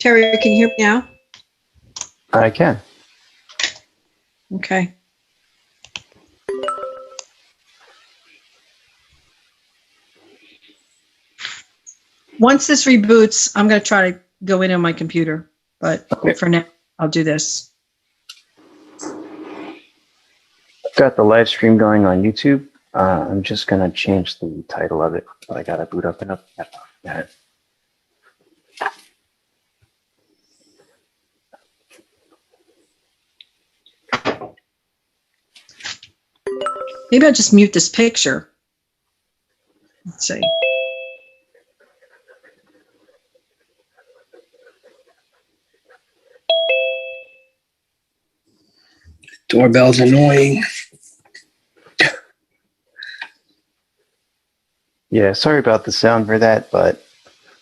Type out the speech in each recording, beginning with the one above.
Terry, can you hear me now? I can. Okay. Once this reboots, I'm going to try to go in on my computer, but for now, I'll do this. I've got the live stream going on YouTube. I'm just going to change the title of it, but I got to boot up and up. Yeah. Maybe I'll just mute this picture. Let's see. Doorbell's annoying. Yeah, sorry about the sound for that, but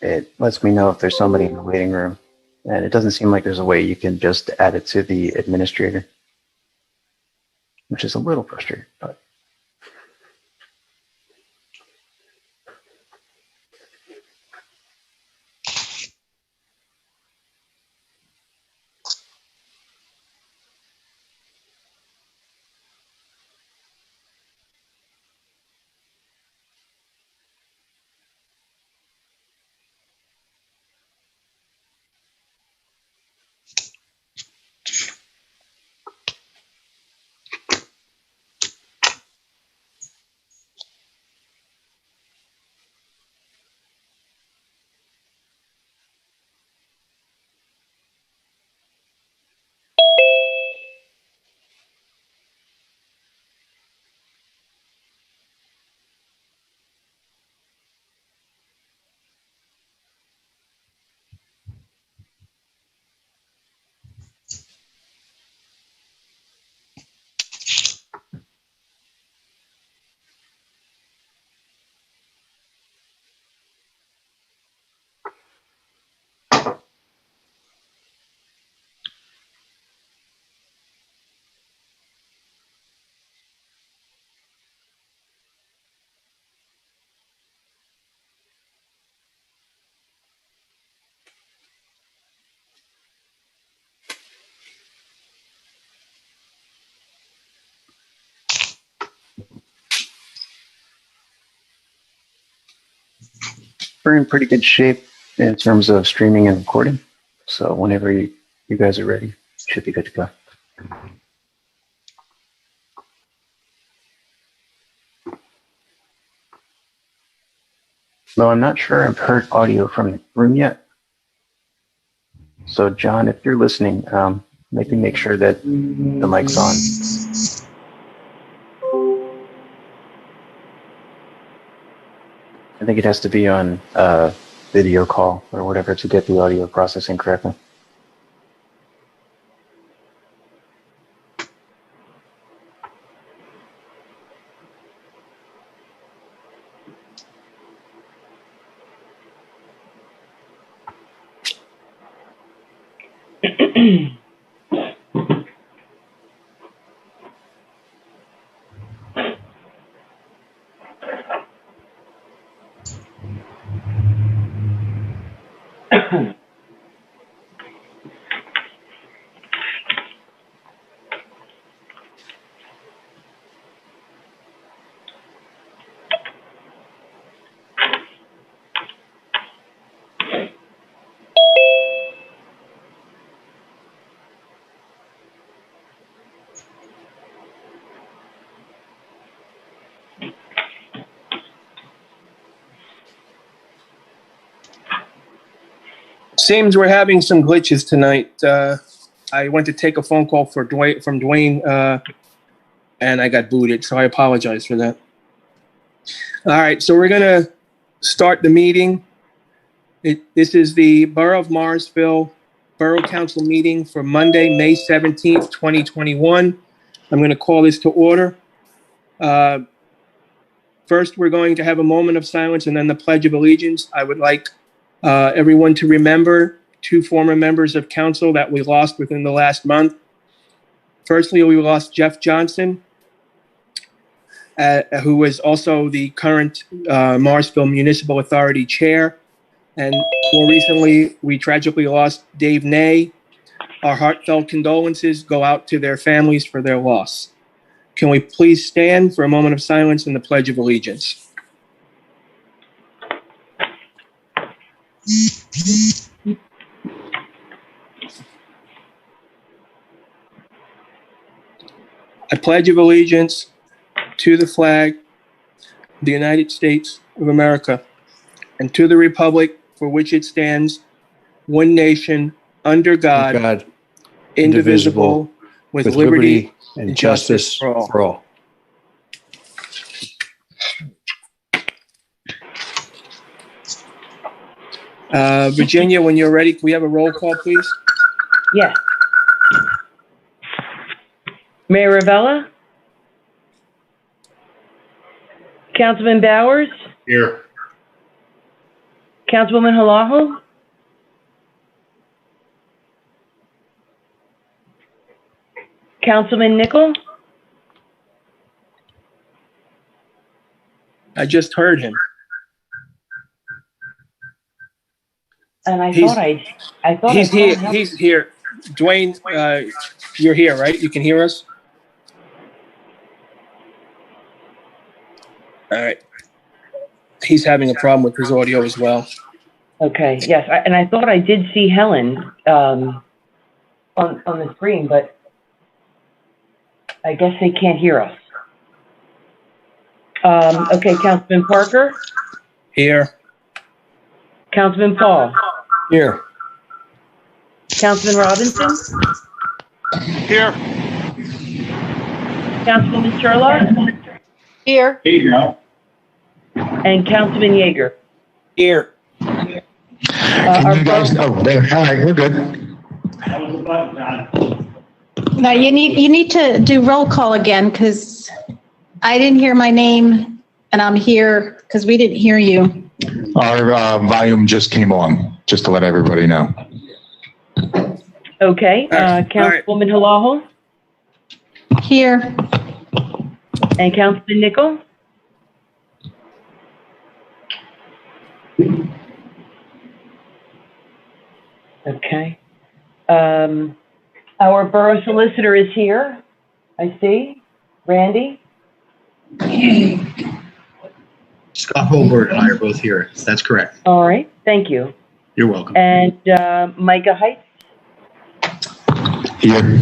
it lets me know if there's somebody in the waiting room. And it doesn't seem like there's a way you can just add it to the administrator, which is a little frustrating, but. We're in pretty good shape in terms of streaming and recording. So whenever you guys are ready, should be good to go. Though I'm not sure I've heard audio from the room yet. So John, if you're listening, maybe make sure that the mic's on. I think it has to be on video call or whatever to get the audio processing correctly. Seems we're having some glitches tonight. I went to take a phone call from Dwayne, and I got booted, so I apologize for that. All right, so we're going to start the meeting. This is the Borough of Morrisville Borough Council Meeting for Monday, May 17th, 2021. I'm going to call this to order. First, we're going to have a moment of silence and then the Pledge of Allegiance. I would like everyone to remember two former members of council that we lost within the last month. Firstly, we lost Jeff Johnson, who was also the current Morrisville Municipal Authority Chair. And more recently, we tragically lost Dave Ney. Our heartfelt condolences go out to their families for their loss. Can we please stand for a moment of silence and the Pledge of Allegiance? I pledge of allegiance to the flag of the United States of America and to the republic for which it stands, one nation, under God, indivisible, with liberty and justice for all. Virginia, when you're ready, can we have a roll call, please? Yes. Mayor Ravella? Councilman Bowers? Here. Councilwoman Halaho? Councilman Nickel? I just heard him. And I He's- thought He's I here. saw him. He's here. Dwayne, you're here, right? You can hear us? All right. He's having a problem with his audio as well. Okay, yes, and I thought I did see Helen on the screen, but I guess they can't hear us. Okay, Councilman Parker, Here. Councilman Paul, Here. Councilman Robinson, Here. Councilwoman Sherlock, Here. Here you go. and Councilman Yeager. Here. Can you guys, oh, there, all right, we're good. No, you need to do roll call again because I didn't hear my name and I'm here because we didn't hear you. Our volume just came on, just to let everybody know. Okay, All right. Councilwoman Halaho Here. and Councilman Nickel. Okay. Our borough solicitor is here. I see. Randy? Scott Holbert and I are both here. That's correct. All right, thank you. You're welcome. And Micah Heights? Here.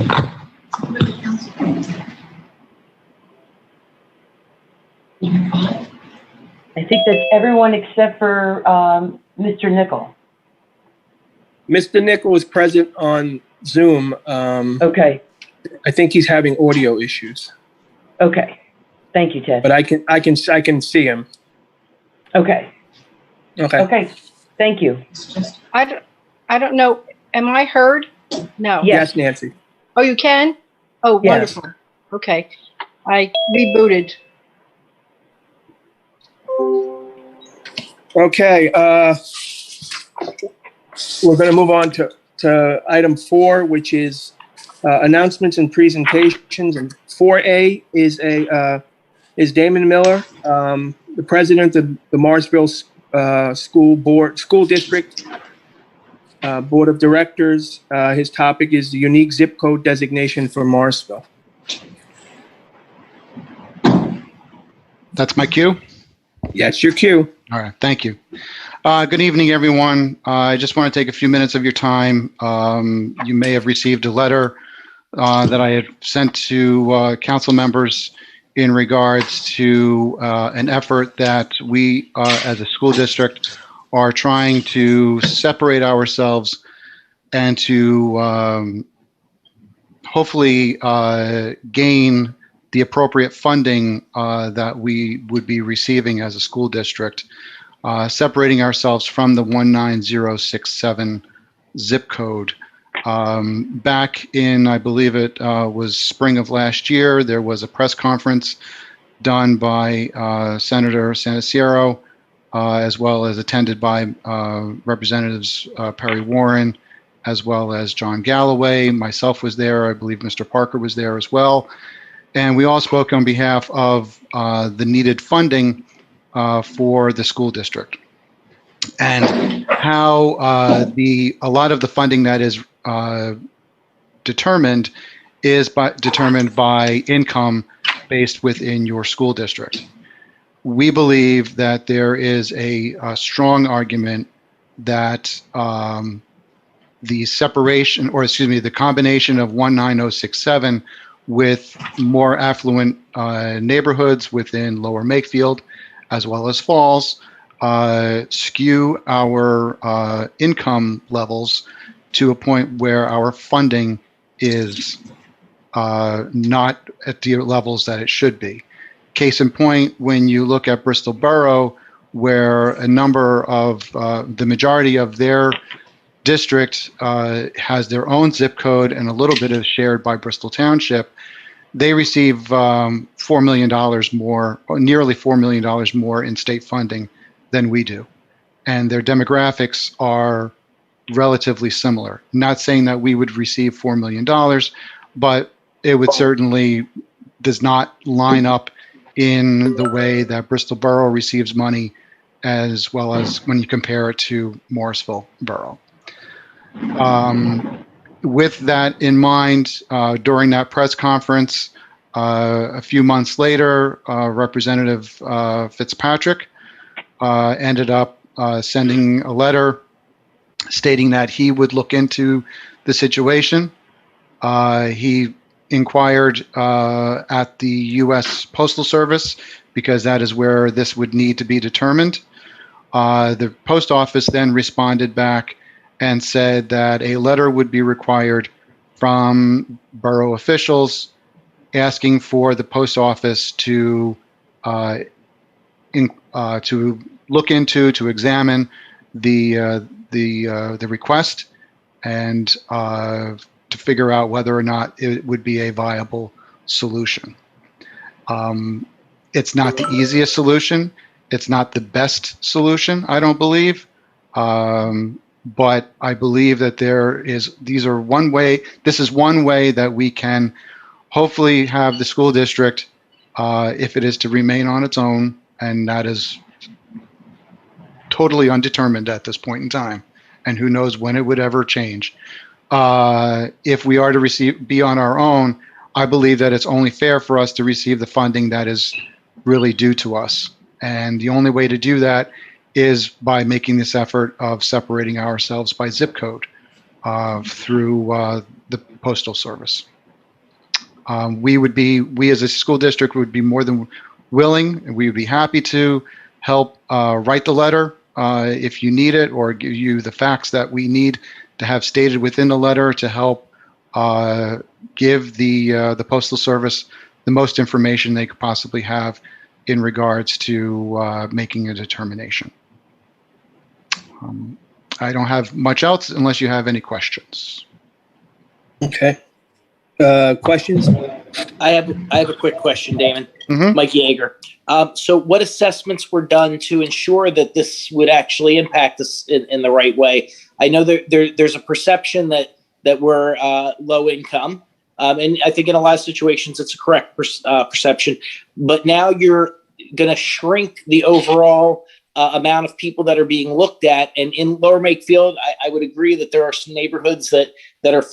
I think that's everyone except for Mr. Nickel. Mr. Nickel is present on Zoom. Okay, I think he's having audio issues, okay. Thank you, Ted. but I can see him. Okay, Okay. okay, thank you. I don't know. Am I heard? No. Yes. Yes, Nancy. Oh, you can? Oh, Yes. wonderful. Okay. I rebooted. Okay, we're going to move on to item 4, which is announcements and presentations. And 4A is Damon Miller, the president of the Morrisville School District Board of Directors. His topic is the unique zip code designation for Morrisville. That's my cue? Yes, your cue. All right, thank you. Good evening, everyone. I just want to take a few minutes of your time. You may have received a letter that I had sent to council members in regards to an effort that we, as a school district, are trying to separate ourselves and to hopefully gain the appropriate funding that we would be receiving as a school district, separating ourselves from the 19067 zip code. Back in, I believe it was spring of last year, there was a press conference done by Senator Saniciero, as well as attended by Representatives Perry Warren, as well as John Galloway. Myself was there. I believe Mr. Parker was there as well. And we all spoke on behalf of the needed funding for the school district. and how a lot of the funding that is determined is determined by income based within your school district. We believe that there is a strong argument that the separation, or excuse me, the combination of 19067 with more affluent neighborhoods within Lower Makefield as well as Falls skew our income levels to a point where our funding is not at the levels that it should be. Case in point, when you look at Bristol Borough, where a number of the majority of their district has their own zip code and a little bit is shared by Bristol Township, they receive $4 million more, or nearly $4 million more in state funding than we do. And their demographics are relatively similar. Not saying that we would receive $4 million, but it would certainly does not line up in the way that Bristol Borough receives money, as well as when you compare it to Morrisville Borough. With that in mind, during that press conference, a few months later, Representative Fitzpatrick ended up sending a letter stating that he would look into the situation. He inquired at the U.S. Postal Service because that is where this would need to be determined. The post office then responded back and said that a letter would be required from borough officials asking for the post office to look into, to examine the request and to figure out whether or not it would be a viable solution. It's not the easiest solution. It's not the best solution, I don't believe. But I believe that this is one way that we can hopefully have the school district, if it is to remain on its own, and that is totally undetermined at this point in time, and who knows when it would ever change. If we are to be on our own, I believe that it's only fair for us to receive the funding that is really due to us. And the only way to do that is by making this effort of separating ourselves by zip code through the Postal Service. We as a school district would be more than willing, and we would be happy to help write the letter if you need it, or give you the facts that we need to have stated within the letter to help give the Postal Service the most information they could possibly have in regards to making a determination. I don't have much else unless you have any questions. Okay. Questions? I have a quick question, Damon. Mm-hmm. Mike Yeager. So what assessments were done to ensure that this would actually impact us in the right way? I know there's a perception that we're low income, and I think in a lot of situations it's a correct perception. But now you're going to shrink the overall amount of people that are being looked at. And in Lower Makefield, I would agree that there are some neighborhoods that are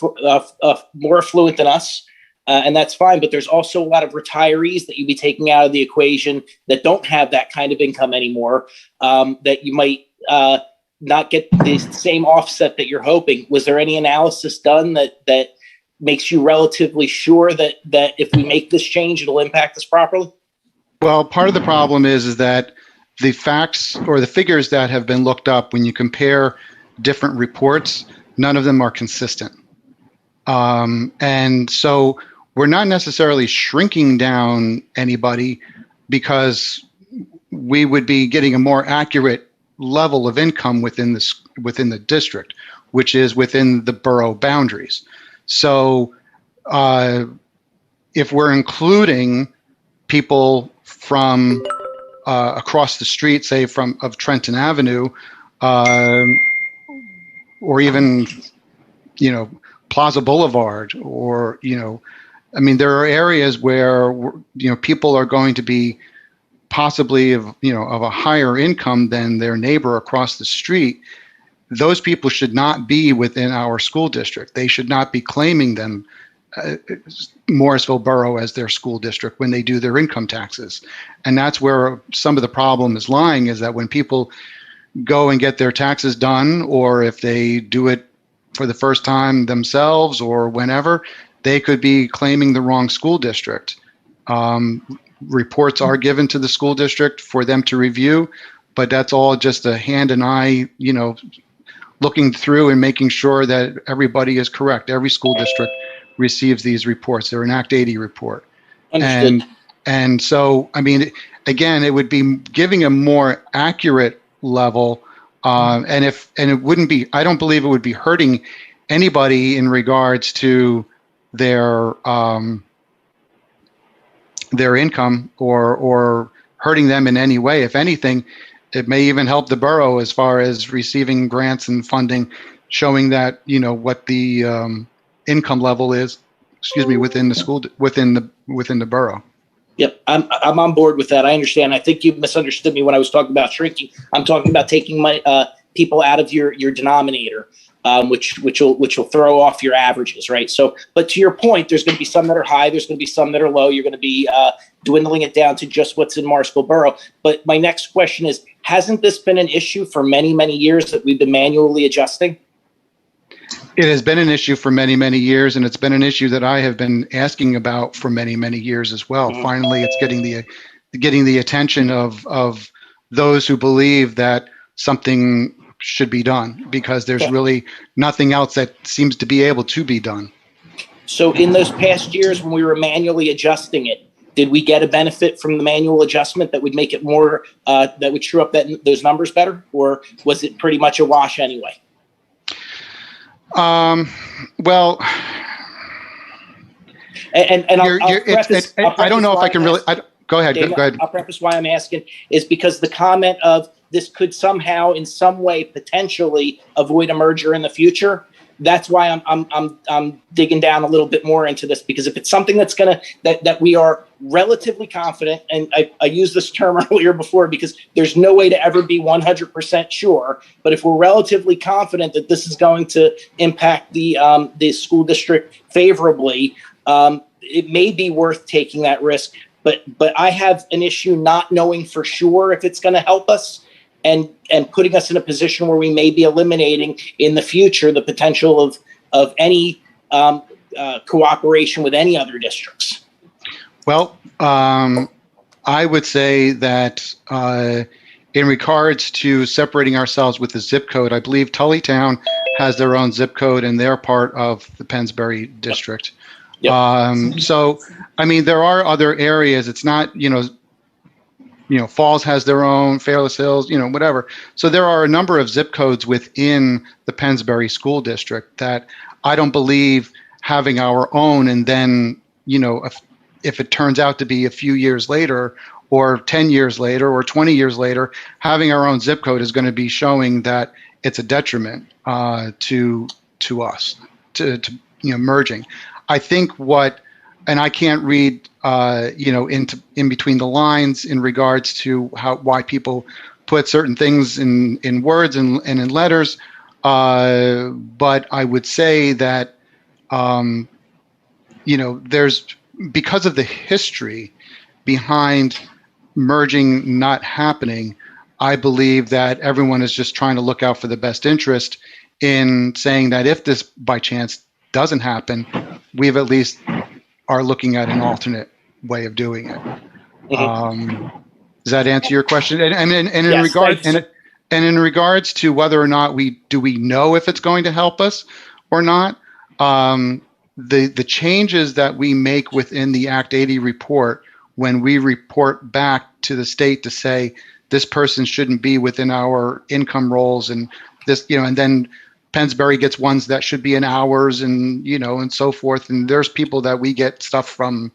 more affluent than us. And that's fine, but there's also a lot of retirees that you'd be taking out of the equation that don't have that kind of income anymore, that you might not get the same offset that you're hoping. Was there any analysis done that makes you relatively sure that if we make this change, it'll impact us properly? Well, part of the problem is that the facts or the figures that have been looked up, when you compare different reports, none of them are consistent. And so we're not necessarily shrinking down anybody, because we would be getting a more accurate level of income within the district, which is within the borough boundaries. So if we're including people from across the street, say of Trenton Avenue, or even, Plaza Boulevard, or, I mean, there are areas where, people are going to be possibly of a higher income than their neighbor across the street, those people should not be within our school district. They should not be claiming them, Morrisville Borough, as their school district when they do their income taxes. And that's where some of the problem is lying, is that when people go and get their taxes done, or if they do it for the first time themselves or whenever, they could be claiming the wrong school district. Reports are given to the school district for them to review, but that's all just a hand and eye, looking through and making sure that everybody is correct. Every school district receives these reports. They're an Act 80 report. Understood. And so, I mean, again, it would be giving a more accurate level. And it wouldn't be, I don't believe it would be hurting anybody in regards to their income or hurting them in any way. If anything, it may even help the borough as far as receiving grants and funding, showing that, what the income level is, within the school, within the borough. Yep, I'm on board with that. I understand. I think you misunderstood me when I was talking about shrinking. I'm talking about taking my people out of your denominator, which will throw off your averages, right? So, but to your point, there's going to be some that are high. There's going to be some that are low. You're going to be dwindling it down to just what's in Morrisville Borough. But my next question is: hasn't this been an issue for many, many years that we've been manually adjusting? It has been an issue for many, many years, and it's been an issue that I have been asking about for many, many years as well. Mm-hmm. Finally, it's getting the attention of those who believe that something should be done, because there's really nothing else that seems to be able to be done. So in those past years when we were manually adjusting it, did we get a benefit from the manual adjustment that would make it more, that would true up those numbers better? Or was it pretty much a wash anyway? Well, and I don't know if I can really. Go ahead. David, go ahead. I'll preface why I'm asking is because the comment of this could somehow, in some way, potentially avoid a merger in the future. That's why I'm digging down a little bit more into this, because if it's something that's that we are relatively confident, and I used this term earlier before because there's no way to ever be 100% sure, but if we're relatively confident that this is going to impact the school district favorably, it may be worth taking that risk. But I have an issue not knowing for sure if it's going to help us, and putting us in a position where we may be eliminating in the future the potential of any cooperation with any other districts. Well, I would say that in regards to separating ourselves with the zip code, I believe Tullytown has their own zip code and they're part of the Pennsbury district. Yep. So, I mean, there are other areas. It's not, Falls has their own, Fairless Hills, whatever. So there are a number of zip codes within the Pennsbury school district that I don't believe having our own, and then, if it turns out to be a few years later or 10 years later or 20 years later, having our own zip code is going to be showing that it's a detriment to us, to merging. I think and I can't read, in between the lines in regards to why people put certain things in words and in letters. But I would say that, there's, because of the history behind merging not happening, I believe that everyone is just trying to look out for the best interest in saying that if this by chance doesn't happen, we've at least are looking at an alternate way of doing it. Mm-hmm. Does that answer your question? And in regards to whether or not we know if it's going to help us or not, the changes that we make within the Act 80 report, when we report back to the state to say this person shouldn't be within our income rolls, and this, and then Pennsbury gets ones that should be in ours, and and so forth. And there's people that we get stuff from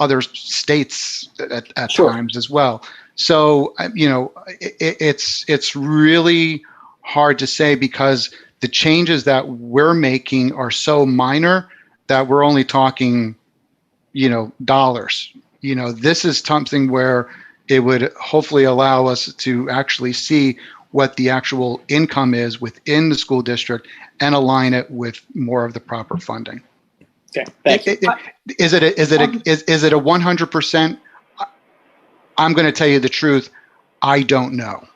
other states at Sure. times as well. So it's really hard to say, because the changes that we're making are so minor that we're only talking dollars. This is something where it would hopefully allow us to actually see what the actual income is within the school district and align it with more of the proper funding. Okay, thank you. Is it a 100%? I'm going to tell you the truth. I don't know.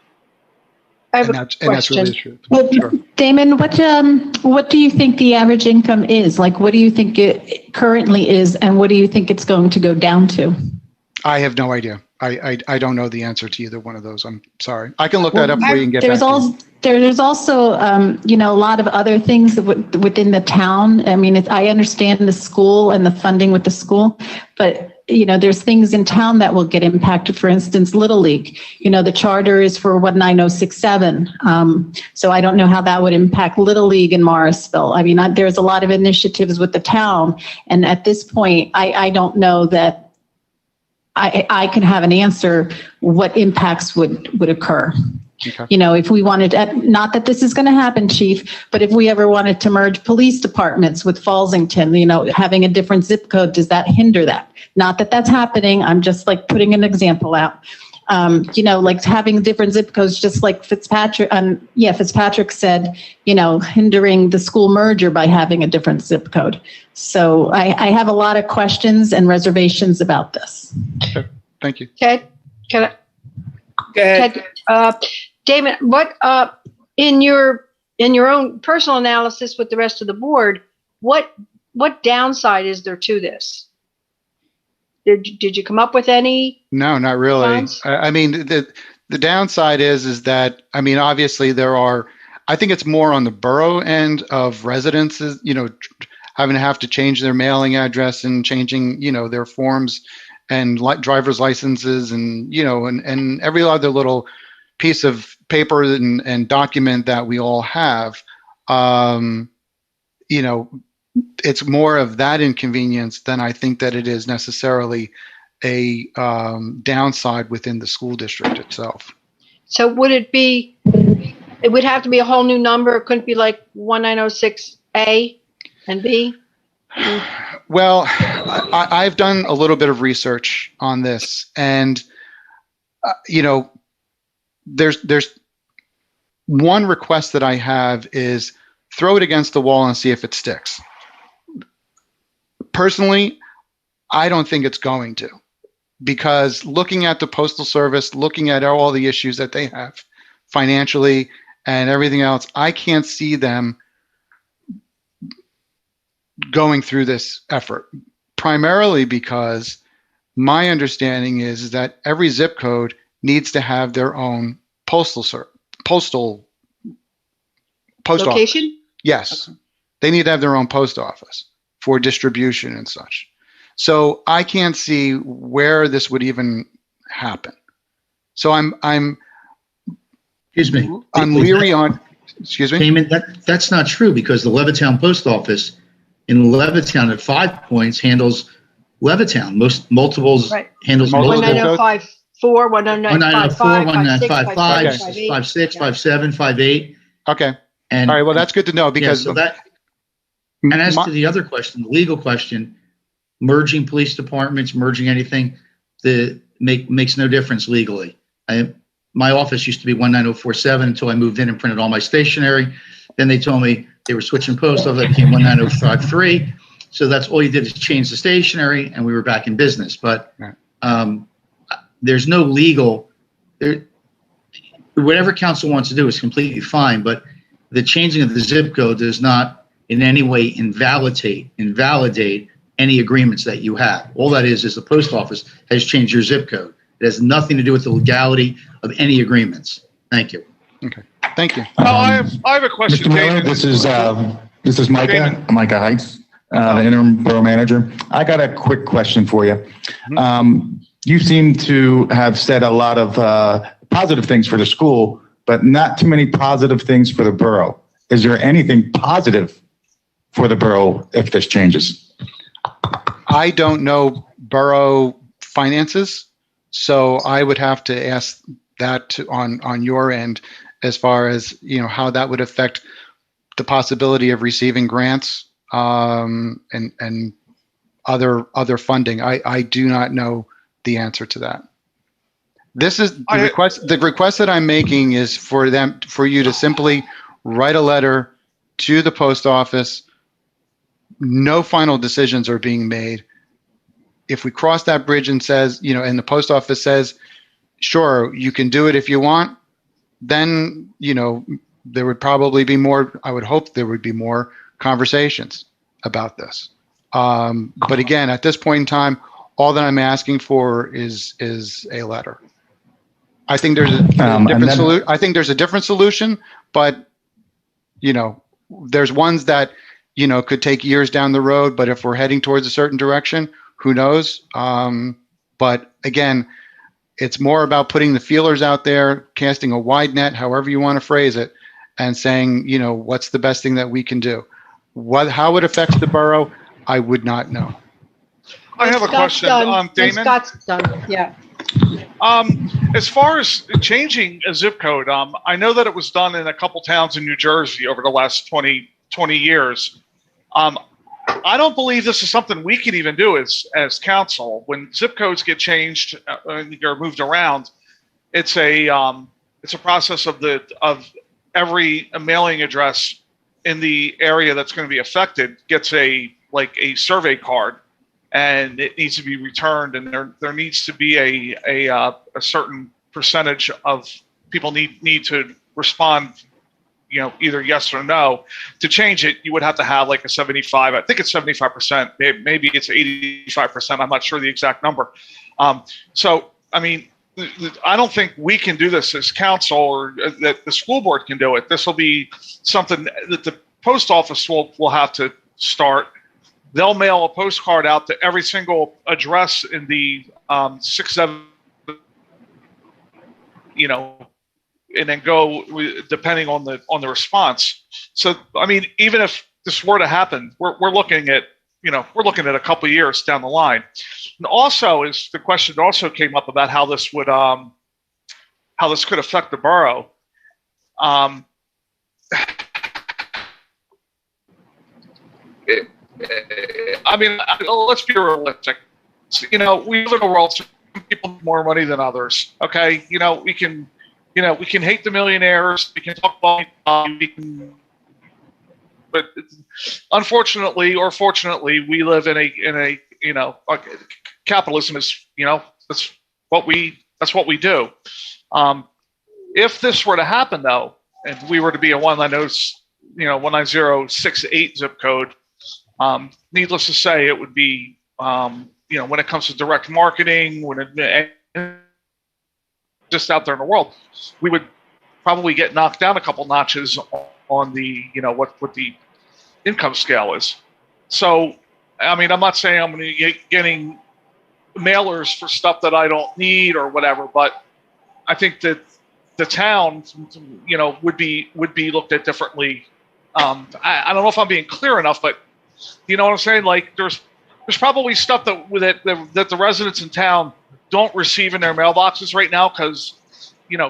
I have And a that's really the question. truth. Well, Sure. Damon, what do you think the average income is? Like, what do you think it currently is, and what do you think it's going to go down to? I have no idea. I don't know the answer to either one of those. I'm sorry. I can look that up for you and get back to you. There's also, a lot of other things within the town. I mean, I understand the school and the funding with the school, but there's things in town that will get impacted. For instance, Little League, the charter is for 19067. So I don't know how that would impact Little League in Morrisville. I mean, there's a lot of initiatives with the town. And at this point, I don't know that I can have an answer what impacts would occur. Okay. If we wanted, not that this is going to happen, Chief, but if we ever wanted to merge police departments with Falsington, having a different zip code, does that hinder that? Not that that's happening. I'm just like putting an example out. Like having different zip codes, just like Fitzpatrick said, hindering the school merger by having a different zip code. So I have a lot of questions and reservations about this. Okay. Thank you. Ted, can I? Go ahead. Ted, Damon, what in your own personal analysis with the rest of the board, what downside is there to this? Did you come up with any? No, not really. Cons? I mean, the downside is that, I mean, obviously I think it's more on the borough end of residences, having to have to change their mailing address and changing, their forms and driver's licenses and, and every other little piece of paper and document that we all have. It's more of that inconvenience than I think that it is necessarily a downside within the school district itself. So would it would have to be a whole new number? It couldn't be like 1906A and B? Well, I've done a little bit of research on this, and there's one request that I have is throw it against the wall and see if it sticks. Personally, I don't think it's going to, because looking at the Postal Service, looking at all the issues that they have financially and everything else, I can't see them going through this effort, primarily because my understanding is that every zip code needs to have their own post Location? office. Yes. Okay. They need to have their own post office for distribution and such. So I can't see where this would even happen. So I'm Excuse me. I'm leery on, excuse me? Damon, that's not true, because the Levittown Post Office in Levittown at 5 Points handles Levittown. Multiples Right. handles Multiple multiple. 1904, 1955, 1904, 1955, 56, 57, 58. Okay. And all right. Well, that's good to know, because and as to the other question, the legal question, merging police departments, merging anything, makes no difference legally. My office used to be 19047 until I moved in and printed all my stationery. Then they told me they were switching post office. That became 19053. So that's all you did is change the stationery, and we were back in business. But there's no legal. Whatever council wants to do is completely fine. But the changing of the zip code does not in any way invalidate any agreements that you have. All that is the post office has changed your zip code. It has nothing to do with the legality of any agreements. Thank you. Okay. Thank you. I have a question. Mr. Mayor, this is Micah Heights, the interim borough manager. I got a quick question for you. You seem to have said a lot of positive things for the school, but not too many positive things for the borough. Is there anything positive for the borough if this changes? I don't know borough finances, so I would have to ask that on your end, as far as how that would affect the possibility of receiving grants and other funding. I do not know the answer to that. This is the request. The request that I'm making is for you to simply write a letter to the post office. No final decisions are being made. If we cross that bridge and and the post office says, sure, you can do it if you want, then, there would probably be more, I would hope there would be more conversations about this. But again, at this point in time, all that I'm asking for is a letter. I think there's a different solution, but there's ones that could take years down the road. But if we're heading towards a certain direction, who knows? But again, it's more about putting the feelers out there, casting a wide net, however you want to phrase it, and saying, what's the best thing that we can do? How it affects the borough, I would not know. I have a question, Damon. Scott's done. Yeah. As far as changing a zip code, I know that it was done in a couple towns in New Jersey over the last 20 years. I don't believe this is something we can even do as council. When zip codes get changed or moved around, it's a process of every mailing address in the area that's going to be affected gets a survey card, and it needs to be returned, and there needs to be a certain percentage of people need to respond, either yes or no. To change it, you would have to have like a 75. I think it's 75%. Maybe it's 85%. I'm not sure the exact number. So, I mean, I don't think we can do this as council, or that the school board can do it. This will be something that the post office will have to start. They'll mail a postcard out to every single address in the 6, 7, and then go depending on the response. So, I mean, even if this were to happen, we're looking at a couple of years down the line. And also, the question also came up about how this could affect the borough. I mean, let's be realistic. We live in a world where some people have more money than others. Okay, we can hate the millionaires. We can talk about but unfortunately or fortunately, we live in a capitalism is that's what we do. If this were to happen though, and we were to be a 19068 zip code, needless to say, it would be when it comes to direct marketing, just out there in the world, we would probably get knocked down a couple notches on the what the income scale is. So, I mean, I'm not saying I'm going to be getting mailers for stuff that I don't need or whatever, but I think that the town, would be looked at differently. I don't know if I'm being clear enough, but you know what I'm saying? Like, there's probably stuff that the residents in town don't receive in their mailboxes right now because,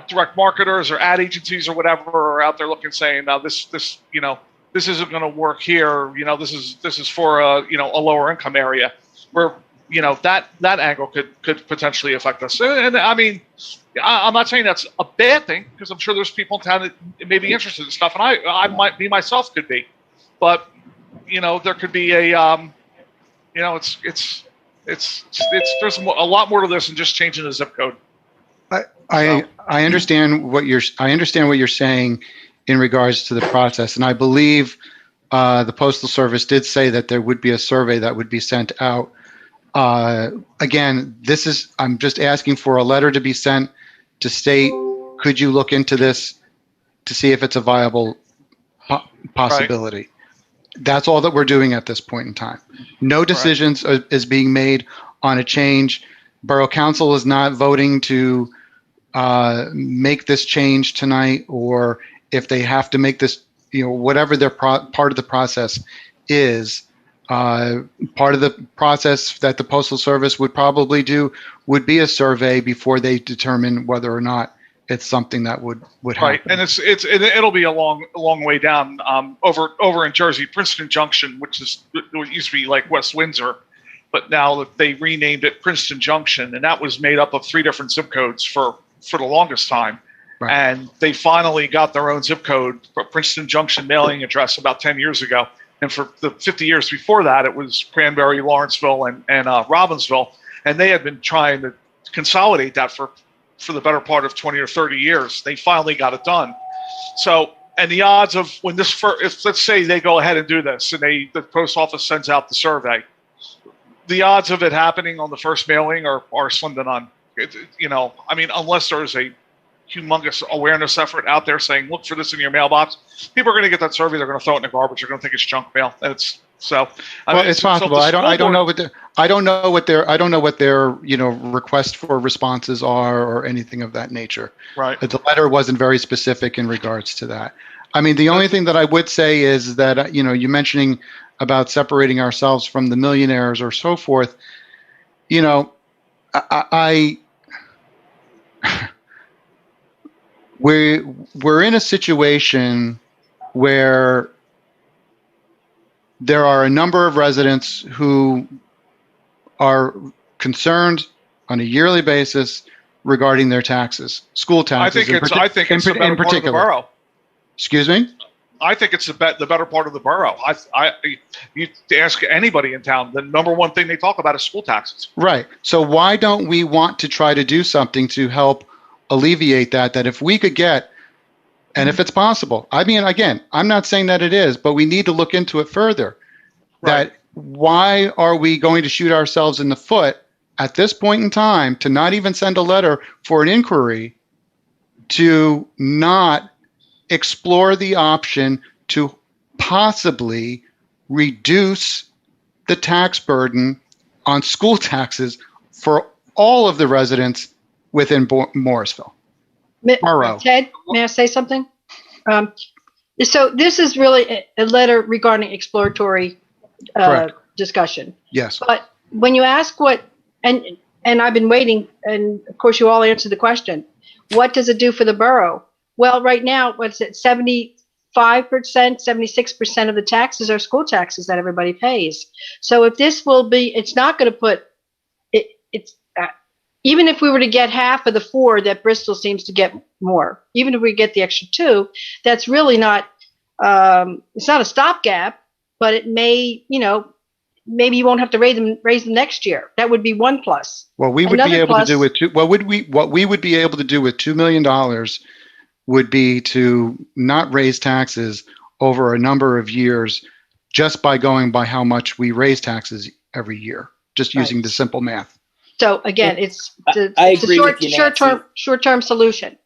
direct marketers or ad agencies or whatever are out there looking, saying, "Now this isn't going to work here. This is for a lower income area," where that angle could potentially affect us. And I mean, I'm not saying that's a bad thing, because I'm sure there's people in town that may be interested in stuff, and I might be myself, could be, but there could be a there's a lot more to this than just changing the zip code. I understand what you're saying in regards to the process, and I believe the Postal Service did say that there would be a survey that would be sent out. Again, I'm just asking for a letter to be sent to state, could you look into this to see if it's a viable possibility? Right. That's all that we're doing at this point in time. No decisions is being made on a change. Borough Council is not voting to make this change tonight, or if they have to make this, whatever their part of the process is. Part of the process that the Postal Service would probably do would be a survey before they determine whether or not it's something that would happen. Right, and it'll be a long way down over in Jersey, Princeton Junction, which is what used to be like West Windsor. but now they renamed it Princeton Junction, and that was made up of 3 different zip codes for the longest time. Right. And they finally got their own zip code for Princeton Junction mailing address about 10 years ago. And for the 50 years before that, it was Cranberry, Lawrenceville, and Robbinsville. And they had been trying to consolidate that for the better part of 20 or 30 years. They finally got it done. So, and the odds of when this, if let's say they go ahead and do this and the post office sends out the survey, the odds of it happening on the first mailing are slim to none. I mean, unless there's a humongous awareness effort out there saying, look for this in your mailbox, people are going to get that survey. They're going to throw it in the garbage. They're going to think it's junk mail. And it's so. It's possible. I don't know what their request for responses are or anything of that nature. Right. But the letter wasn't very specific in regards to that. I mean, the only thing that I would say is that you mentioning about separating ourselves from the millionaires or so forth. We're in a situation where there are a number of residents who are concerned on a yearly basis regarding their taxes, school taxes. I think it's the better part of the borough. Excuse me? I think it's the better part of the borough. You ask anybody in town, the number one thing they talk about is school taxes. Right. So why don't we want to try to do something to help alleviate that if we could get, and if it's possible, I mean, again, I'm not saying that it is, but we need to look into it further. Right. That why are we going to shoot ourselves in the foot at this point in time to not even send a letter for an inquiry, to not explore the option to possibly reduce the tax burden on school taxes for all of the residents within Morrisville Borough. Ted, may I say something? So this is really a letter regarding exploratory discussion. Yes. But when you ask what, and I've been waiting, and of course you all answered the question, what does it do for the borough? Well, right now, what's it, 75%, 76% of the taxes are school taxes that everybody pays. So if this will be, it's not going to put, even if we were to get half of the 4 that Bristol seems to get more, even if we get the extra 2, that's really not, it's not a stopgap, but it may, maybe you won't have to raise them next year. That would be one plus. What we would be able to do with what we would be able to do with $2 million would be to not raise taxes over a number of years, just by going by how much we raise taxes every year, just using the simple math. So again, it's I a agree with you, short-term solution.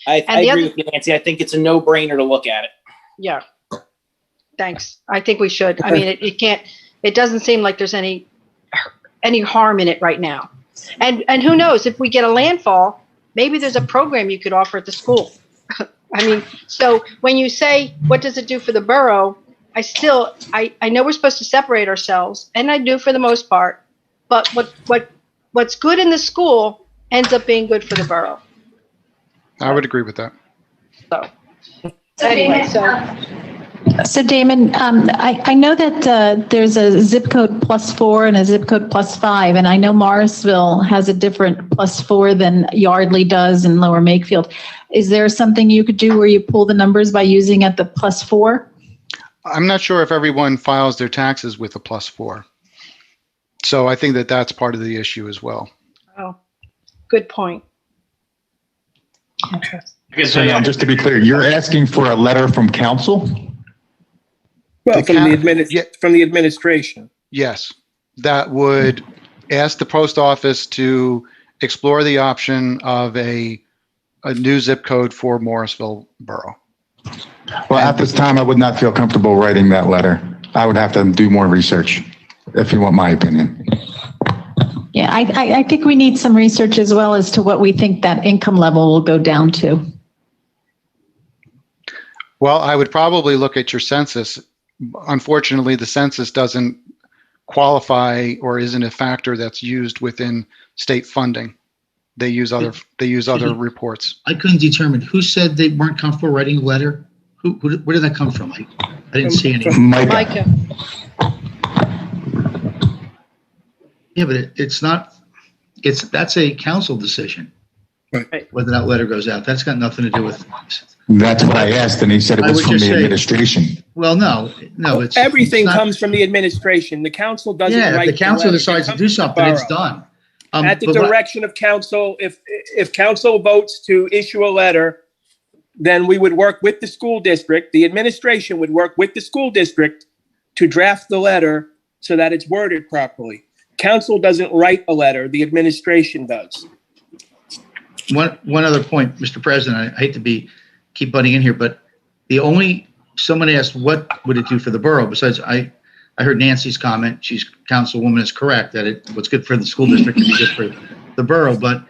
I agree with you, Nancy. I think it's a no-brainer to look at it. Yeah. Thanks. I think we should. I mean, it doesn't seem like there's any harm in it right now. And who knows, if we get a landfall, maybe there's a program you could offer at the school. I mean, so when you say, what does it do for the borough? I know we're supposed to separate ourselves, and I do for the most part, but what's good in the school ends up being good for the borough. I would agree with that. So anyway, So Damon, I know that there's a zip code +4 and a zip code +5, and I know Morrisville has a different +4 than Yardley does in Lower Makefield. Is there something you could do where you pull the numbers by using at the +4? I'm not sure if everyone files their taxes with a +4. So I think that that's part of the issue as well. Oh, good point. So now, just to be clear, you're asking for a letter from council? Well, from the administration. Yes, that would ask the post office to explore the option of a new zip code for Morrisville Borough. Well, at this time, I would not feel comfortable writing that letter. I would have to do more research, if you want my opinion. Yeah, I think we need some research as well as to what we think that income level will go down to. Well, I would probably look at your census. Unfortunately, the census doesn't qualify or isn't a factor that's used within state funding. They use other reports. I couldn't determine who said they weren't comfortable writing a letter. Where did that come from? I didn't see any. Micah. Yeah, but it's not, that's a council decision. Right. Whether that letter goes out, that's got nothing to do with. That's what I asked, and he said it I was would from just the say- administration. Well, no, it's. Everything it's not- comes from the administration. The council doesn't Yeah, write if the council letter. It decides to comes do from the something, it's borough. done. At the But what- direction of council, if council votes to issue a letter, then we would work with the school district. The administration would work with the school district to draft the letter so that it's worded properly. Council doesn't write a letter, the administration does. One other point, Mr. President, I hate to keep butting in here, but someone asked what would it do for the borough? Besides, I heard Nancy's comment. She's councilwoman is correct that what's good for the school district is good for the borough. But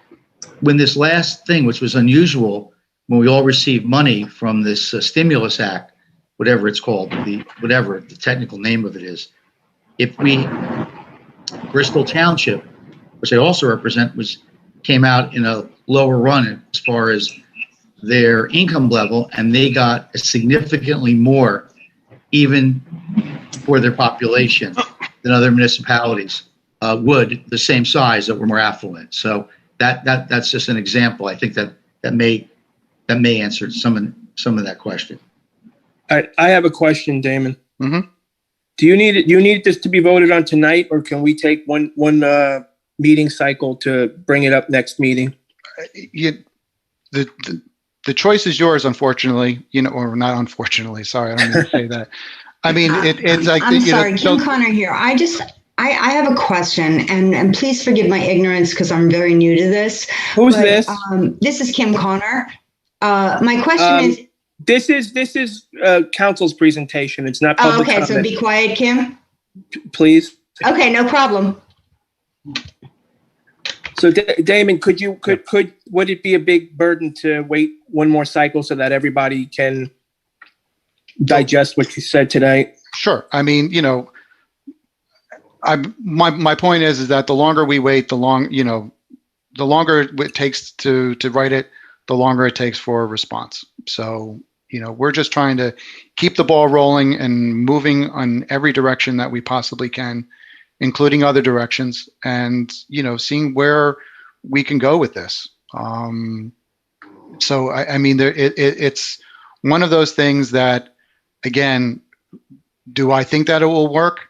when this last thing, which was unusual, when we all received money from this stimulus act, whatever it's called, whatever the technical name of it is, Bristol Township, which I also represent, came out in a lower run as far as their income level, and they got significantly more, even for their population, than other municipalities would the same size that were more affluent. So that's just an example. I think that may answer some of that question. I have a question, Damon. Mm-hmm. Do you need this to be voted on tonight, or can we take one meeting cycle to bring it up next meeting? The choice is yours, unfortunately, or not unfortunately. Sorry, I don't mean to say that. I mean, it's like, I'm sorry, Kim Connor here. I have a question, and please forgive my ignorance because I'm very new to this. Who's this? This is Kim Connor. My question is. This is council's presentation. It's not public okay, comment. so be quiet, Kim. Please. Okay, no problem. So Damon, would it be a big burden to wait one more cycle so that everybody can digest what you said tonight? Sure. I mean, my point is that the longer we wait, the longer it takes to write it, the longer it takes for a response. So, we're just trying to keep the ball rolling and moving on every direction that we possibly can, including other directions, and, seeing where we can go with this. So, I mean, it's one of those things that, again, do I think that it will work?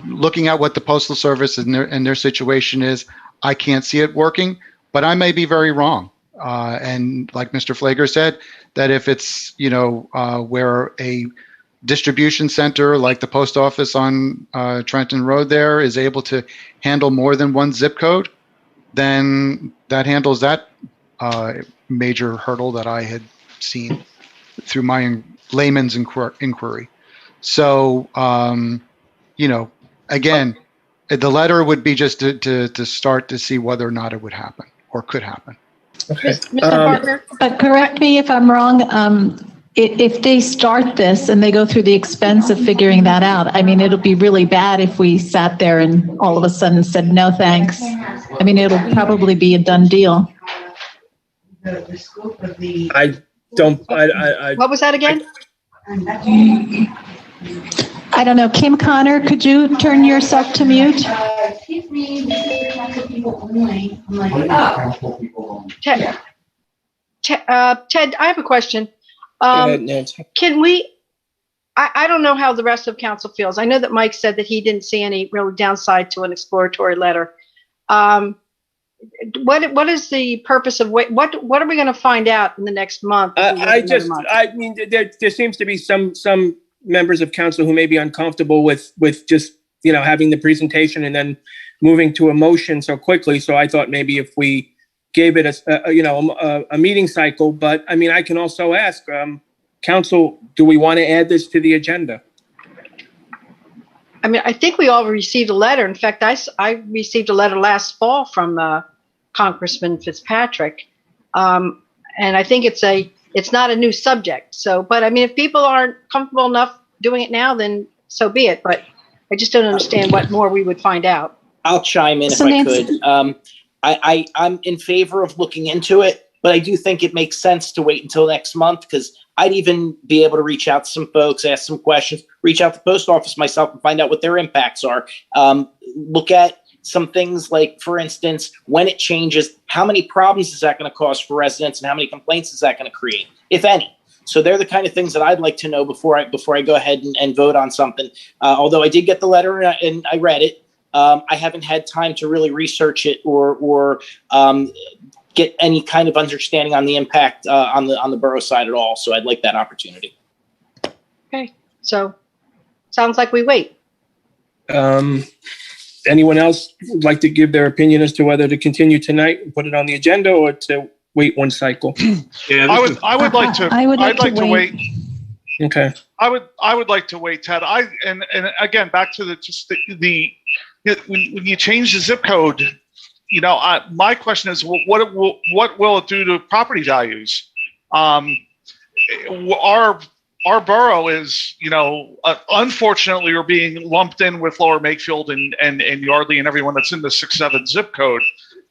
Looking at what the Postal Service and their situation is, I can't see it working, but I may be very wrong. And like Mr. Flager said, that if it's, where a distribution center like the post office on Trenton Road there is able to handle more than one zip code, then that handles that major hurdle that I had seen through my layman's inquiry. So, again, the letter would be just to start to see whether or not it would happen or could happen. Okay. Mr. Partner? But correct me if I'm wrong, if they start this and they go through the expense of figuring that out, I mean, it'll be really bad if we sat there and all of a sudden said, no, thanks. I mean, it'll probably be a done deal. The scope of the. What was that again? I don't know. Kim Connor, could you turn yourself to mute? Excuse me, this is for council people only. I'm like, oh. Ted, I have a question. Go ahead, Nancy. Can we, I don't know how the rest of council feels. I know that Mike said that he didn't see any real downside to an exploratory letter. What is the purpose of what are we going to find out in the next month? I mean, there seems to be some members of council who may be uncomfortable with just, having the presentation and then moving to a motion so quickly. So I thought maybe if we gave it a meeting cycle, but I mean, I can also ask council, do we want to add this to the agenda? I mean, I think we all received a letter. In fact, I received a letter last fall from Congressman Fitzpatrick. And I think it's not a new subject. So, but I mean, if people aren't comfortable enough doing it now, then so be it. But I just don't understand what more we would find out. I'll chime in if I could. I'm in favor of looking into it, but I do think it makes sense to wait until next month because I'd even be able to reach out to some folks, ask some questions, reach out to the post office myself and find out what their impacts are. Look at some things like, for instance, when it changes, how many problems is that going to cause for residents and how many complaints is that going to create, if any? So they're the kind of things that I'd like to know before I go ahead and vote on something. Although I did get the letter and I read it, I haven't had time to really research it or get any kind of understanding on the impact on the borough side at all. So I'd like that opportunity. Okay, so sounds like we wait. Anyone else would like to give their opinion as to whether to continue tonight and put it on the agenda or to wait one cycle? Yeah, I would like to. I would like I'd like to wait. Okay. I would like to wait, Ted. And again, back to the when you change the zip code, my question is, what will it do to property values? Our borough is, unfortunately, we're being lumped in with Lower Makefield and Yardley and everyone that's in the 6-7 zip code,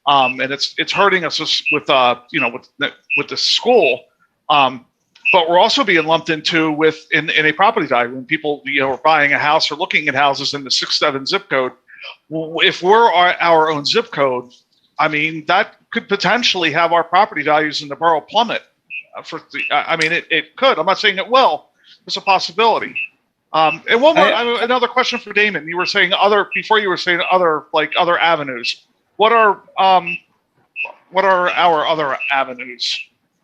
and it's hurting us with the school. But we're also being lumped into in a property value when people are buying a house or looking at houses in the 6-7 zip code. If we're our own zip code, I mean, that could potentially have our property values in the borough plummet. It could. I'm not saying it will. It's a possibility. And one more, another question for Damon. You were saying other avenues. What are our other avenues?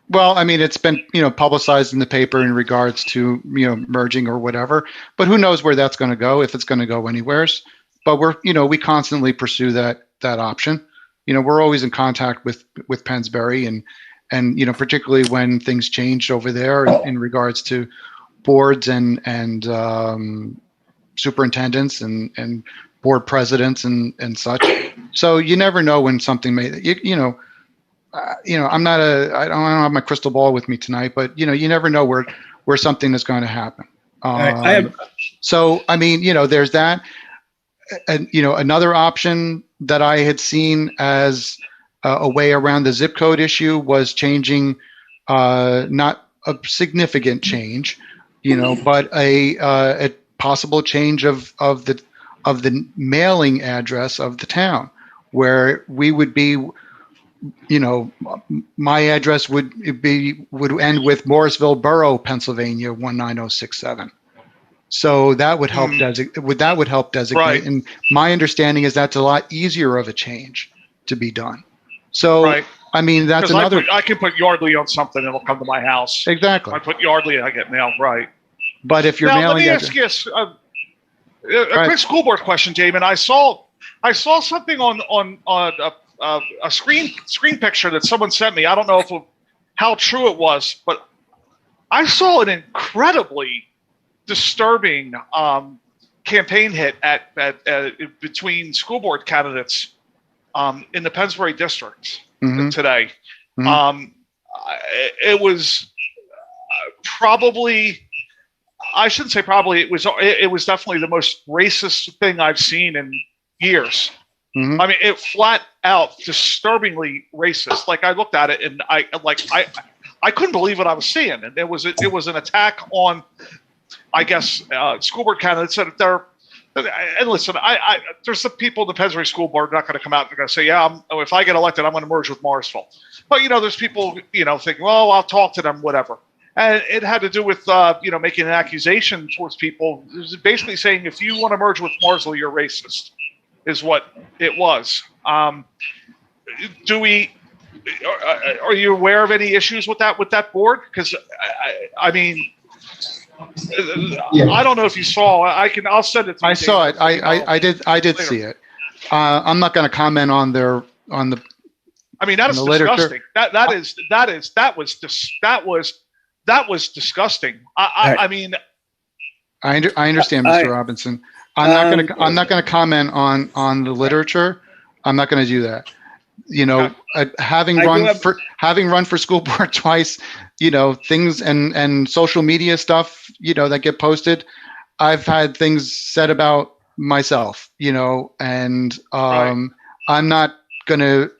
Well, I mean, it's been, publicized in the paper in regards to, merging or whatever, but who knows where that's going to go, if it's going to go anywheres. But we constantly pursue that option. We're always in contact with Pennsbury and particularly when things changed over there in regards to boards and superintendents and board presidents and such. So you never know when something may, I don't have my crystal ball with me tonight, but you never know where something is going to happen. There's that. And another option that I had seen as a way around the zip code issue was changing, not a significant change, but a possible change of the mailing address of the town, where we would be, my address would end with Morrisville Borough, Pennsylvania 19067. So that would help designate. Right. And my understanding is that's a lot easier of a change to be done. So, right. I mean, that's another. I can put Yardley on something, it'll come to my house. Exactly. I put Yardley, I get mailed, right. But if you're now, mailing, let me ask you a quick school board question, Damon. I saw something on a screen picture that someone sent me. I don't know how true it was, but I saw an incredibly disturbing campaign hit at between school board candidates in the Pennsbury district today. Mm-hmm. It was probably, I shouldn't say probably, it was definitely the most racist thing I've seen in years. Mm-hmm. I mean, it flat out disturbingly racist. Like, I looked at it and I couldn't believe what I was seeing. And it was an attack on, I guess, school board candidates that they're, and listen, there's some people in the Pennsbury School Board not going to come out and they're going to say, yeah, if I get elected, I'm going to merge with Morrisville. But, there's people, thinking, well, I'll talk to them, whatever. And it had to do with, making an accusation towards people. It was basically saying, if you want to merge with Morrisville, you're racist, is what it was. Are you aware of any issues with that board? Because, I mean, yeah. I don't know if you saw. I'll send it to you. I saw it. I did see it. I'm not going to comment on the. I mean, that is disgusting. That was disgusting. I mean, I understand, Mr. Robinson. I'm not going to comment on the literature. I'm not going to do that. Having run for school board twice, things and social media stuff, that get posted, I've had things said about myself, and right. I'm not going to,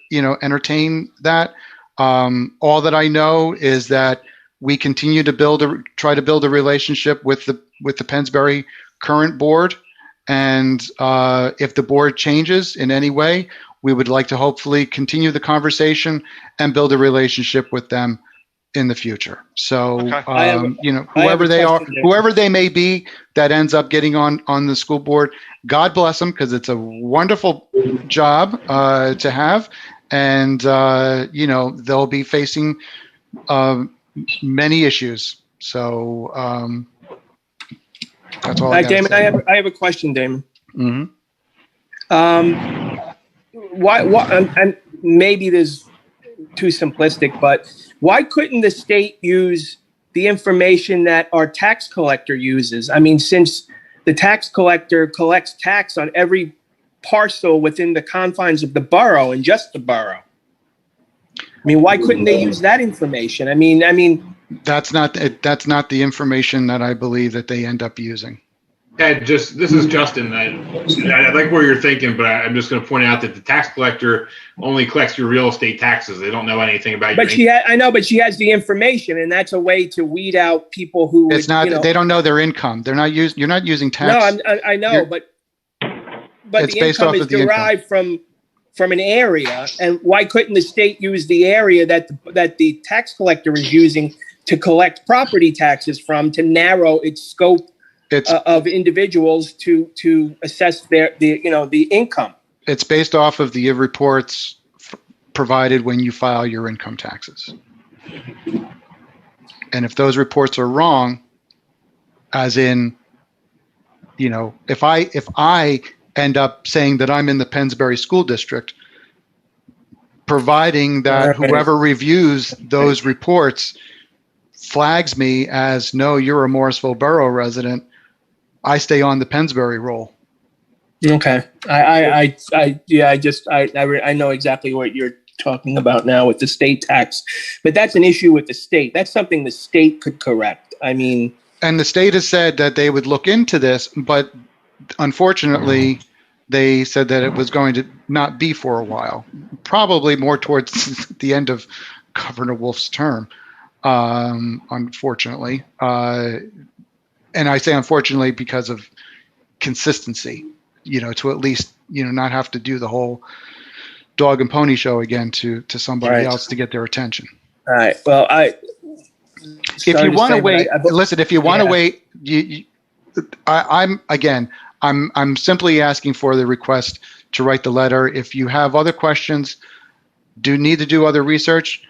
entertain that. All that I know is that we continue to try to build a relationship with the Pennsbury current board. And if the board changes in any way, we would like to hopefully continue the conversation and build a relationship with them in the future. So, Okay. whoever they are, whoever they may be that ends up getting on the school board, God bless them, because it's a wonderful job to have. And, they'll be facing many issues. So that's all. All right, Damon, I have a question, Damon. Mm-hmm. Why, and maybe this is too simplistic, but why couldn't the state use the information that our tax collector uses? I mean, since the tax collector collects tax on every parcel within the confines of the borough and just the borough. I mean, why couldn't they use that information? I mean, that's not the information that I believe that they end up using. Ed, this is Justin. I like where you're thinking, but I'm just going to point out that the tax collector only collects your real estate taxes. They don't know anything about but I know, but she has the information, and that's a way to weed out people who. It's not. They don't know their income. They're not using. You're not using tax. No, I know, but it's the based income off is of the derived from an area, and why couldn't the state use the area that the tax collector is using to collect property taxes from to narrow its scope of individuals to assess the income? It's based off of the reports provided when you file your income taxes. And if those reports are wrong, as in, if I end up saying that I'm in the Pennsbury School District, providing that whoever reviews those reports flags me as, no, you're a Morrisville Borough resident, I stay on the Pennsbury roll. Okay. I know exactly what you're talking about now with the state tax, but that's an issue with the state. That's something the state could correct. I mean, and the state has said that they would look into this, but unfortunately, they said that it was going to not be for a while, probably more towards the end of Governor Wolf's term, unfortunately. And I say unfortunately because of consistency, to at least, not have to do the whole dog and pony show again to somebody else to get their attention. All right. Well, if you want to wait, listen, if you want to wait, I'm simply asking for the request to write the letter. If you have other questions, need to do other research,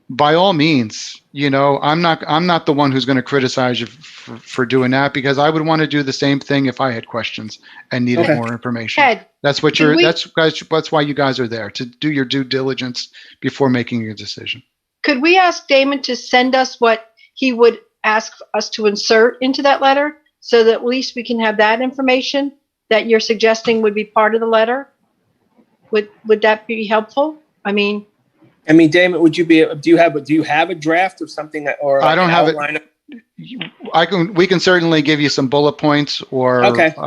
by all means. I'm not the one who's going to criticize you for doing that, because I would want to do the same thing if I had questions and needed more information. Ed, that's why you guys are there, to do your due diligence before making a decision. Could we ask Damon to send us what he would ask us to insert into that letter, so that at least we can have that information that you're suggesting would be part of the letter? Would that be helpful? I mean, Damon, would you do you have a draft of something that, or I don't have it. We can certainly give you some bullet points, or that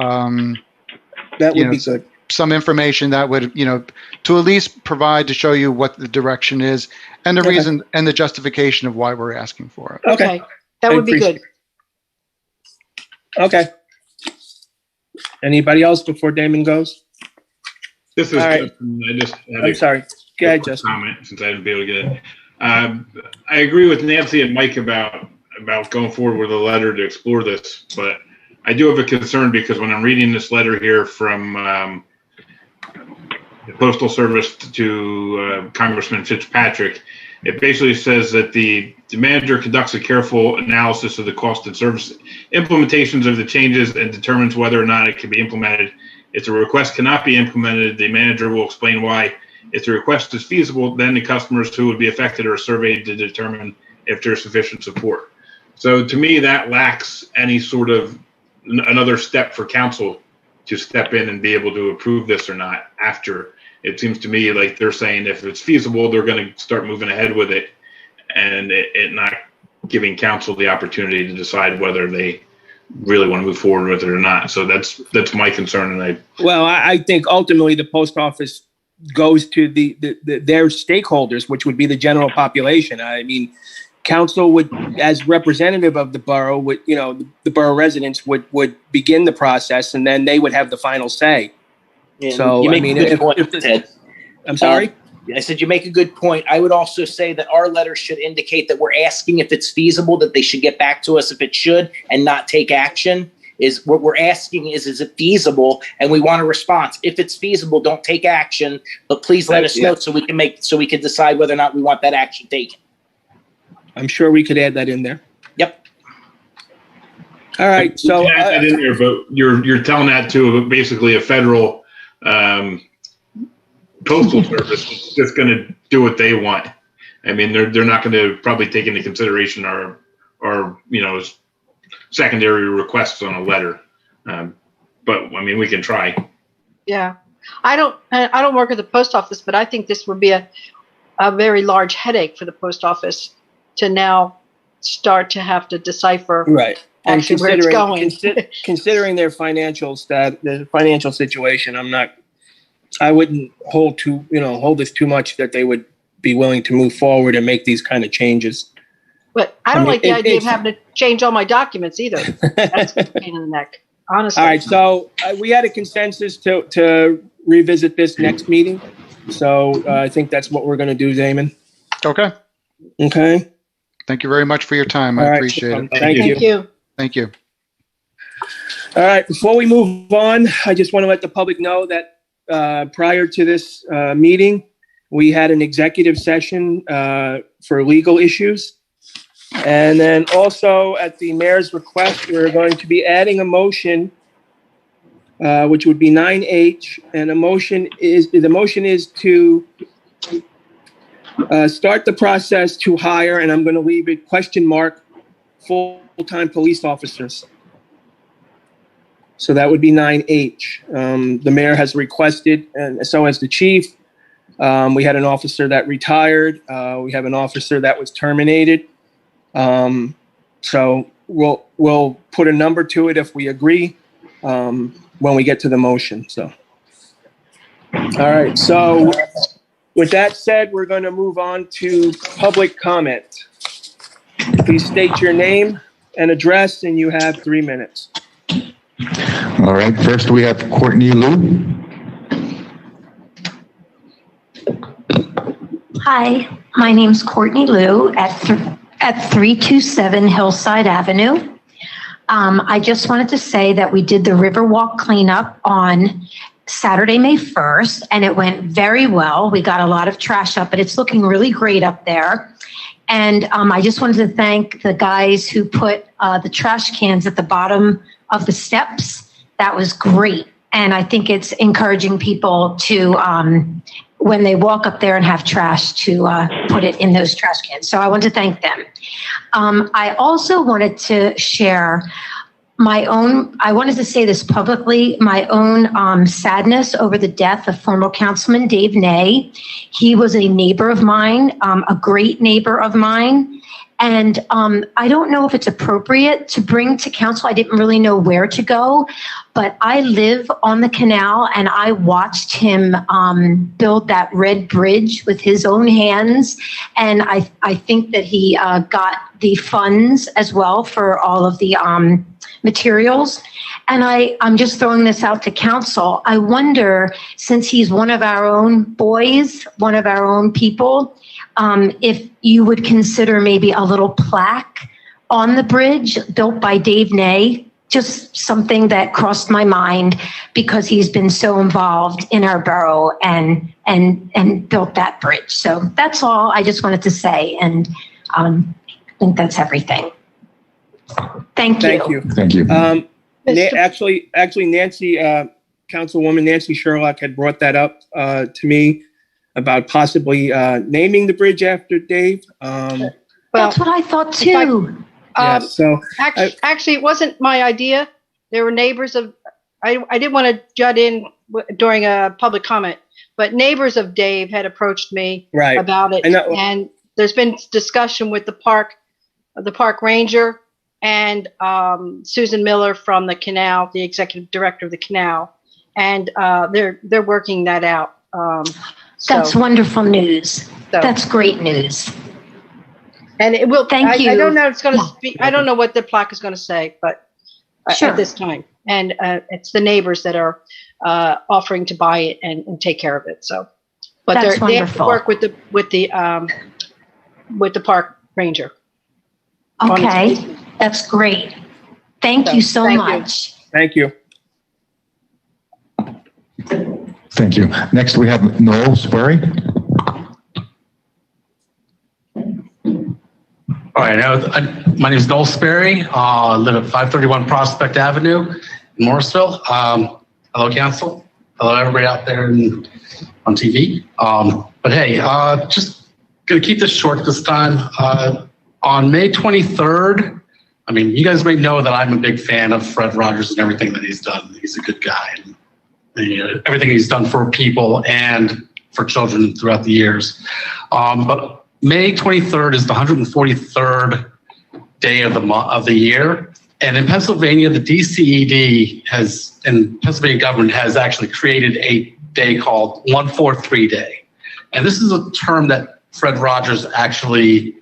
would be good. Some information that would, to at least provide to show you what the direction is and the reason and the justification of why we're asking for it. Okay. That would be good. Okay. Anybody else before Damon goes? This is Justin. I'm sorry. Go ahead, Justin. Comment, since I didn't be able to get it. I agree with Nancy and Mike about going forward with a letter to explore this, but I do have a concern, because when I'm reading this letter here from the Postal Service to Congressman Fitzpatrick, it basically says that the manager conducts a careful analysis of the cost and service implementations of the changes and determines whether or not it can be implemented. If the request cannot be implemented, the manager will explain why. If the request is feasible, then the customers who would be affected are surveyed to determine if there's sufficient support. So to me, that lacks any sort of another step for council to step in and be able to approve this or not after. It seems to me like they're saying if it's feasible, they're going to start moving ahead with it, and it not giving council the opportunity to decide whether they really want to move forward with it or not. So that's my concern. And I think ultimately the post office goes to their stakeholders, which would be the general population. I mean, council would, as representative of the borough, would, you know, the borough residents would begin the process, and then they would have the final say. And So, you I make mean, a good point, Ted. I'm sorry? I said you make a good point. I would also say that our letter should indicate that we're asking if it's feasible, that they should get back to us if it should, and not take action. Is what we're asking is it feasible? And we want a response. If it's feasible, don't take action, but please let us know so we can decide whether or not we want that action taken. I'm sure we could add that in there. Yep. All right. So you can add that in there, but you're telling that to basically a federal postal service is just going to do what they want. I mean, they're not going to probably take into consideration our you know, secondary requests on a letter. But I mean, we can try. Yeah, I don't work at the post office, but I think this would be a very large headache for the post office to now start to have to decipher right. And actually where it's going. Considering their financial situation, I wouldn't hold this too much that they would be willing to move forward and make these kind of changes. But I don't like the idea of having to change all my documents either. That's a pain in the neck, honestly. All right, so we had a consensus to revisit this next meeting. So I think that's what we're going to do, Damon. Okay. Okay. Thank you very much for your time. I appreciate it. Thank you. Thank you. All right, before we move on, I just want to let the public know that prior to this meeting, we had an executive session for legal issues. And then also at the mayor's request, we're going to be adding a motion, which would be 9H. And the motion is to start the process to hire, and I'm going to leave it question mark, full-time police officers. So that would be 9H. The mayor has requested, and so has the chief. We had an officer that retired. We have an officer that was terminated. So we'll put a number to it if we agree when we get to the motion. So, all right. So with that said, we're going to move on to public comment. Please state your name and address, and you have 3 minutes. All right, first we have Courtney Liu. Hi, my name's Courtney Liu at 327 Hillside Avenue. I just wanted to say that we did the Riverwalk cleanup on Saturday, May 1st, and it went very well. We got a lot of trash up, but it's looking really great up there. And I just wanted to thank the guys who put the trash cans at the bottom of the steps. That was great. And I think it's encouraging people to, when they walk up there and have trash, to put it in those trash cans. So I want to thank them. I also wanted to share I wanted to say this publicly, my own sadness over the death of former Councilman Dave Ney. He was a neighbor of mine, a great neighbor of mine. And I don't know if it's appropriate to bring to council. I didn't really know where to go, but I live on the canal and I watched him build that red bridge with his own hands. And I think that he got the funds as well for all of the materials. And I'm just throwing this out to council. I wonder, since he's one of our own boys, one of our own people, if you would consider maybe a little plaque on the bridge built by Dave Ney, just something that crossed my mind because he's been so involved in our borough and built that bridge. So that's all I just wanted to say. And I think that's everything. Thank you. Thank you. Actually, Nancy, Councilwoman Nancy Sherlock had brought that up to me about possibly naming the bridge after Dave. That's what I thought too. So actually, it wasn't my idea. There were neighbors of. I didn't want to jut in during a public comment, but neighbors of Dave had approached me about it, and there's been discussion with the park ranger and Susan Miller from the canal, the executive director of the canal, and they're working that out. That's wonderful news. That's great news. And it will, Thank you. I don't know, it's going to Yeah. speak, I don't know what the plaque is going to say, but Sure. at this time. And it's the neighbors that are offering to buy it and take care of it. So, but That's they have to wonderful. work with the park ranger. on its Okay, placement. that's great. Thank you so Thank you. much. Thank you. Thank you. Next, we have Noel Sperry. All right, my name is Noel Sperry. I live at 531 Prospect Avenue in Morrisville. Hello, council. Hello, everybody out there on TV. But hey, just gonna keep this short this time. On May 23rd, I mean, you guys may know that I'm a big fan of Fred Rogers and everything that he's done. He's a good guy. And, everything he's done for people and for children throughout the years. But May 23rd is the 143rd day of the year. And in Pennsylvania, the DCED and Pennsylvania government has actually created a day called 143 Day. And this is a term that Fred Rogers actually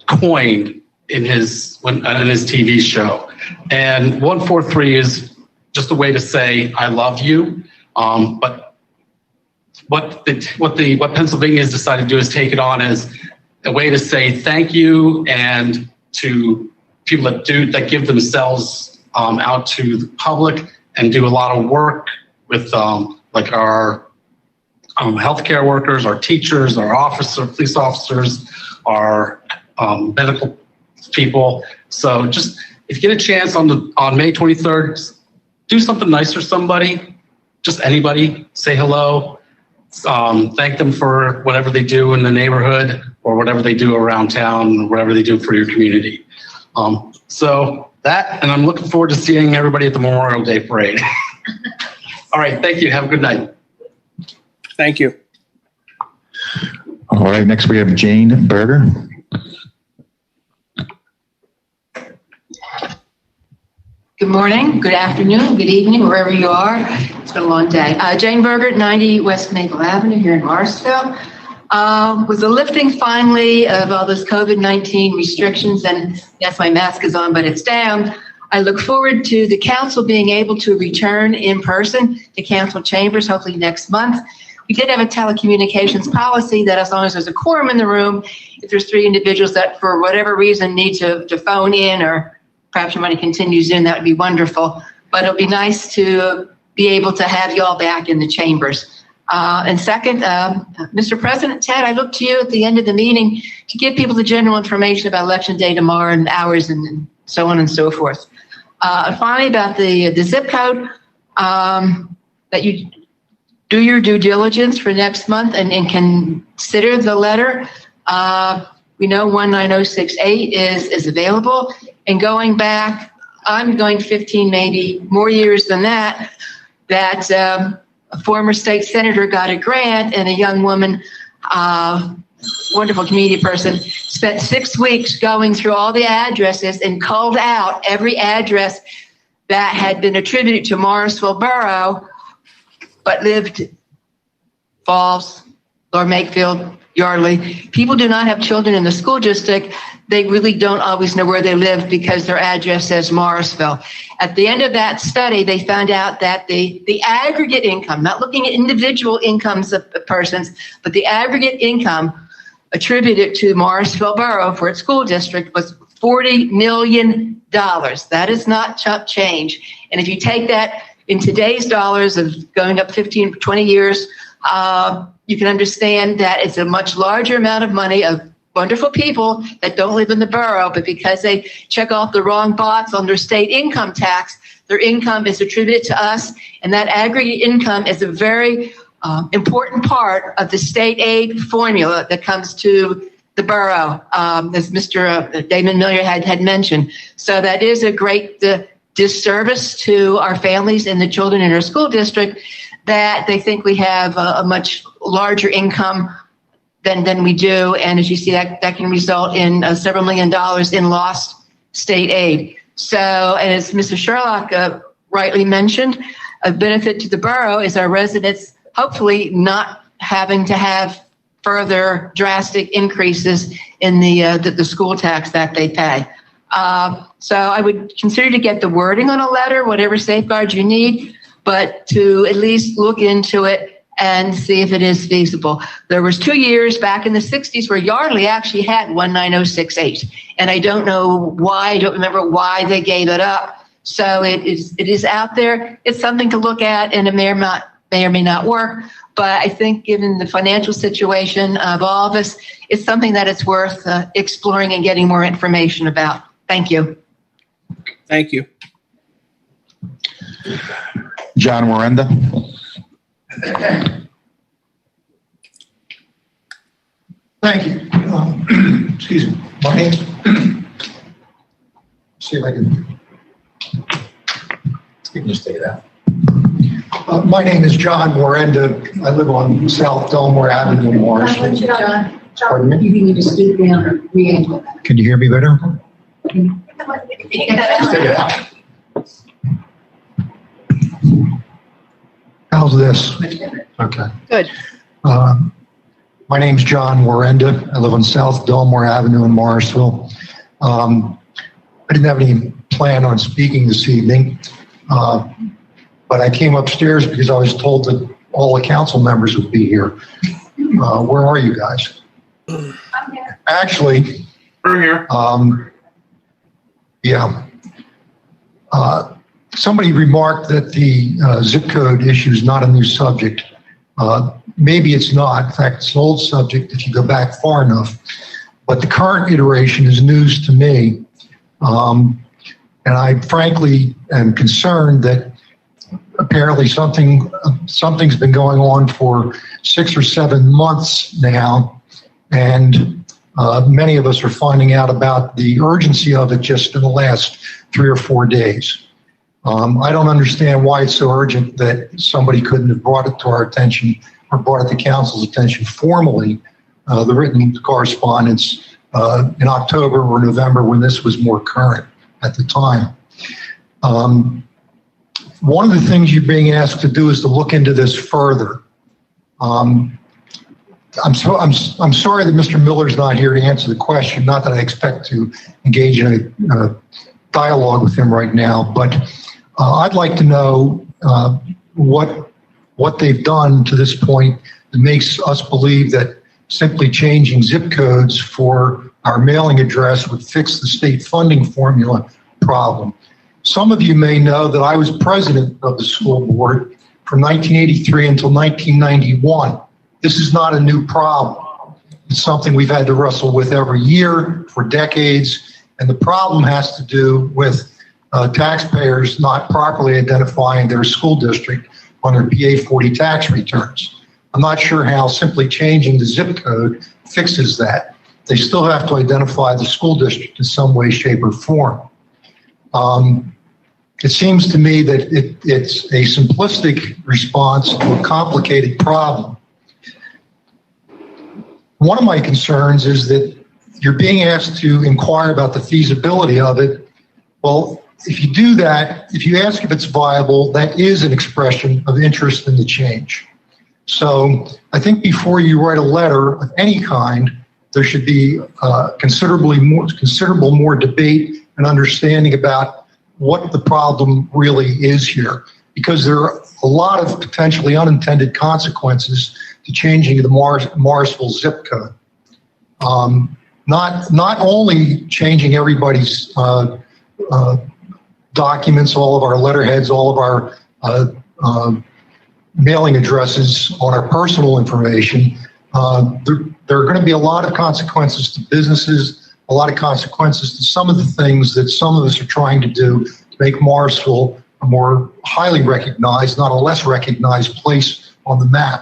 coined in his TV show. And 143 is just a way to say, I love you. But what Pennsylvania has decided to do is take it on as a way to say thank you, and to people that give themselves out to the public and do a lot of work with like our healthcare workers, our teachers, our police officers, our medical people. So just if you get a chance on May 23rd, do something nice for somebody, just anybody. Say hello. Thank them for whatever they do in the neighborhood or whatever they do around town, whatever they do for your community. So that, and I'm looking forward to seeing everybody at the Memorial Day Parade. All right, thank you. Have a good night. Thank you. All right, next we have Jane Berger. Good morning, good afternoon, good evening, wherever you are. It's been a long day. Jane Berger, 90 West Maple Avenue here in Morrisville. With the lifting finally of all those COVID-19 restrictions, and yes, my mask is on, but it's down, I look forward to the council being able to return in person to council chambers, hopefully next month. We did have a telecommunications policy that as long as there's a quorum in the room, if there's 3 individuals that for whatever reason need to phone in, or perhaps you want to continue Zoom, that would be wonderful. But it'll be nice to be able to have you all back in the chambers. And second, Mr. President, Ted, I look to you at the end of the meeting to give people the general information about Election Day tomorrow and hours and so on and so forth. Finally, about the zip code, that you do your due diligence for next month and consider the letter. We know 19068 is available. And going back, I'm going 15, maybe more years than that, a former state senator got a grant, and a young woman, wonderful community person, spent 6 weeks going through all the addresses and culled out every address that had been attributed to Morrisville Borough, but lived Falls, Lower Makefield, Yardley. People do not have children in the school district. They really don't always know where they live because their address says Morrisville. At the end of that study, they found out that the aggregate income, not looking at individual incomes of persons, but the aggregate income attributed to Morrisville Borough for its school district was $40 million. That is not chump change. And if you take that in today's dollars of going up 15, 20 years, you can understand that it's a much larger amount of money of wonderful people that don't live in the borough, but because they check off the wrong box on their state income tax, their income is attributed to us, and that aggregate income is a very important part of the state aid formula that comes to the borough, as Mr. Damon Miller had mentioned. So that is a great disservice to our families and the children in our school district, that they think we have a much larger income than we do. And as you see, that can result in several $1 million in lost state aid. So, and as Mr. Sherlock rightly mentioned, a benefit to the borough is our residents hopefully not having to have further drastic increases in the school tax that they pay. So I would consider to get the wording on a letter, whatever safeguards you need, but to at least look into it and see if it is feasible. There was 2 years back in the 60s where Yardley actually had 19068, and I don't know why, I don't remember why they gave it up. So it is out there. It's something to look at, and it may or may not work. But I think given the financial situation of all of us, it's something that it's worth exploring and getting more information about. Thank you. Thank you. John Warenda. Thank you. Excuse me. My name's, see if I can just take it out. My name is John Warenda. I live on South Delmore Avenue in Morrisville. John, Pardon me? you need to speak down. Can you hear me better? Take it out. How's this? Okay. Good. My name's John Warenda. I live on South Delmore Avenue in Morrisville. I didn't have any plan on speaking this evening, but I came upstairs because I was told that all the council members would be here. Where are you guys? Actually, we're here. Yeah. Somebody remarked that the zip code issue is not a new subject. Maybe it's not. In fact, it's an old subject if you go back far enough. But the current iteration is news to me. And I frankly am concerned that apparently something's been going on for 6 or 7 months now. And many of us are finding out about the urgency of it just in the last 3 or 4 days. I don't understand why it's so urgent that somebody couldn't have brought it to our attention or brought it to council's attention formally, the written correspondence in October or November when this was more current at the time. One of the things you're being asked to do is to look into this further. I'm sorry that Mr. Miller's not here to answer the question, not that I expect to engage in a dialogue with him right now, but I'd like to know what they've done to this point that makes us believe that simply changing zip codes for our mailing address would fix the state funding formula problem. Some of you may know that I was president of the school board from 1983 until 1991. This is not a new problem. It's something we've had to wrestle with every year for decades, and the problem has to do with taxpayers not properly identifying their school district on their PA 40 tax returns. I'm not sure how simply changing the zip code fixes that. They still have to identify the school district in some way, shape, or form. It seems to me that it's a simplistic response to a complicated problem. One of my concerns is that you're being asked to inquire about the feasibility of it. Well, if you do that, if you ask if it's viable, that is an expression of interest in the change. So I think before you write a letter of any kind, there should be considerable more debate and understanding about what the problem really is here, because there are a lot of potentially unintended consequences to changing the Morrisville zip code. Not only changing everybody's documents, all of our letterheads, all of our mailing addresses on our personal information, there are going to be a lot of consequences to businesses, a lot of consequences to some of the things that some of us are trying to do to make Morrisville a more highly recognized, not a less recognized place on the map.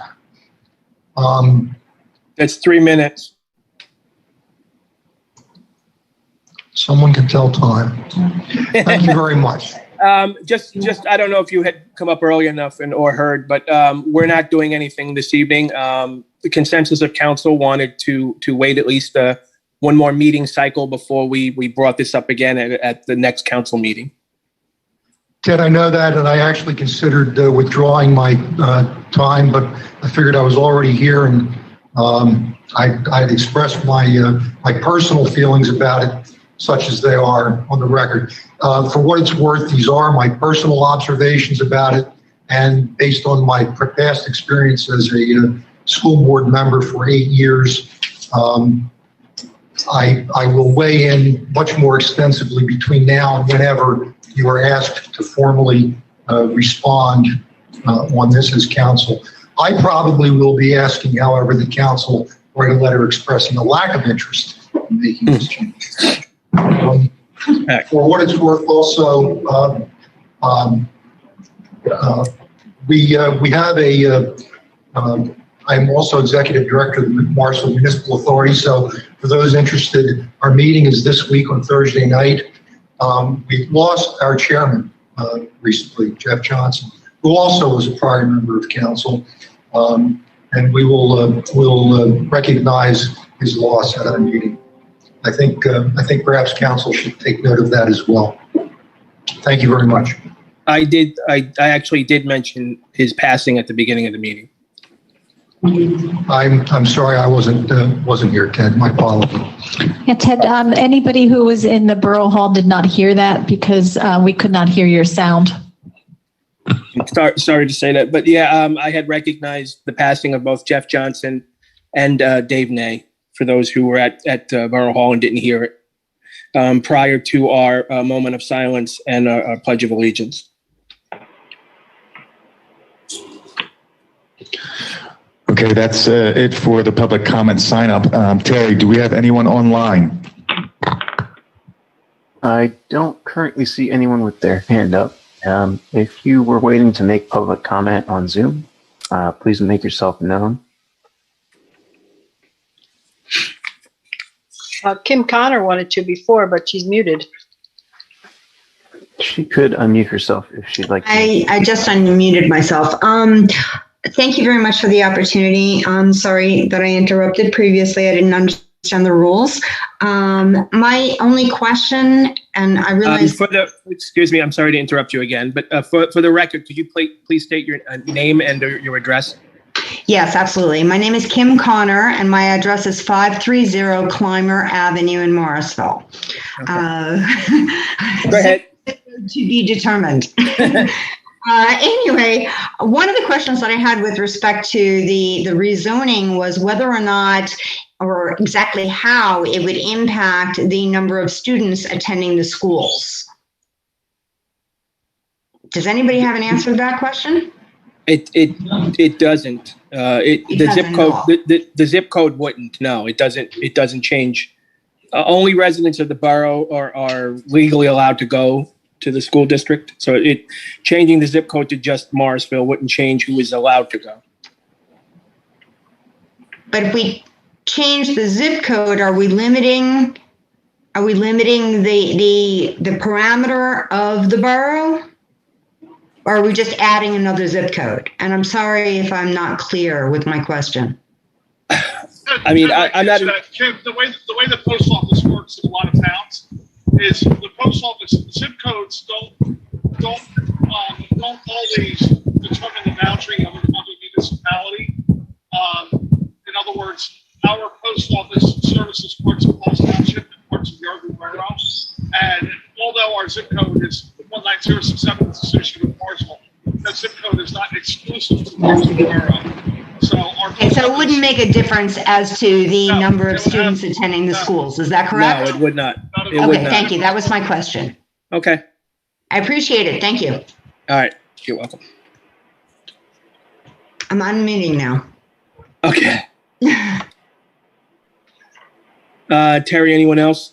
That's 3 minutes. Someone can tell time. Thank you very much. Just I don't know if you had come up early enough or heard, but we're not doing anything this evening. The consensus of council wanted to wait at least one more meeting cycle before we brought this up again at the next council meeting. Ted, I know that, and I actually considered withdrawing my time, but I figured I was already here and I'd expressed my personal feelings about it, such as they are on the record. For what it's worth, these are my personal observations about it, and based on my past experience as a school board member for 8 years, I will weigh in much more extensively between now and whenever you are asked to formally respond on this as council. I probably will be asking, however, the council write a letter expressing a lack of interest in making this change. For what it's worth, also, we have a, I'm also executive director of the Morrisville Municipal Authority. So for those interested, our meeting is this week on Thursday night. We lost our chairman recently, Jeff Johnson, who also was a prior member of council. And we will recognize his loss at our meeting. I think perhaps council should take note of that as well. Thank you very much. I actually did mention his passing at the beginning of the meeting. I'm sorry I wasn't here, Ted. My apologies. Yeah, Ted, anybody who was in the Borough Hall did not hear that because we could not hear your sound. Sorry to say that, but yeah, I had recognized the passing of both Jeff Johnson and Dave Ney, for those who were at Borough Hall and didn't hear it, prior to our moment of silence and our Pledge of Allegiance. Okay, that's it for the public comment sign up. Terry, do we have anyone online? I don't currently see anyone with their hand up. If you were waiting to make public comment on Zoom, please make yourself known. Kim Connor wanted to before, but she's muted. She could unmute herself if she'd like to. I just unmuted myself. Thank you very much for the opportunity. I'm sorry that I interrupted previously. I didn't understand the rules. My only question, and I realize... excuse me, I'm sorry to interrupt you again, but for the record, could you please state your name and your address? Yes, absolutely. My name is Kim Connor, and my address is 530 Clymer Avenue in Morrisville. Okay. Go ahead. To be determined. Anyway, one of the questions that I had with respect to the rezoning was whether or not, or exactly how it would impact the number of students attending the schools. Does anybody have an answer to that question? It doesn't. The zip code wouldn't. No, it doesn't. It doesn't change. Only residents of the borough are legally allowed to go to the school district. So changing the zip code to just Morrisville wouldn't change who is allowed to go. But if we change the zip code, are we limiting the parameter of the borough? Or are we just adding another zip code? And I'm sorry if I'm not clear with my question. I mean, I'm not. Kim, the way the post office works in a lot of towns is the post office zip codes don't always determine the boundary of a municipality. In other words, our post office services parts of Falls Township and parts of Yardley Borough, and although our zip code is 19067, it's associated with Morrisville, that zip code is not exclusive to Morrisville Borough. So it wouldn't make a difference as to the number of students attending the schools. Is that correct? No, it would not. Okay, thank you. That was my question. Okay. I appreciate it. Thank you. All right. You're welcome. I'm unmuting now. Okay. Terry, anyone else?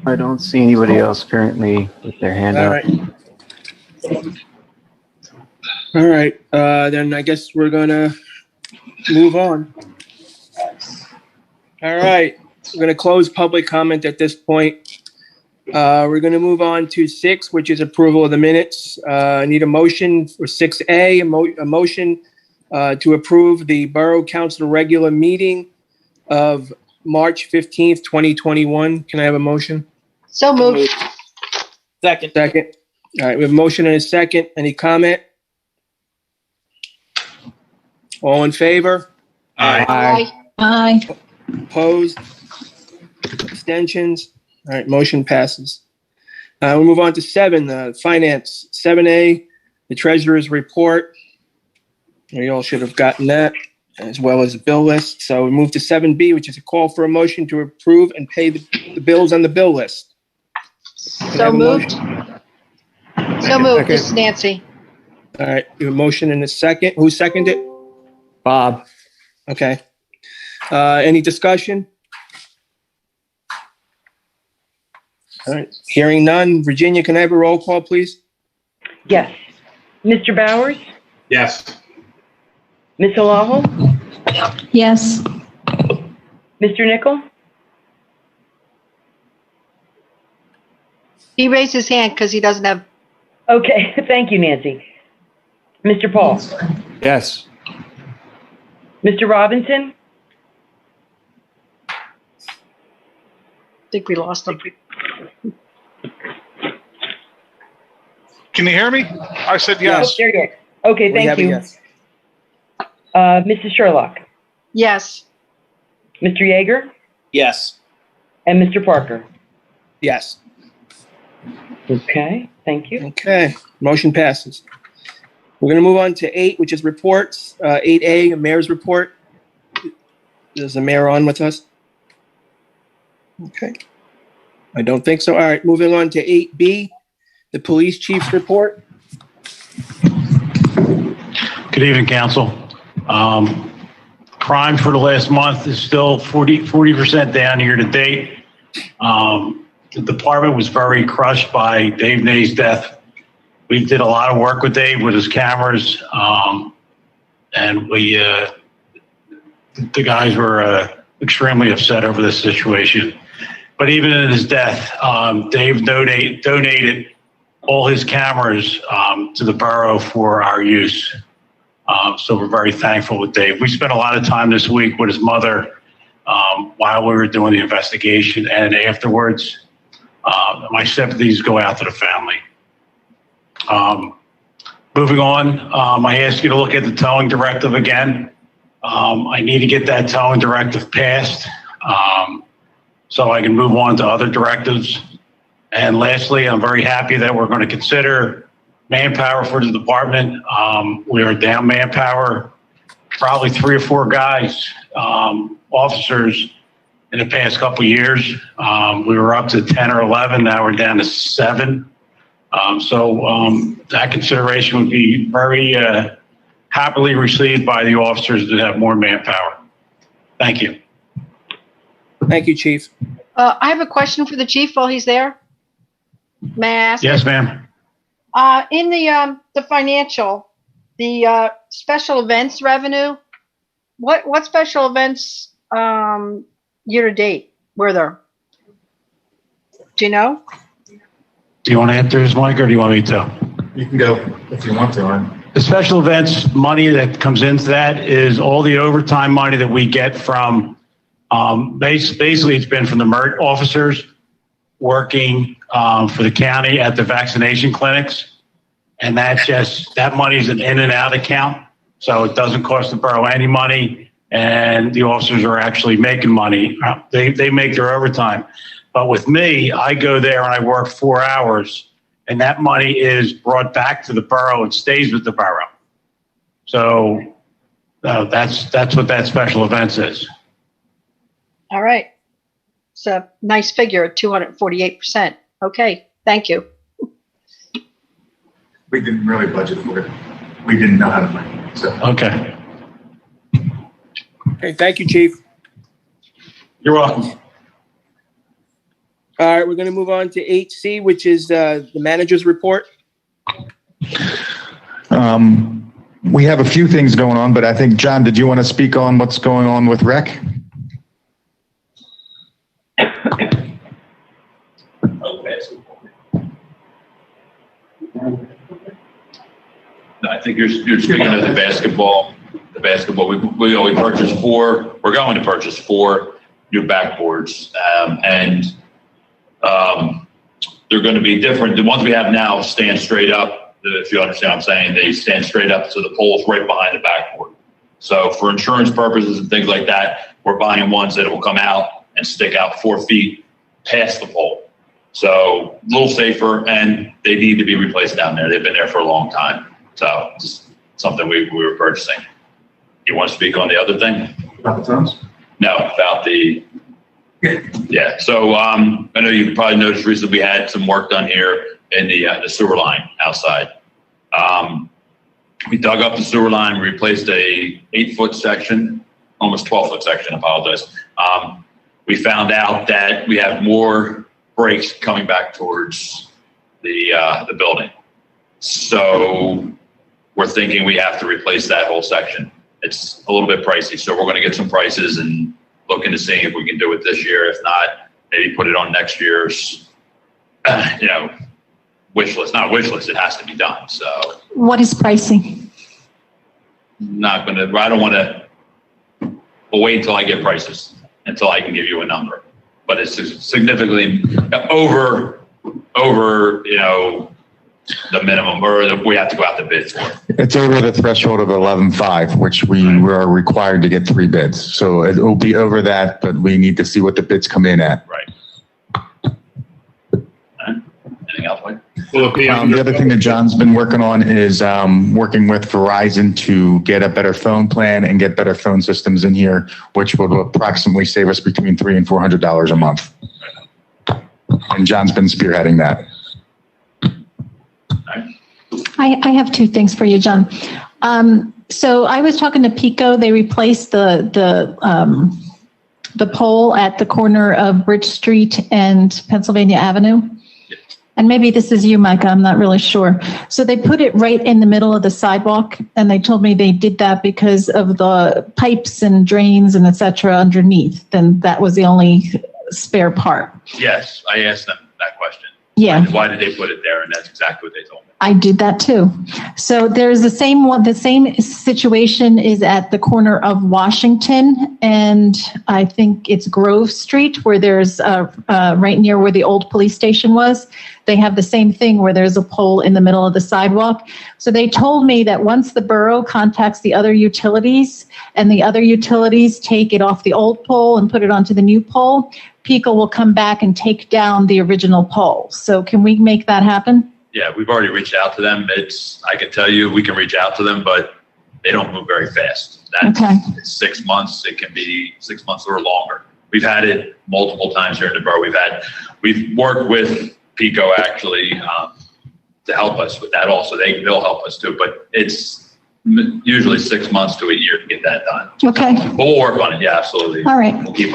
I don't see anybody else currently with their hand up. All right. Then I guess we're gonna move on. All right. We're gonna close public comment at this point. We're gonna move on to 6, which is approval of the minutes. I need a motion for 6A, a motion to approve the Borough Council regular meeting of March 15th, 2021. Can I have a motion? So moved. Second. All right, we have a motion and a second. Any comment? All in favor? Aye. Aye. Opposed? Abstentions? All right, motion passes. We'll move on to 7, finance. 7A, the treasurer's report. We all should have gotten that, as well as the bill list. So we move to 7B, which is a call for a motion to approve and pay the bills on the bill list. Can I So have a moved. motion? So moved. Okay. This is Nancy. All right, you have a motion and a second. Who seconded it? Bob. Okay. Any discussion? All right, hearing none. Virginia, can I have a roll call, please? Yes. Mr. Bowers? Yes. Ms. Halaho? Yes. Mr. Nickel? He raised his hand because he doesn't have. Okay, thank you, Nancy. Mr. Paul? Yes. Mr. Robinson? I think we lost him. Can you hear me? I said yes. Oh, there you go. Okay, We have thank a you. yes. Mrs. Sherlock? Yes. Mr. Yeager? Yes. And Mr. Parker? Yes. Okay, thank you. Okay, motion passes. We're going to move on to 8, which is reports. 8A, a mayor's report. Is the mayor on with us? Okay. I don't think so. All right, moving on to 8B, the police chief's report. Good evening, council. Crime for the last month is still 40% down year to date. The department was very crushed by Dave Nay's death. We did a lot of work with Dave with his cameras, and the guys were extremely upset over this situation. But even in his death, Dave donated all his cameras to the borough for our use. So we're very thankful with Dave. We spent a lot of time this week with his mother while we were doing the investigation, and afterwards, my sympathies go out to the family. Moving on, I ask you to look at the towing directive again. I need to get that towing directive passed so I can move on to other directives. And lastly, I'm very happy that we're going to consider manpower for the department. We are down manpower, probably 3 or 4 guys, officers in the past couple of years. We were up to 10 or 11, now we're down to 7. So that consideration would be very happily received by the officers that have more manpower. Thank you. Thank you, Chief. I have a question for the chief while he's there. May I ask? Yes, ma'am. In the financial, the special events revenue, what special events year to date were there? Do you know? Do you want to answer this, Mike, or do you want me to? You can go if you want to, Ryan. The special events money that comes into that is all the overtime money that we get from, basically it's been from the MERT officers working for the county at the vaccination clinics. And that money is an in and out account. So it doesn't cost the borough any money, and the officers are actually making money. They make their overtime. But with me, I go there and I work 4 hours, and that money is brought back to the borough and stays with the borough. So that's what that special events is. All right. It's a nice figure, 248%. Okay, thank you. We didn't really budget for it. We didn't know how to budget it. So. Okay. Okay, thank you, Chief. You're welcome. All right, we're going to move on to 8C, which is the manager's report. We have a few things going on, but I think, John, did you want to speak on what's going on with rec? I think you're speaking of the basketball. The basketball, we purchased 4. We're going to purchase 4 new backboards, and they're going to be different. The ones we have now stand straight up. If you understand what I'm saying, they stand straight up, so the pole's right behind the backboard. So for insurance purposes and things like that, we're buying ones that will come out and stick out 4 feet past the pole. So a little safer, and they need to be replaced down there. They've been there for a long time. So just something we were purchasing. You want to speak on the other thing? About the phones? No, about the, yeah. So I know you've probably noticed recently we had some work done here in the sewer line outside. We dug up the sewer line, we replaced a 8-foot section, almost 12-foot section, I apologize. We found out that we have more breaks coming back towards the building. So we're thinking we have to replace that whole section. It's a little bit pricey, so we're going to get some prices and look into seeing if we can do it this year. If not, maybe put it on next year's, wish list. Not wish list, it has to be done. So What is pricing? I don't want to, we'll wait until I get prices, until I can give you a number. But it's significantly over, the minimum, or we have to go out to bid for. It's over the threshold of 11.5, which we were required to get 3 bids. So it will be over that, but we need to see what the bids come in at. Right. Anything else, Mike? The other thing that John's been working on is working with Verizon to get a better phone plan and get better phone systems in here, which will approximately save us between $300 and $400 a month. And John's been spearheading that. I have 2 things for you, John. So I was talking to Pico. They replaced the pole at the corner of Bridge Street and Pennsylvania Avenue. And maybe this is you, Micah, I'm not really sure. So they put it right in the middle of the sidewalk, and they told me they did that because of the pipes and drains and et cetera underneath. Then that was the only spare part. Yes, I asked them that question. Yeah. Why did they put it there? And that's exactly what they told me. I did that too. So there's the same one. The same situation is at the corner of Washington and I think it's Grove Street, where there's right near where the old police station was. They have the same thing where there's a pole in the middle of the sidewalk. So they told me that once the borough contacts the other utilities and the other utilities take it off the old pole and put it onto the new pole, Pico will come back and take down the original pole. So can we make that happen? Yeah, we've already reached out to them. I can tell you, we can reach out to them, but they don't move very fast. It's 6 months. It can be 6 months or longer. We've had it multiple times here in the borough. We've worked with Pico actually to help us with that also. They'll help us too, but it's usually 6 months to a year to get that done. Okay. But we'll work on it. Yeah, absolutely. All right. We'll keep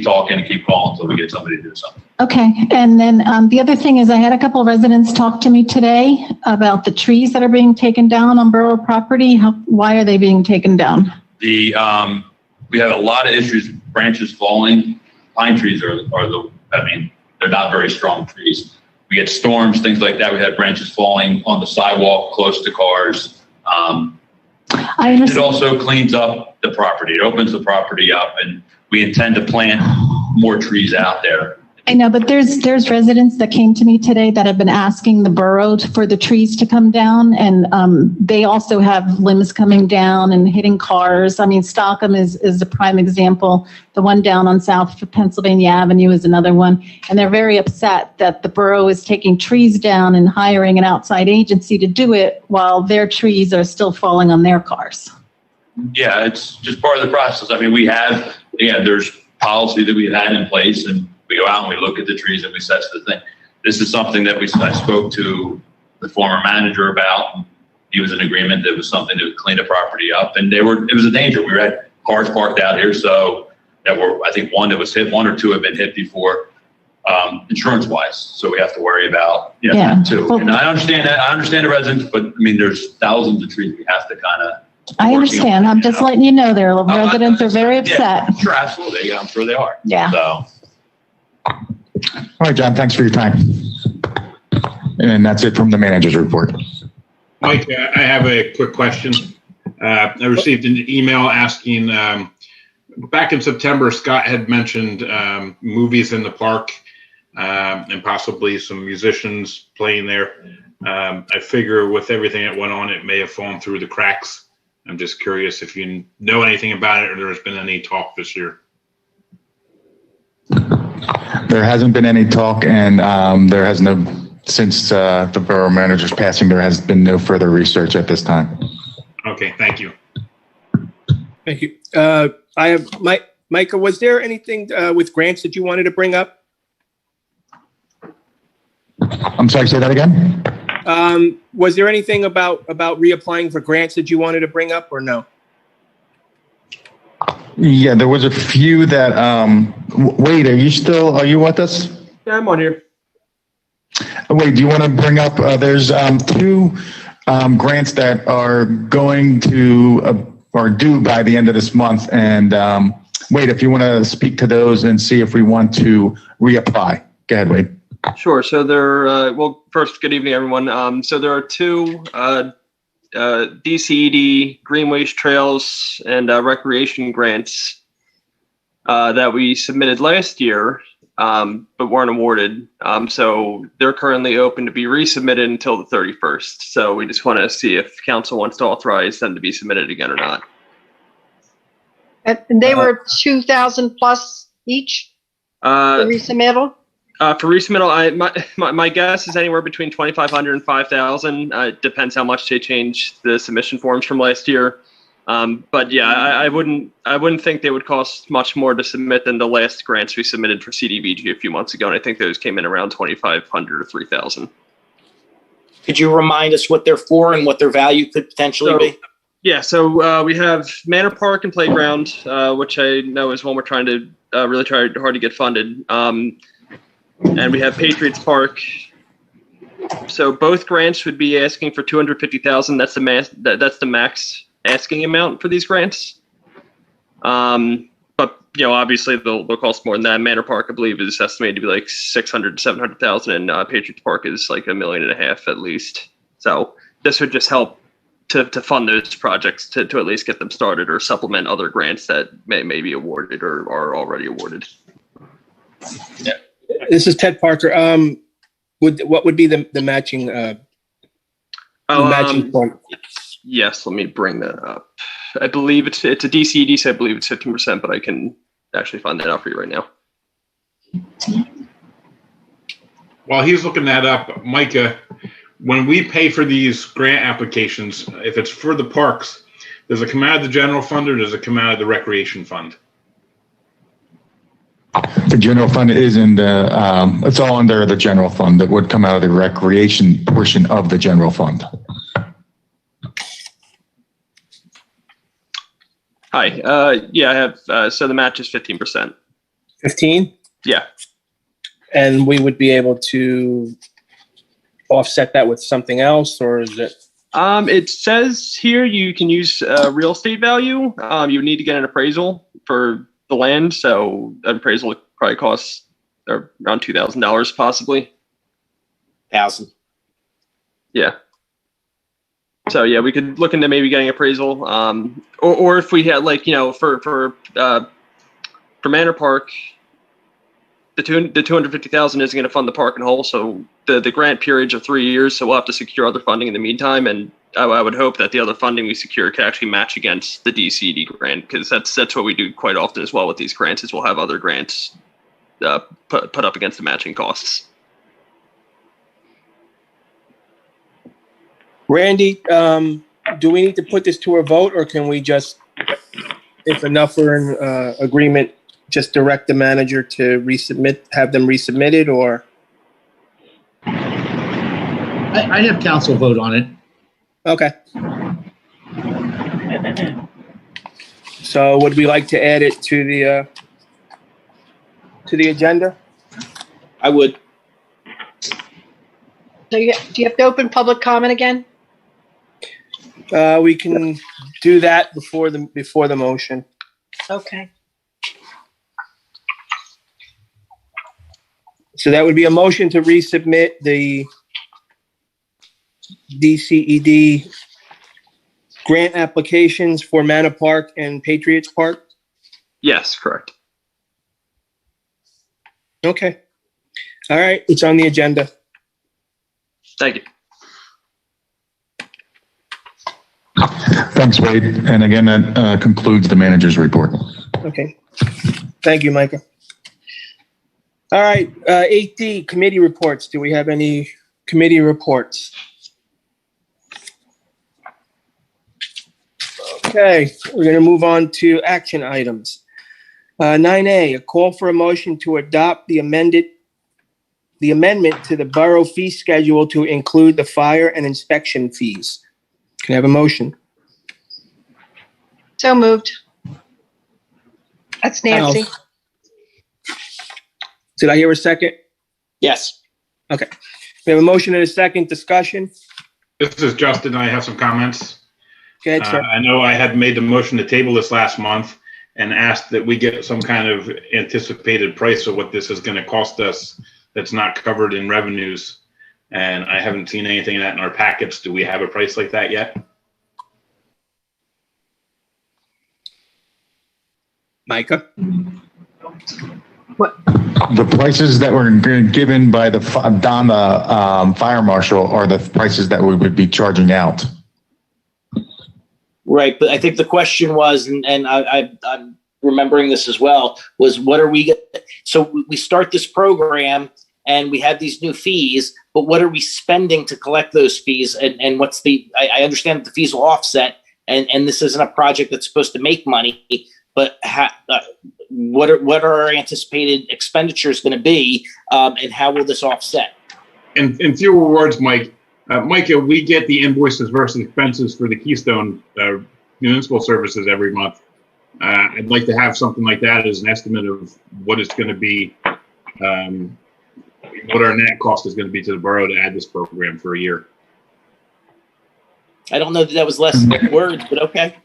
talking and keep calling until we get somebody to do something. Okay. And then the other thing is I had a couple of residents talk to me today about the trees that are being taken down on borough property. Why are they being taken down? We have a lot of issues, branches falling. Pine trees they're not very strong trees. We get storms, things like that. We had branches falling on the sidewalk close to cars. I understand. It also cleans up the property. It opens the property up, and we intend to plant more trees out there. I know, but there's residents that came to me today that have been asking the borough for the trees to come down, and they also have limbs coming down and hitting cars. I mean, Stockham is a prime example. The one down on South Pennsylvania Avenue is another one, and they're very upset that the borough is taking trees down and hiring an outside agency to do it while their trees are still falling on their cars. Yeah, it's just part of the process. I mean, there's policy that we had in place, and we go out and we look at the trees and we assess the thing. This is something that I spoke to the former manager about. He was in agreement that it was something that would clean the property up, and it was a danger. We had cars parked out here, so I think one that was hit, 1 or 2 have been hit before, insurance-wise. So we have to worry about that too. And I understand that. I understand the residents, but I mean, there's thousands of trees we have to kind of. I understand. I'm just letting you know their residents are very upset. Yeah, sure, absolutely. I'm sure they are. Yeah. So. All right, John, thanks for your time. And that's it from the manager's report. Mike, I have a quick question. I received an email asking, back in September, Scott had mentioned movies in the park and possibly some musicians playing there. I figure with everything that went on, it may have fallen through the cracks. I'm just curious if you know anything about it or there's been any talk this year. There hasn't been any talk, and there has since the borough manager's passing, there has been no further research at this time. Okay, thank you. Thank you. I have Micah, was there anything with grants that you wanted to bring up? I'm sorry, say that again? Was there anything about reapplying for grants that you wanted to bring up or no? Yeah, there was a few that, Wade, are you with us? Yeah, I'm on here. Wade, do you want to bring up, there's two grants that are going to, are due by the end of this month. And Wade, if you want to speak to those and see if we want to reapply. Go ahead, Wade. Sure. So well, first, good evening, everyone. So there are two DCED Green Waste Trails and Recreation grants that we submitted last year, but weren't awarded. So they're currently open to be resubmitted until the 31st. So we just want to see if council wants to authorize them to be submitted again or not. And they were 2,000 plus each for resubmittal? For resubmittal, my guess is anywhere between 2,500 and 5,000. It depends how much they change the submission forms from last year. But yeah, I wouldn't think they would cost much more to submit than the last grants we submitted for CDBG a few months ago, and I think those came in around 2,500 or 3,000. Could you remind us what they're for and what their value could potentially be? Yeah, so we have Manor Park and Playground, which I know is one we're trying to really try hard to get funded. And we have Patriots Park. So both grants would be asking for $250,000. That's the max asking amount for these grants. But obviously they'll cost more than that. Manor Park, I believe, is estimated to be like 600 to 700,000, and Patriots Park is like $1.5 million at least. So this would just help to fund those projects to at least get them started or supplement other grants that may be awarded or are already awarded. Yeah. This is Ted Parker. What would be the matching? Matching point? Yes, let me bring that up. I believe it's a DCED, so I believe it's 15%, but I can actually find that out for you right now. While he's looking that up, Micah, when we pay for these grant applications, if it's for the parks, does it come out of the general fund or does it come out of the recreation fund? The general fund is in the, it's all under the general fund. That would come out of the recreation portion of the general fund. Hi, yeah, I have, so the match is 15%. 15? Yeah. And we would be able to offset that with something else, or is it? It says here you can use real estate value. You need to get an appraisal for the land, so an appraisal would probably cost around $2,000 possibly. 1,000. Yeah. So yeah, we could look into maybe getting appraisal, or if we had for Manor Park, the $250,000 isn't going to fund the park and whole. So the grant period's of 3 years, so we'll have to secure other funding in the meantime. And I would hope that the other funding we secure can actually match against the DCD grant, because that's what we do quite often as well with these grants. Is we'll have other grants put up against the matching costs. Randy, do we need to put this to a vote, or can we just, if enough are in agreement, just direct the manager to resubmit, have them resubmitted, or? I'd have council vote on it. Okay. So would we like to add it to the agenda? I would. So do you have to open public comment again? We can do that before the motion. Okay. So that would be a motion to resubmit the DCED grant applications for Manor Park and Patriots Park? Yes, correct. Okay. All right, it's on the agenda. Thank you. Thanks, Wade. And again, that concludes the manager's report. Okay. Thank you, Micah. All right, 8D, committee reports. Do we have any committee reports? Okay, we're going to move on to action items. 9A, a call for a motion to adopt the amendment to the borough fee schedule to include the fire and inspection fees. Can I have a motion? So moved. That's Nancy. Al. Did I hear a second? Yes. Okay. We have a motion and a second. Discussion. This is Justin. I have some comments. Go ahead, sir. I know I had made the motion to table this last month and asked that we get some kind of anticipated price of what this is going to cost us that's not covered in revenues. And I haven't seen anything of that in our packets. Do we have a price like that yet? Micah? The prices that were given by the fire marshal are the prices that we would be charging out. Right, but I think the question was, and I'm remembering this as well, was what are we, so we start this program and we have these new fees, but what are we spending to collect those fees? And what's I understand that the fees will offset, and this isn't a project that's supposed to make money, but what are our anticipated expenditures going to be, and how will this offset? In fewer words, Mike, Micah, we get the invoices versus expenses for the Keystone municipal services every month. I'd like to have something like that as an estimate of what it's going to be, what our net cost is going to be to the borough to add this program for a year. I don't know that was less words, but okay.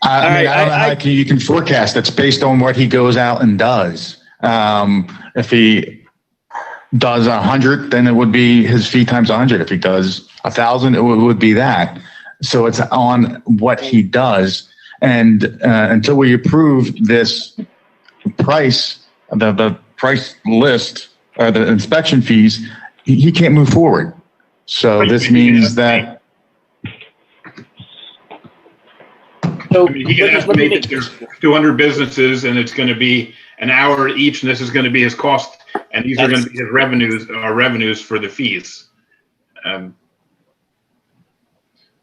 I don't know how you can forecast. It's based on what he goes out and does. If he does 100, then it would be his fee times 100. If he does 1,000, it would be that. So it's on what he does. And until we approve this price, the price list or the inspection fees, he can't move forward. So this means that. So he can estimate that there's 200 businesses and it's going to be an hour each, and this is going to be his cost, and these are going to be his revenues for the fees. I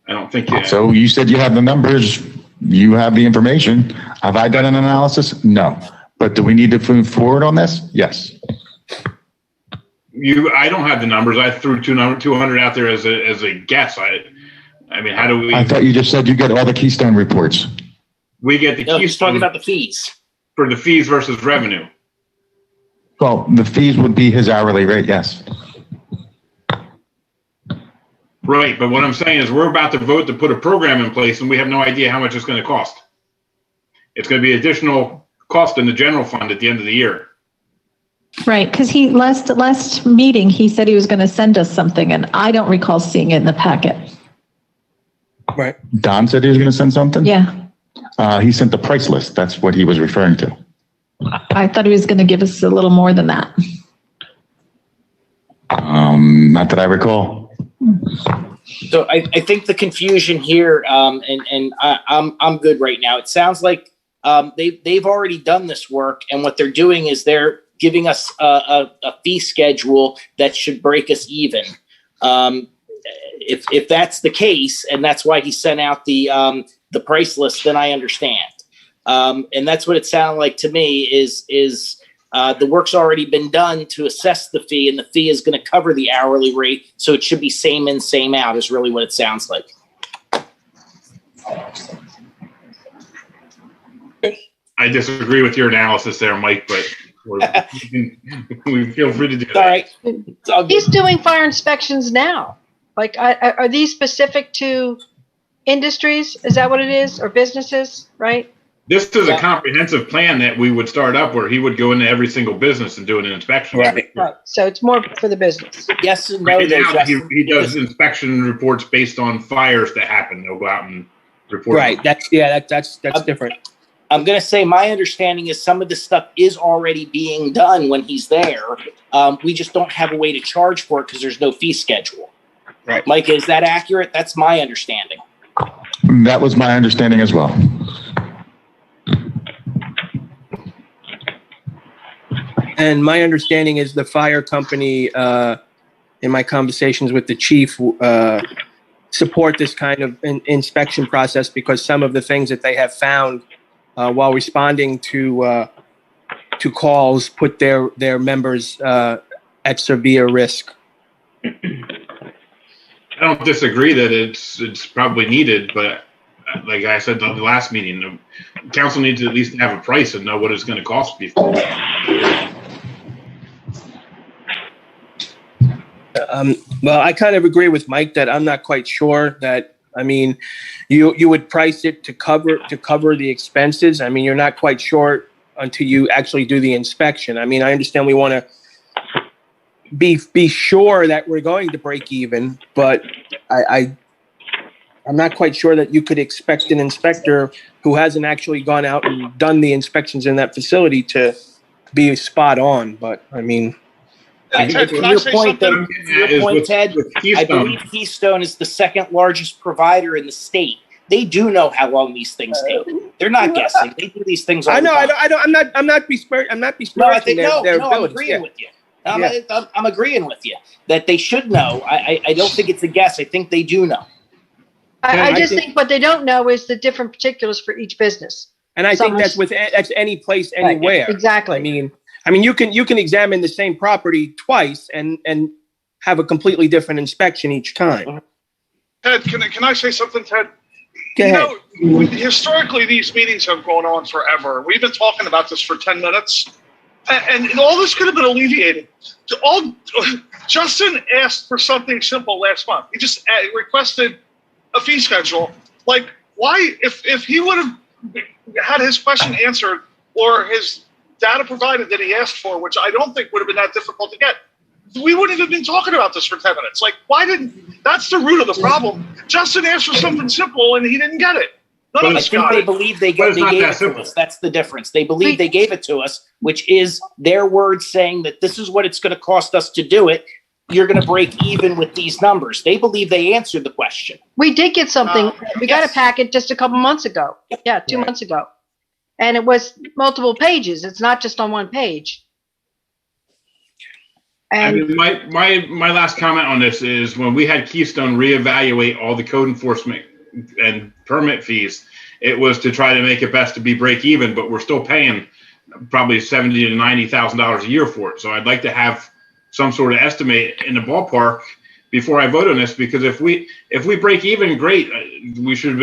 don't think. So you said you have the numbers, you have the information. Have I done an analysis? No. But do we need to move forward on this? Yes. I don't have the numbers. I threw 200 out there as a guess. I mean, how do we? I thought you just said you get all the Keystone reports. We get the No, Keystone. he's talking about the fees. For the fees versus revenue. Well, the fees would be his hourly rate, yes. Right, but what I'm saying is we're about to vote to put a program in place, and we have no idea how much it's going to cost. It's going to be additional cost in the general fund at the end of the year. Right, because last meeting, he said he was going to send us something, and I don't recall seeing it in the packet. Right. Don said he was going to send something? Yeah. He sent the price list. That's what he was referring to. I thought he was going to give us a little more than that. Not that I recall. So I think the confusion here, and I'm good right now. It sounds like they've already done this work, and what they're doing is they're giving us a fee schedule that should break us even. If that's the case, and that's why he sent out the price list, then I understand. And that's what it sounded like to me is the work's already been done to assess the fee, and the fee is going to cover the hourly rate. So it should be same in, same out is really what it sounds like. I disagree with your analysis there, Mike, but we feel free to do that. All right. He's doing fire inspections now. Like, are these specific to industries? Is that what it is? Or businesses, right? This is a comprehensive plan that we would start up where he would go into every single business and do an inspection. Right. So it's more for the business. Yes and no. Right now, he does inspection reports based on fires that happen. They'll go out and report. Right. That's different. I'm going to say my understanding is some of this stuff is already being done when he's there. We just don't have a way to charge for it because there's no fee schedule. Right. Mike, is that accurate? That's my understanding. That was my understanding as well. And my understanding is the fire company, in my conversations with the chief, support this kind of inspection process because some of the things that they have found while responding to calls put their members at severe risk. I don't disagree that it's probably needed, but like I said on the last meeting, the council needs to at least have a price and know what it's going to cost before. Well, I kind of agree with Mike that I'm not quite sure that. I mean, you would price it to cover the expenses. I mean, you're not quite sure until you actually do the inspection. I mean, I understand we want to be sure that we're going to break even, but I'm not quite sure that you could expect an inspector who hasn't actually gone out and done the inspections in that facility to be spot on. But I mean, Ted, to can I your say point, something? Ted, I believe Keystone is the second largest provider in the state. They do know how long these things take. They're not guessing. They do these things all the time. I'm not besmirching No, I think their I'm abilities. agreeing with you. I'm agreeing with you that they should know. I don't think it's a guess. I think they do know. I just think what they don't know is the different particulars for each business. And I think that's any place, anywhere. Exactly. I mean, you can examine the same property twice and have a completely different inspection each time. Ted, can I say something, Ted? Go ahead. You know, historically, these meetings have gone on forever. We've been talking about this for 10 minutes, and all this could have been alleviated. Justin asked for something simple last month. He just requested a fee schedule. Like, why, if he would have had his question answered or his data provided that he asked for, which I don't think would have been that difficult to get, we wouldn't have been talking about this for 10 minutes. Like, that's the root of the problem. Justin asked for something simple and he didn't get it. I think they believe they gave it to us. That's the difference. They believe they gave it to us, which is their words saying that this is what it's going to cost us to do it. You're going to break even with these numbers. They believe they answered the question. We did get something. We got a packet just a couple months ago. Yeah, 2 months ago. And it was multiple pages. It's not just on one page. And I mean, my last comment on this is when we had Keystone reevaluate all the code enforcement and permit fees, it was to try to make it best to be break even, but we're still paying probably $70,000 to $90,000 a year for it. So I'd like to have some sort of estimate in the ballpark before I vote on this, because if we break even, great, we should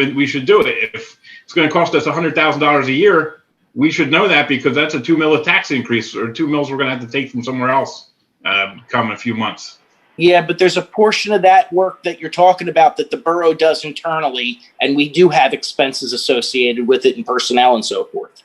do it. If it's going to cost us $100,000 a year, we should know that, because that's a $2 million tax increase, or $2 million we're going to have to take from somewhere else come in a few months. Yeah, but there's a portion of that work that you're talking about that the borough does internally, and we do have expenses associated with it and personnel and so forth.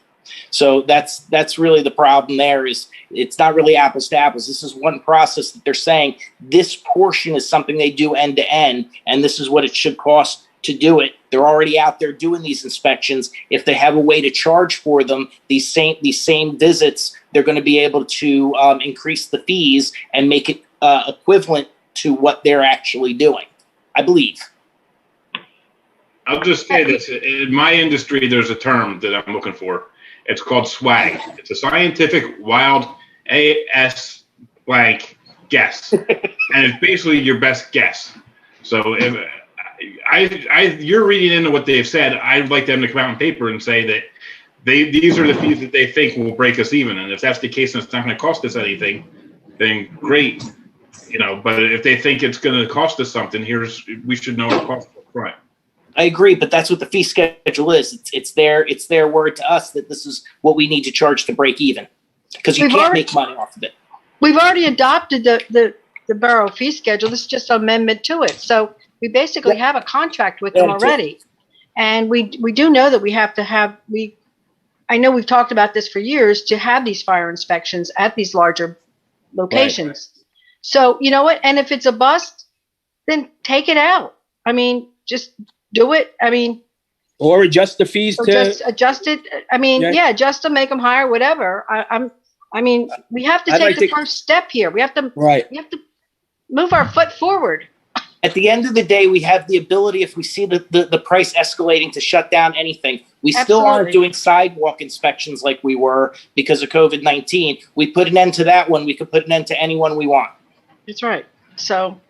So that's really the problem there. Is it's not really apples to apples. This is one process that they're saying this portion is something they do end to end, and this is what it should cost to do it. They're already out there doing these inspections. If they have a way to charge for them, these same visits, they're going to be able to increase the fees and make it equivalent to what they're actually doing, I believe. I'll just say this. In my industry, there's a term that I'm looking for. It's called swag. It's a scientific wild AS blank guess. And it's basically your best guess. So if you're reading into what they've said, I'd like them to come out on paper and say that these are the fees that they think will break us even. And if that's the case and it's not going to cost us anything, then great. But if they think it's going to cost us something, we should know what it costs up front. I agree, but that's what the fee schedule is. It's their word to us that this is what we need to charge to break even, because you can't make money off of it. We've already adopted the borough fee schedule. This is just an amendment to it. So we basically have a contract with them already. And we do know that we have to have, I know we've talked about this for years, to have these fire inspections at these larger locations. Right. So you know what? And if it's a bust, then take it out. I mean, just do it. I mean, or adjust the fees to just adjust it. I mean, just to make them higher, whatever. I mean, we have to take the first step here. We have to, we have to move our foot forward. at the end of the day, we have the ability, if we see the price escalating, to shut down anything. We still aren't Absolutely. doing sidewalk inspections like we were because of COVID-19. We put an end to that one. We could put an end to anyone we want. That's right. So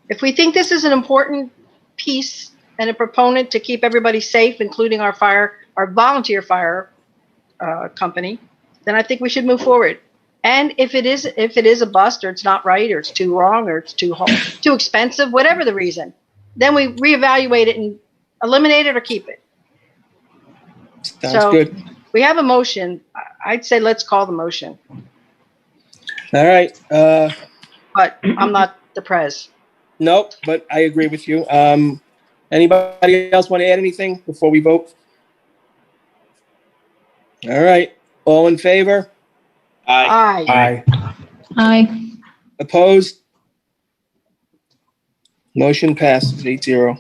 if we think this is an important piece and a proponent to keep everybody safe, including our volunteer fire company, then I think we should move forward. And if it is a bust, or it's not right, or it's too wrong, or it's too expensive, whatever the reason, then we reevaluate it and eliminate it or keep it. Sounds good. We have a motion. I'd say let's call the motion. All right. But I'm not the prez. Nope, but I agree with you. Anybody else want to add anything before we vote? All right. All in favor? Aye. Aye. Aye. Opposed? Motion passes 8-0.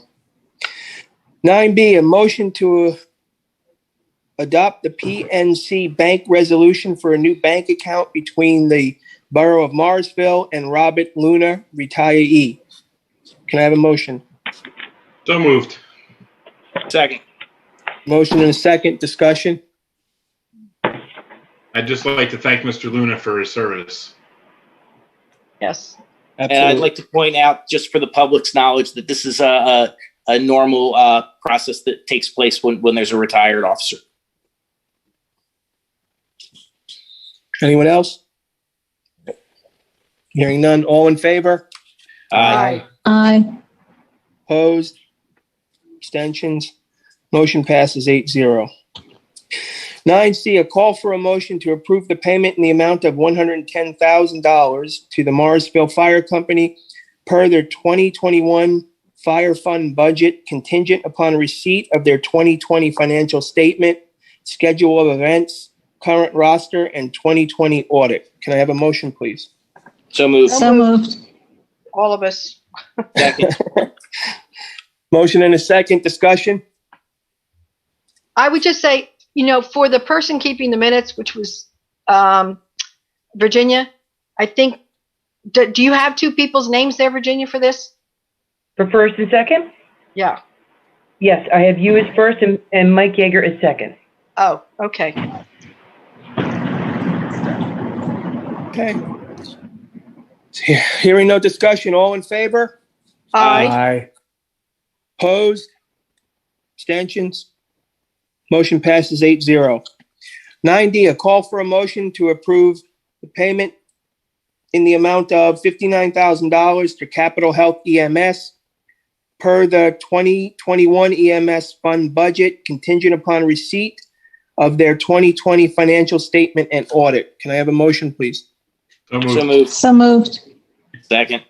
9B, a motion to adopt the PNC bank resolution for a new bank account between the Borough of Morrisville and Robert Luna, retiree. Can I have a motion? So moved. Second. Motion and a second. Discussion? I'd just like to thank Mr. Luna for his service. Yes. And I'd like to point out, just for the public's knowledge, that this is a normal process that takes place when there's a retired officer. Anyone else? Hearing none. All in favor? Aye. Aye. Opposed? Abstentions? Motion passes 8-0. 9C, a call for a motion to approve the payment in the amount of $110,000 to the Morrisville Fire Company per their 2021 Fire Fund budget, contingent upon receipt of their 2020 financial statement, schedule of events, current roster, and 2020 audit. Can I have a motion, please? So moved. So moved. All of us. Second. Motion and a second. Discussion? I would just say, for the person keeping the minutes, which was Virginia, I think, do you have two people's names there, Virginia, for this? For first and second? Yeah. Yes, I have you as first and Mike Yeager as second. Oh, okay. Okay. Hearing no discussion, all in favor? Aye. Opposed? Abstentions? Motion passes 8-0. 9D, a call for a motion to approve the payment in the amount of $59,000 to Capital Health EMS per the 2021 EMS fund budget, contingent upon receipt of their 2020 financial statement and audit. Can I have a motion, please? So moved. So moved. So moved. Second.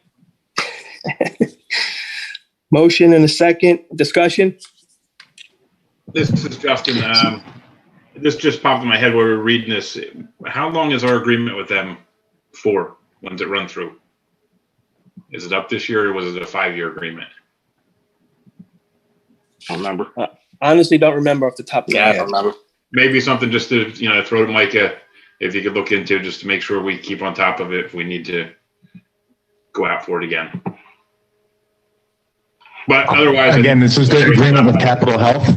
Motion and a second. Discussion? This is Justin. This just popped in my head while we were reading this. How long is our agreement with them for? When's it run through? Is it up this year, or was it a 5-year agreement? I don't remember. Honestly, don't remember off the top of my Yeah, I head. don't remember. Maybe something just to, throw to Micah, if you could look into, just to make sure we keep on top of it if we need to go out for it again. But otherwise, Again, this is the agreement with Capital Health.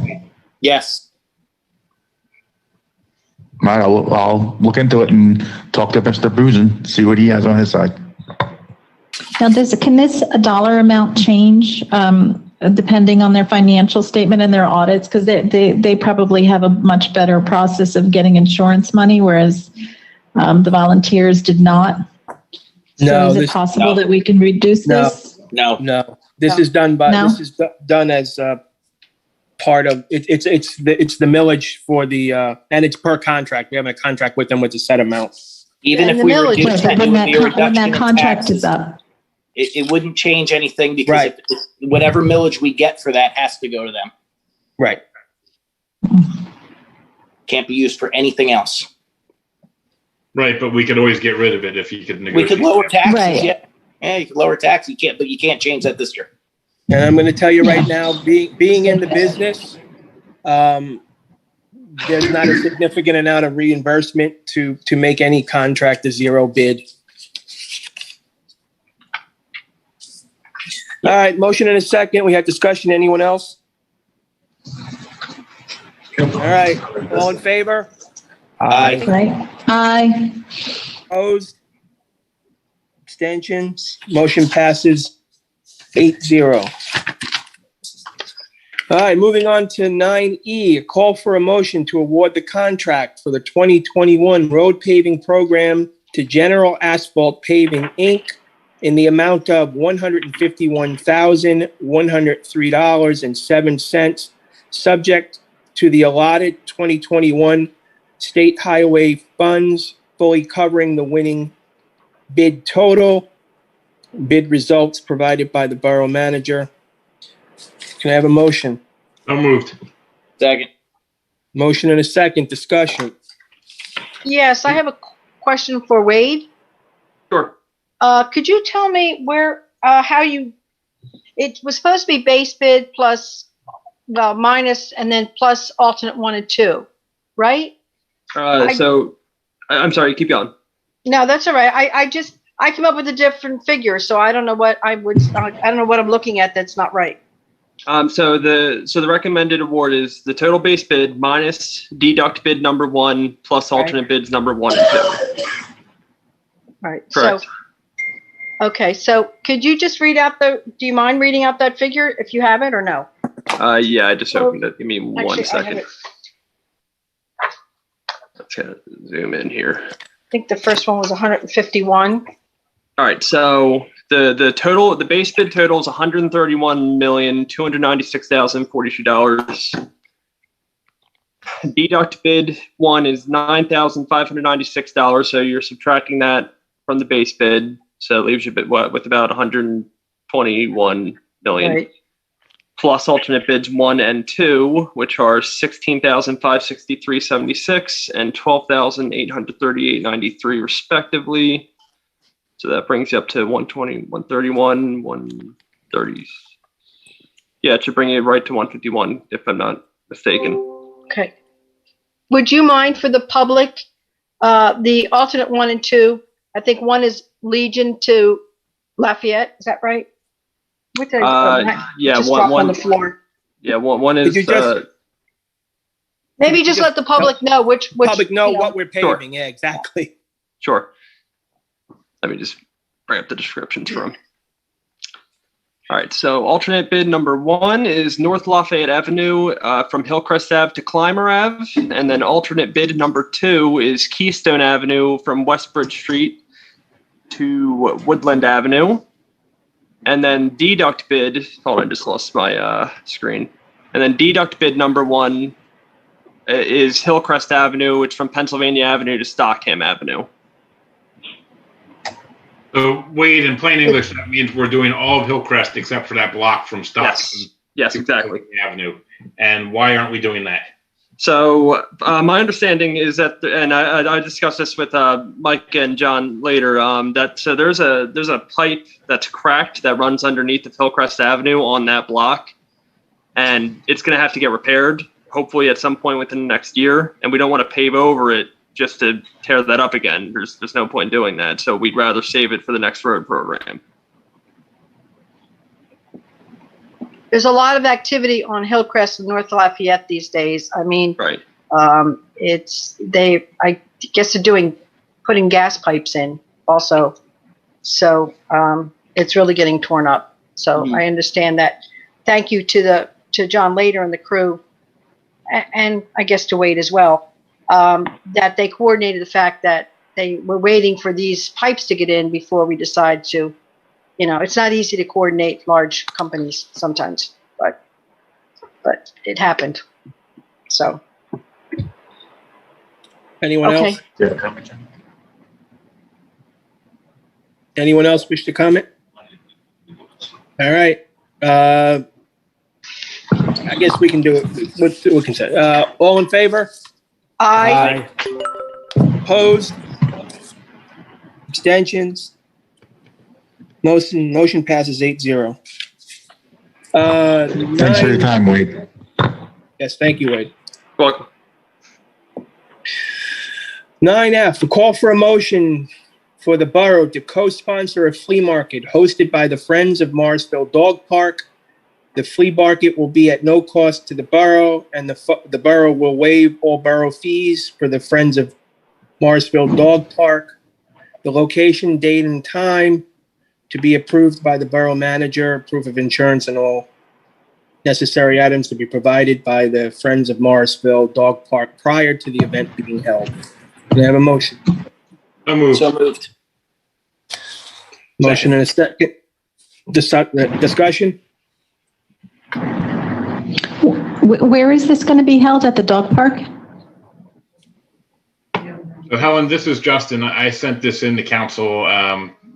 Yes. All right, I'll look into it and talk to Mr. Boozin, see what he has on his side. Now, can this dollar amount change depending on their financial statement and their audits? Because they probably have a much better process of getting insurance money, whereas the volunteers did not. So No, is it possible that we can reduce this? No. This is done done as part of it. It's the millage for the and it's per contract. We have a contract with them with a set amount. Even if we were to when continue that contract is up. it wouldn't change anything because whatever millage we get for that has to go to them. Right. Can't be used for anything else. right, but we could always get rid of it if you could We negotiate. could lower taxes. Right. Yeah, you could lower taxes. But you can't change that this year. And I'm going to tell you right now, being in the business, there's not a significant amount of reimbursement to make any contract a zero bid. All right, motion and a second. We have discussion. Anyone else? All right, all in favor? Aye. Aye. Opposed? Abstentions? Motion passes 8-0. All right, moving on to 9E, a call for a motion to award the contract for the 2021 road paving program to General Asphalt Paving, Inc. in the amount of $151,103.07, subject to the allotted 2021 state highway funds, fully covering the winning bid total. Bid results provided by the borough manager. Can I have a motion? So moved. Second. Motion and a second. Discussion. Yes, I have a question for Wade. Sure. Could you tell me where, it was supposed to be base bid plus, well, minus, and then plus alternate 1 and 2, right? So, I'm sorry, keep going. No, that's all right. I came up with a different figure, so I don't know what I don't know what I'm looking at that's not right. So the recommended award is the total base bid minus deduct bid number 1 plus alternate bids number 1 and 2. All right. Correct. So, okay. So could you just read out do you mind reading out that figure if you have it or no? Yeah, I just opened it. Give me one Actually, second. Let's zoom in here. I think the first one was 151. All right. So the total, the base bid total is $131,296,042. Deduct bid 1 is $9,596. So you're subtracting that from the base bid. So it leaves you with about 121 million. Right. Plus alternate bids 1 and 2, which are 16,563.76 and 12,838.93 respectively. So that brings you up to 120, 131, 130. Yeah, it should bring you right to 151 if I'm not mistaken. Okay. Would you mind for the public, the alternate 1 and 2? I think 1 is Legion to Lafayette. Is that right? What did yeah, just one on the floor. Yeah, one is. Maybe just let the public know which Public know you know. what we're paving. Sure. Yeah, exactly. Sure. Let me just bring up the descriptions for them. All right, so alternate bid number 1 is North Lafayette Avenue from Hillcrest Ave to Clymer Ave. And then alternate bid number 2 is Keystone Avenue from Westbridge Street to Woodland Avenue. And then deduct bid, hold on, I just lost my screen. And then deduct bid number 1 is Hillcrest Avenue, which from Pennsylvania Avenue to Stockham Avenue. So Wade, in plain English, that means we're doing all of Hillcrest except for that block from Stockton Yes, exactly. Avenue. And why aren't we doing that? So my understanding is that, and I discussed this with Mike and John later, that so there's a pipe that's cracked that runs underneath of Hillcrest Avenue on that block, and it's going to have to get repaired, hopefully at some point within the next year, and we don't want to pave over it just to tear that up again. There's no point in doing that, so we'd rather save it for the next road program. There's a lot of activity on Hillcrest and North Lafayette these days. I mean, right. I guess they're putting gas pipes in also. So it's really getting torn up. So I understand that. Thank you to John Lader and the crew, and I guess to Wade as well, that they coordinated the fact that they were waiting for these pipes to get in before we decide to. You know, it's not easy to coordinate large companies sometimes, but it happened. So. Anyone Okay. else? Anyone else wish to comment? All right. I guess we can do it. We can say. All in favor? Aye. Opposed? Abstentions? Motion passes 8-0. Thanks for your time, Wade. Yes, thank you, Wade. Welcome. 9F, a call for a motion for the borough to co-sponsor a flea market hosted by the Friends of Morrisville Dog Park. The flea market will be at no cost to the borough, and the borough will waive all borough fees for the Friends of Morrisville Dog Park. The location, date, and time to be approved by the borough manager, proof of insurance, and all necessary items to be provided by the Friends of Morrisville Dog Park prior to the event being held. Can I have a motion? So moved. So moved. Motion and a second. Discussion? Where is this going to be held? At the dog park? So Helen, this is Justin. I sent this in to council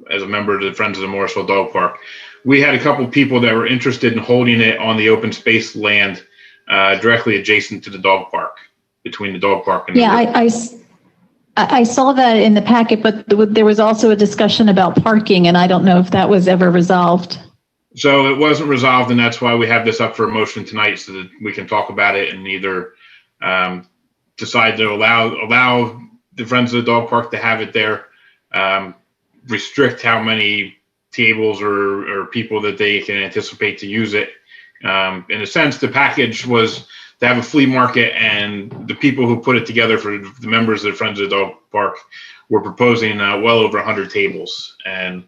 as a member of the Friends of the Morrisville Dog Park. We had a couple people that were interested in holding it on the open space land directly adjacent to the dog park, between the dog park and I saw that in the packet, but there was also a discussion about parking, and I don't know if that was ever resolved. So it wasn't resolved, and that's why we have this up for a motion tonight, so that we can talk about it and either decide to allow the Friends of the Dog Park to have it there, restrict how many tables or people that they can anticipate to use it. In a sense, the package was to have a flea market, and the people who put it together for the members of the Friends of the Dog Park were proposing well over 100 tables. And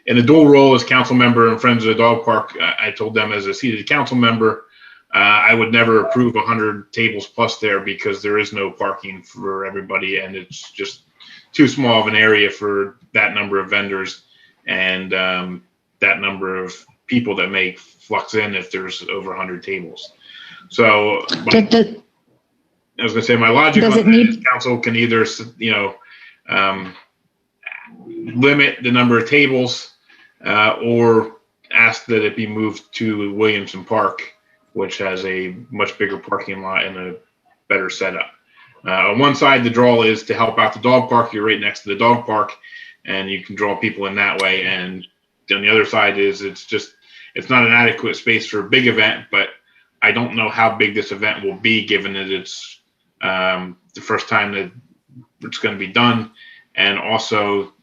in a dual role as council member and Friends of the Dog Park, I told them as a seated council member, I would never approve 100 tables plus there, because there is no parking for everybody, and it's just too small of an area for that number of vendors and that number of people that may flux in if there's over 100 tables. So I was going to say, my logic on that is council can either, limit the number of tables or ask that it be moved to Williamson Park, which has a much bigger parking lot and a better setup. On one side, the draw is to help out the dog park. You're right next to the dog park, and you can draw people in that way. And on the other side is it's not an adequate space for a big event, but I don't know how big this event will be, given that it's the first time that it's going to be done. And also,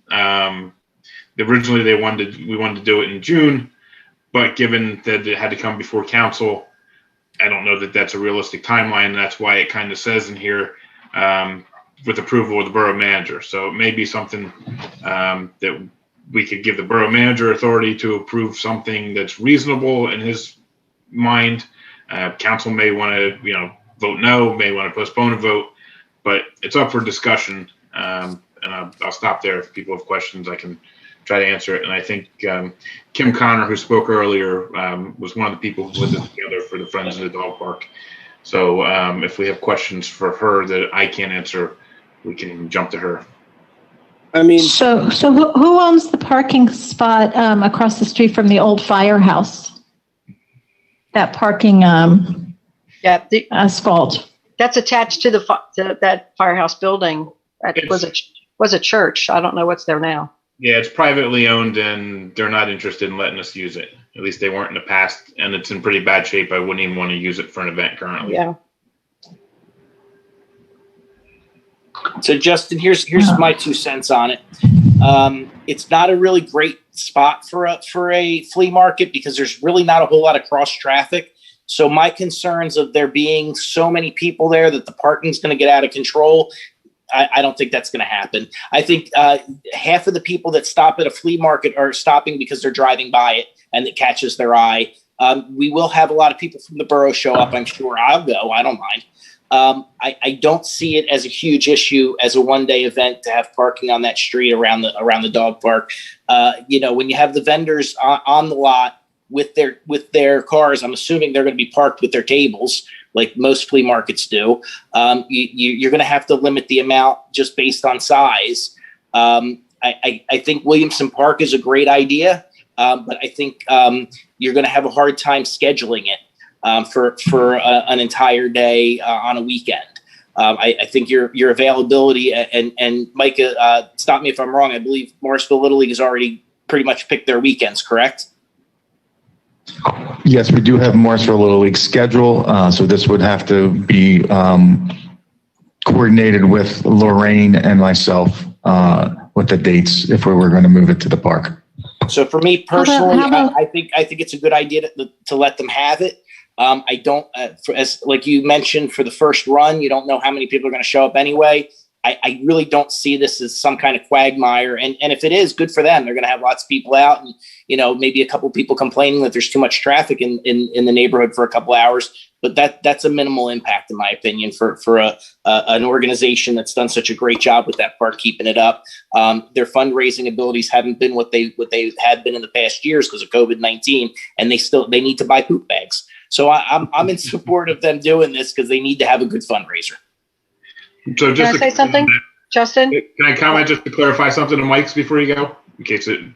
originally we wanted to do it in June, but given that it had to come before council, I don't know that that's a realistic timeline. That's why it kind of says in here with approval of the borough manager. So it may be something that we could give the borough manager authority to approve something that's reasonable in his mind. Council may want to, vote no, may want to postpone a vote, but it's up for discussion. And I'll stop there. If people have questions, I can try to answer it. And I think Kim Connor, who spoke earlier, was one of the people who put this together for the Friends of the Dog Park. So if we have questions for her that I can't answer, we can jump to her. So who owns the parking spot across the street from the old firehouse? That parking asphalt. That's attached to that firehouse building. That was a church. I don't know what's there now. Yeah, it's privately owned, and they're not interested in letting us use it. At least they weren't in the past, and it's in pretty bad shape. I wouldn't even want to use it for an event currently. Yeah. So Justin, here's my 2 cents on it. It's not a really great spot for a flea market, because there's really not a whole lot of cross traffic. So my concerns of there being so many people there that the parking's going to get out of control, I don't think that's going to happen. I think half of the people that stop at a flea market are stopping because they're driving by it and it catches their eye. We will have a lot of people from the borough show up. I'm sure I'll go. I don't mind. I don't see it as a huge issue as a one-day event to have parking on that street around the dog park. When you have the vendors on the lot with their cars, I'm assuming they're going to be parked with their tables, like most flea markets do. You're going to have to limit the amount just based on size. I think Williamson Park is a great idea, but I think you're going to have a hard time scheduling it for an entire day on a weekend. I think your availability and Micah, stop me if I'm wrong. I believe Morrisville Little League has already pretty much picked their weekends, correct? Yes, we do have Morrisville Little League schedule, so this would have to be coordinated with Lorraine and myself. with the dates if we were going to move it to the park. So for me personally, How about- I think it's a good idea to let them have it. I don't, as like you mentioned, for the first run, you don't know how many people are going to show up anyway. I really don't see this as some kind of quagmire. And if it is, good for them. They're going to have lots of people out, and maybe a couple people complaining that there's too much traffic in the neighborhood for a couple hours. But that's a minimal impact, in my opinion, for an organization that's done such a great job with that park, keeping it up. Their fundraising abilities haven't been what they had been in the past years because of COVID-19, and they need to buy poop bags. So I'm in support of them doing this because they need to have a good fundraiser. So Can I say something, Justin? Can I comment just to clarify something to Mike's before you go? In case the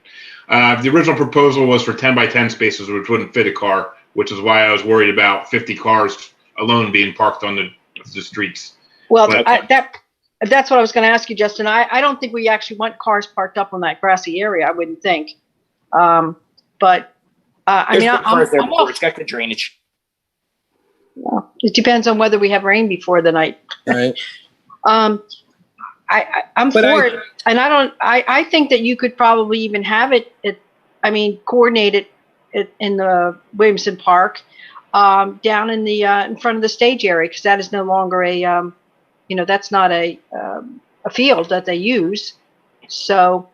original proposal was for 10 by 10 spaces, which wouldn't fit a car, which is why I was worried about 50 cars alone being parked on the streets. Well, But- that's what I was going to ask you, Justin. I don't think we actually want cars parked up on that grassy area. I wouldn't think. But I mean, it's got good drainage. Well, it depends on whether we have rain before the night. Right. I'm But for it, and I think that you could probably even have it. Coordinate it in the Williamson Park, down in the in front of the stage area, because that is no longer that's not a field that they use. So,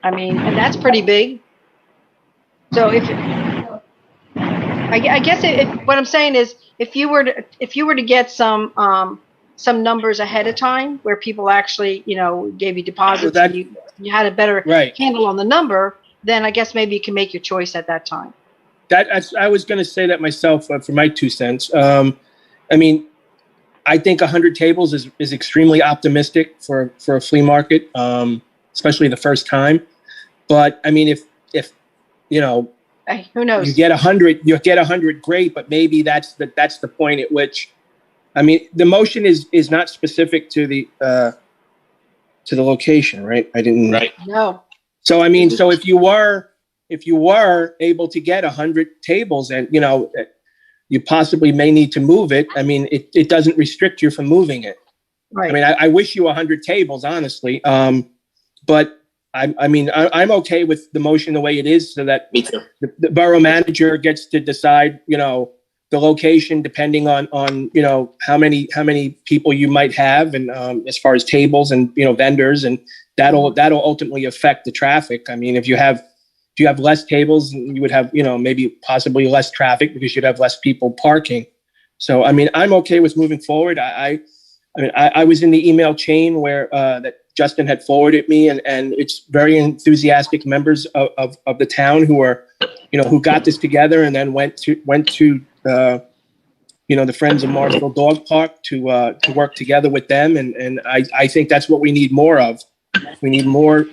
and that's pretty big. So I guess what I'm saying is, if you were to get some numbers ahead of time where people actually gave you deposits, and you had a better handle on the number, then I guess maybe you can make your choice at that time. I was going to say that myself for my 2 cents. I think 100 tables is extremely optimistic for a flea market, especially the first time. But if Hey, who knows? you get 100, great. But maybe that's the point at which, the motion is not specific to the location, right? I didn't. Right. No. So so if you were able to get 100 tables, and you possibly may need to move it, it doesn't restrict you from moving it. Right. I wish you 100 tables, honestly. But I'm okay with the motion the way it is, so that Me too. the borough manager gets to decide, the location depending on how many people you might have, and as far as tables and vendors, and that'll ultimately affect the traffic. If you have less tables, you would have maybe possibly less traffic because you'd have less people parking. So I'm okay with moving forward. I was in the email chain where that Justin had forwarded me, and it's very enthusiastic members of the town who are who got this together, and then went to the Friends of Morrisville Dog Park to work together with them, and I think that's what we need more of. We need more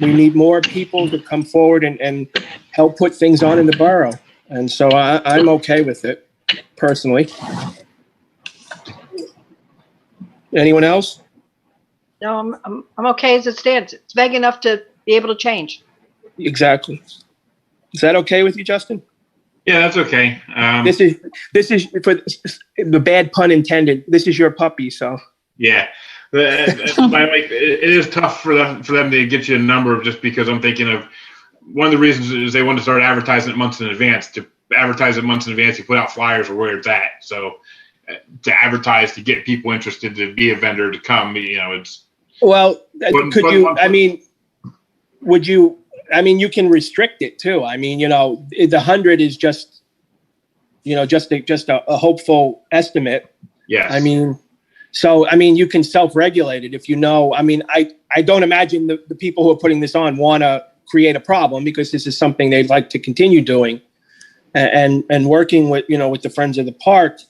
people to come forward and help put things on in the borough, and so I'm okay with it personally. Anyone else? No, I'm okay as it stands. It's vague enough to be able to change. Exactly. Is that okay with you, Justin? Yeah, that's okay. This is for the bad pun intended. This is your puppy, so. Yeah. It is tough for them to get you a number, just because I'm thinking of one of the reasons is they want to start advertising it months in advance. To advertise it months in advance, you put out flyers of where it's at. So to advertise, to get people interested to be a vendor to come, it's. Well, would you? You can restrict it too. The 100 is just a hopeful estimate. Yes. So you can self-regulate it if I don't imagine the people who are putting this on want to create a problem, because this is something they'd like to continue doing, and working with with the Friends of the Park,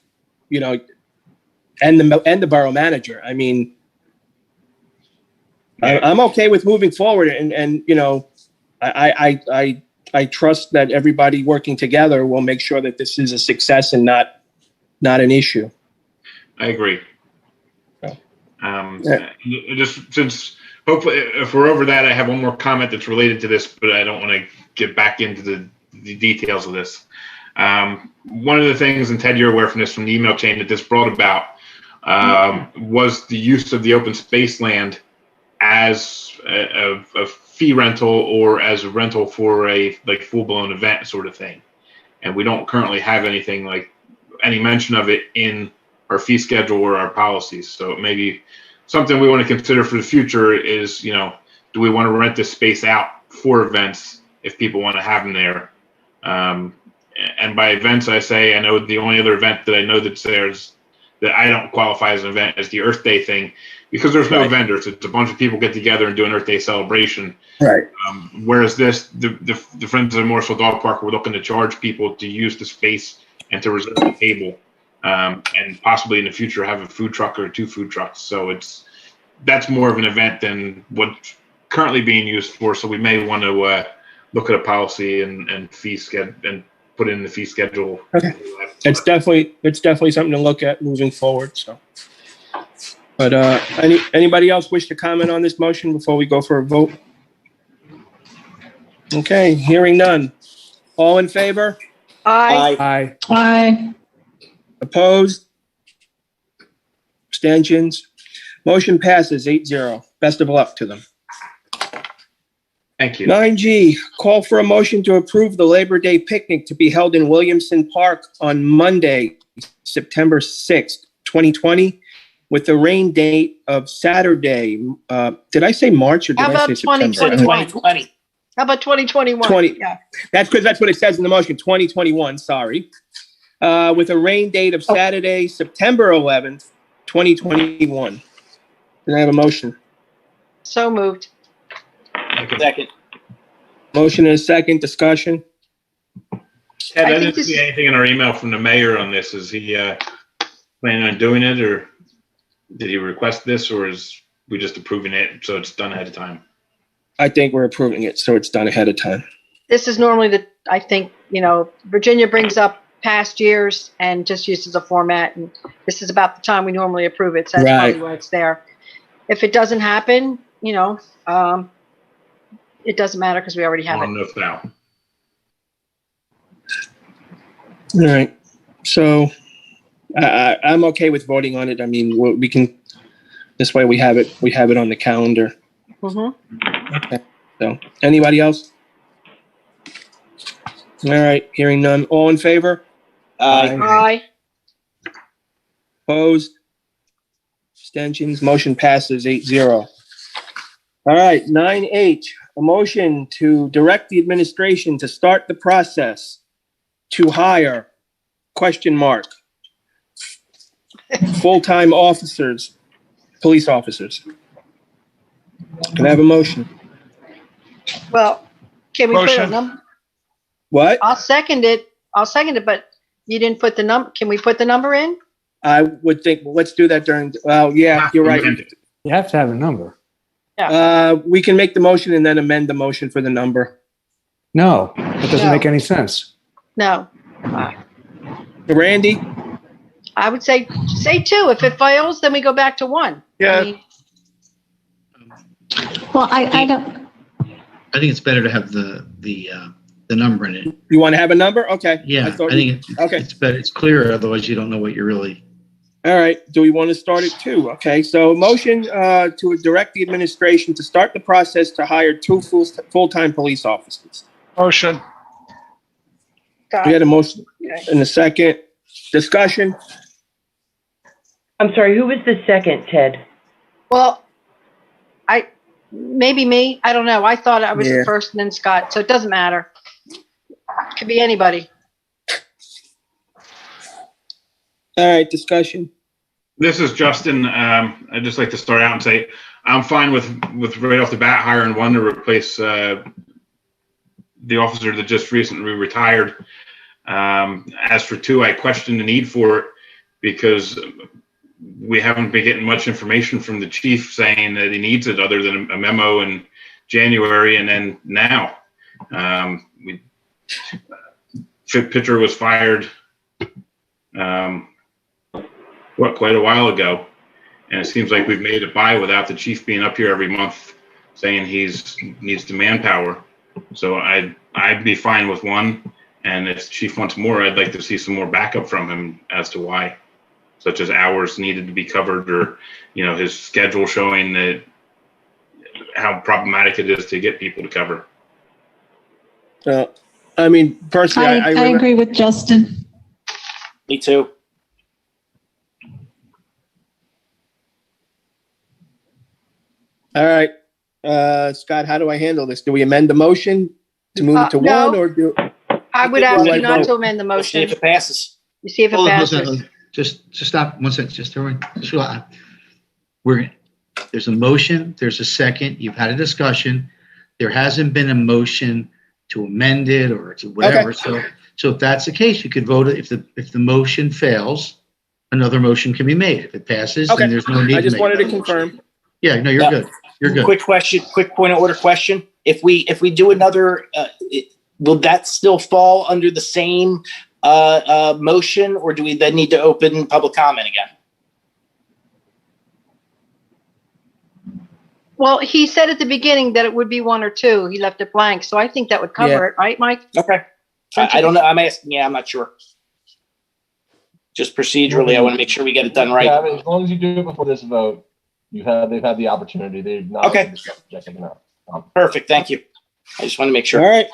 and the borough manager. I'm okay with moving forward, and I trust that everybody working together will make sure that this is a success and not an issue. I agree. Just since hopefully, if we're over that, I have one more comment that's related to this, but I don't want to get back into the details of this. One of the things, and Ted, you're aware from this, from the email chain, that this brought about was the use of the open space land as a fee rental or as a rental for a like full-blown event sort of thing. And we don't currently have anything like any mention of it in our fee schedule or our policies. So maybe something we want to consider for the future is, you know, do we want to rent this space out for events if people want to have them there? And by events, I say, I know the only other event that I know that's there is that I don't qualify as an event is the Earth Day thing, because there's no vendors. It's a bunch of people get together and do an Earth Day celebration. Right. Whereas this, the Friends of the Morrisville Dog Park, we're looking to charge people to use the space and to reserve the table, and possibly in the future have a food truck or 2 food trucks. So that's more of an event than what's currently being used for. So we may want to look at a policy and fee schedule and put in the fee schedule. Okay. It's definitely something to look at moving forward. So, but anybody else wish to comment on this motion before we go for a vote? Okay, hearing none. All in favor? Aye. Aye. Aye. Opposed? Abstentions? Motion passes 8-0. Best of luck to them. Thank you. 9G, call for a motion to approve the Labor Day picnic to be held in Williamson Park on Monday, September 6th, 2020, with the rain date of Saturday. Did I say March or did How I say about September? 2020. How about 2021? 20. Yeah. That's because that's what it says in the motion, 2021, sorry. With a rain date of Saturday, September 11th, 2021. Can I have a motion? So moved. Second. Motion and a second, discussion. Ted, I think didn't see anything in our email from the mayor on this. Is he planning on doing it, or did he request this, or is we just approving it so it's done ahead of time? I think we're approving it, so it's done ahead of time. This is normally I think, Virginia brings up past years and just uses a format, and this is about the time we normally approve it, so that's probably why it's there. If it doesn't happen, it doesn't matter because we already have it. Enough now. All right. So I'm okay with voting on it. I mean, we can, this way we have it on the calendar. Mm-hmm. Okay. So anybody else? All right. Hearing none. All in favor? Aye. Opposed? Abstentions? Motion passes 8-0. All right. 9H, a motion to direct the administration to start the process to hire, ? Full-time officers, police officers. Can I have a motion? Well, can we put a Motion. number? What? I'll second it, but you didn't put the number. Can we put the number in? I would think, let's do that during, well, yeah, you're right. You have to have a number. We can make the motion and then amend the motion for the number. No, that doesn't make any sense. No. Randy? I would say 2. If it fails, then we go back to 1. Yeah. I mean, Well, I don't, I think it's better to have the number in it. You want to have a number? Okay. Yeah, I think it's better. It's clearer. Otherwise, you don't know what you're really. All right. Do we want to start at 2? Okay. So motion to direct the administration to start the process to hire 2 full-time police officers. Motion. We had a motion in a second. Discussion? I'm sorry, who was the second, Ted? Well, maybe me. I don't know. I thought I was the first and then Scott, so it doesn't matter. Could be anybody. All right, discussion. This is Justin. I'd just like to start out and say I'm fine with right off the bat hiring 1 to replace the officer that just recently retired. As for 2, I question the need for it because we haven't been getting much information from the chief saying that he needs it other than a memo in January and then now. Pitcher was fired quite a while ago, and it seems like we've made it by without the chief being up here every month saying needs the manpower. So I'd be fine with 1, and if the chief wants more, I'd like to see some more backup from him as to why, such as hours needed to be covered, or his schedule showing that how problematic it is to get people to cover. I mean, personally, I agree with Justin. Me too. All right. Scott, how do I handle this? Do we amend the motion to move it to No. one, or do? I would ask I you not vote? to amend the We'll see motion. if it passes. You see if it Hold on, passes. Just stop 1 second. Just everyone. There's a motion. There's a second. You've had a discussion. There hasn't been a motion to amend it or to whatever. Okay. So if that's the case, you could vote it. If the motion fails, another motion can be made. If it passes, Okay. then there's no need. I just make wanted to another motion. confirm. Yeah, no, you're good. You're good. Quick question, quick point of order question. If we do another, will that still fall under the same motion, or do we then need to open public comment again? Well, he said at the beginning that it would be one or two. He left it blank. So I think that would cover it, right, Mike? Okay. I don't know. I'm asking. Yeah, I'm not sure. Just procedurally, I want to make sure we get it done right. Yeah, I mean, as long as you do it before this vote, they've had the opportunity. They've not. Okay. Perfect. Thank you. I just want to make sure. All right.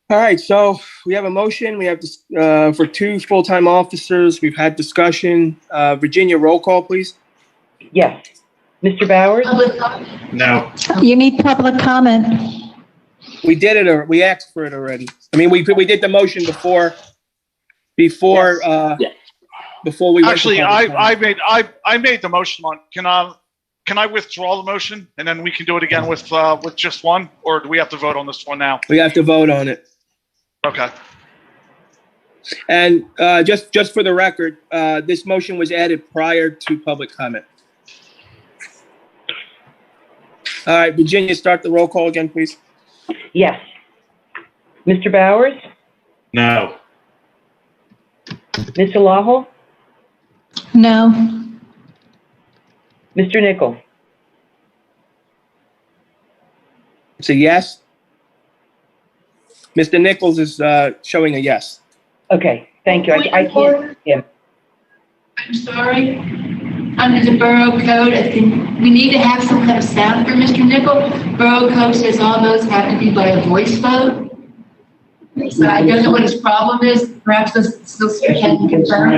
All right. So we have a motion. We have this, for 2 full-time officers. We've had discussion. Virginia, roll call, please. Yes. Mr. Bowers? No. You need public comment. We did it, or we asked for it already. I mean, we did the motion before we went Actually, to public comment. I made the motion on. Can I withdraw the motion and then we can do it again with just one, or do we have to vote on this one now? We have to vote on it. Okay. And just for the record, this motion was added prior to public comment. All right, Virginia, start the roll call again, please. Yes. Mr. Bowers? No. Mr. Lahol? No. Mr. Nickel? It's a yes. Mr. Nichols is showing a yes. Okay, thank you. I can't. Yeah. I'm sorry. Under the Borough Code, I think we need to have some kind of sound for Mr. Nickel. Borough Code says all those have to be by a voice vote. So I don't know what his problem is. Perhaps this still can confirm.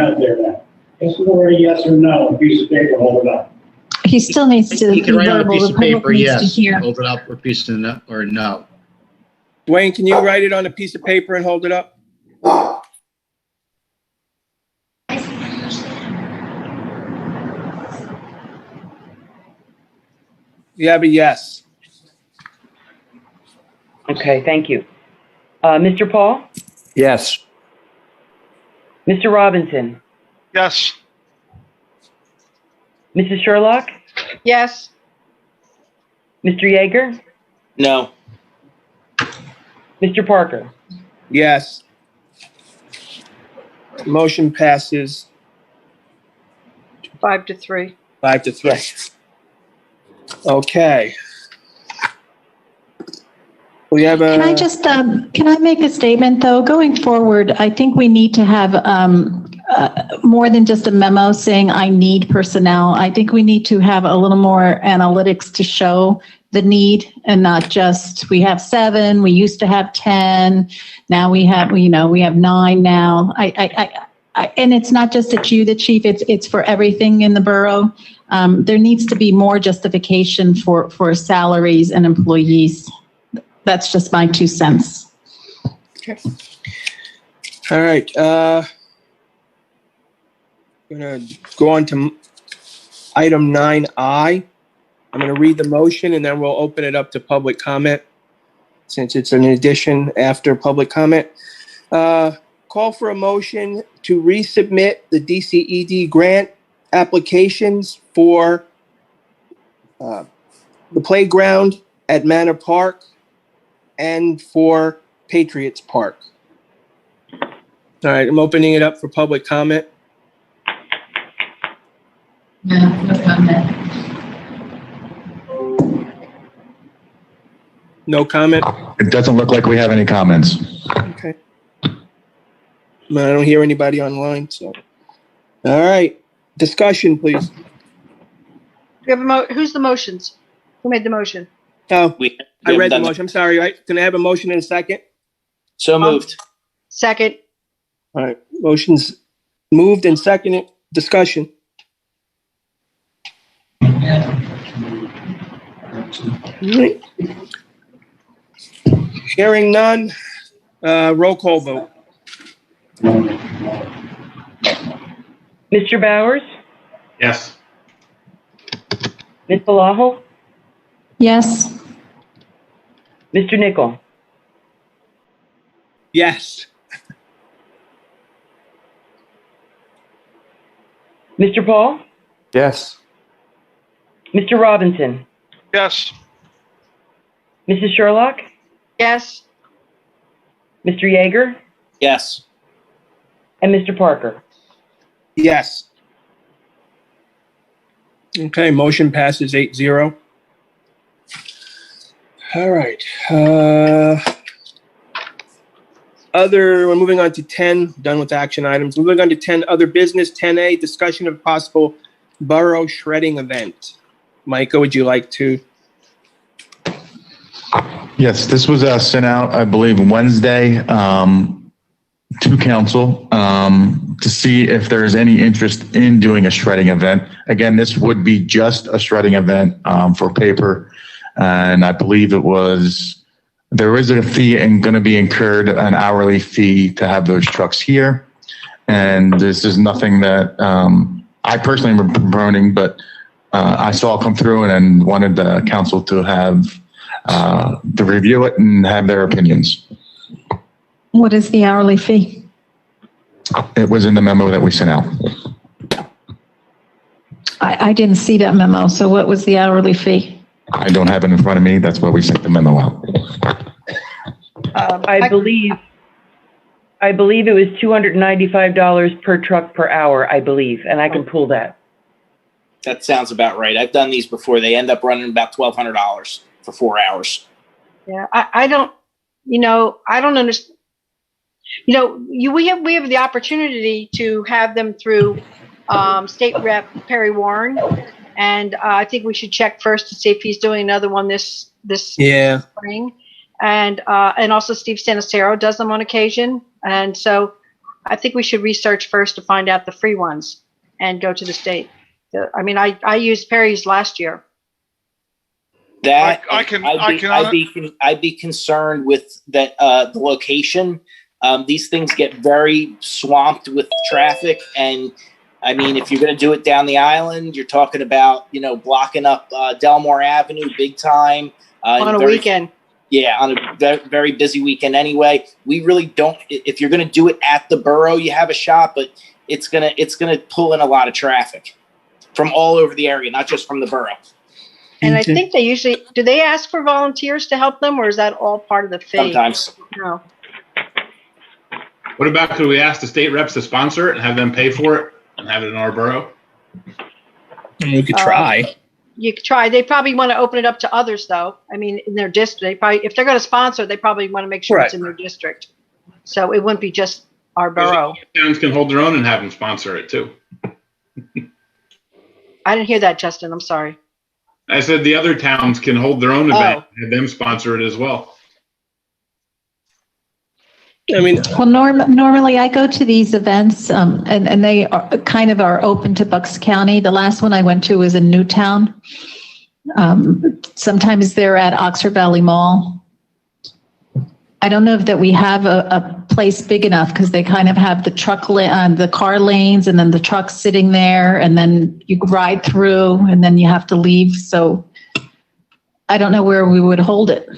It's already yes or no, piece of paper, hold it up. He still needs to He be can write on a verbal. piece The of paper, public needs to yes. hear. Hold it up, or piece of no, or no. Dwayne, can you write it on a piece of paper and hold it up? You have a yes. Okay, thank you. Mr. Paul? Yes. Mr. Robinson? Yes. Mrs. Sherlock? Yes. Mr. Yeager? No. Mr. Parker? Yes. Motion passes 5-3. 5-3. Okay. We have a. Can I just, can I make a statement though? Going forward, I think we need to have more than just a memo saying I need personnel. I think we need to have a little more analytics to show the need and not just, we have 7, we used to have 10, now we have 9 now. And it's not just at you, the chief, it's for everything in the borough. There needs to be more justification for salaries and employees. That's just my 2 cents. Okay. All right. I'm going to go on to item 9I. I'm going to read the motion and then we'll open it up to public comment since it's an addition after public comment. Call for a motion to resubmit the DCED grant applications for the playground at Manor Park and for Patriots Park. All right, I'm opening it up for public comment. No comment. No comment? It doesn't look like we have any comments. Okay. I don't hear anybody online, so. All right, discussion, please. We have who's the motions? Who made the motion? Oh, We I read the haven't done motion. I'm sorry, right? Can I have a motion in a second? So moved. Second. All right, motion's moved and seconded. Discussion. All right. Hearing none, roll call vote. Mr. Bowers? Yes. Ms. Balajo? Yes. Mr. Nichol? Yes. Mr. Paul? Yes. Mr. Robinson? Yes. Mrs. Sherlock? Yes. Mr. Yeager? Yes. And Mr. Parker? Yes. Okay, motion passes 8-0. All right. We're moving on to 10, done with action items. Moving on to 10, other business. 10A, discussion of possible borough shredding event. Micah, would you like to? Yes, this was sent out, I believe, Wednesday to council to see if there's any interest in doing a shredding event. Again, this would be just a shredding event for paper. And I believe there is a fee and going to be incurred, an hourly fee to have those trucks here. And this is nothing that I personally am promoting, but I saw it come through and wanted the council to have to review it and have their opinions. What is the hourly fee? It was in the memo that we sent out. I didn't see that memo. So what was the hourly fee? I don't have it in front of me. That's why we sent the memo out. I believe it was $295 per truck per hour, I believe, and I can pull that. That sounds about right. I've done these before. They end up running about $1,200 for 4 hours. Yeah, I don't understand. We have the opportunity to have them through State Rep Perry Warren, and I think we should check first to see if he's doing another one this spring. And also Steve Sanacero does them on occasion. And so I think we should research first to find out the free ones and go to the state. I mean, I used Perry's last year. That I'd be concerned with that the location. These things get very swamped with traffic, and I mean, if you're going to do it down the island, you're talking about blocking up Delmore Avenue big time on a weekend. Yeah, on a very busy weekend anyway. We really don't. If you're going to do it at the borough, you have a shot, but it's gonna pull in a lot of traffic from all over the area, not just from the borough. And I think do they ask for volunteers to help them, or is that all part of the fee? Sometimes. No. What about, could we ask the state reps to sponsor it and have them pay for it and have it in our borough? We could try. You could try. They probably want to open it up to others, though. I mean, in their district, if they're going to sponsor, they probably want to make sure it's in their district. So it wouldn't be just our borough. Towns can hold their own and have them sponsor it too. I didn't hear that, Justin. I'm sorry. I said the other towns can hold their own event and have them sponsor it as well. I mean, well, normally I go to these events, and they are open to Bucks County. The last one I went to was in Newtown. Sometimes they're at Oxford Valley Mall. I don't know if that we have a place big enough, because they kind of have the car lanes, and then the trucks sitting there, and then you ride through, and then you have to leave. So I don't know where we would hold it.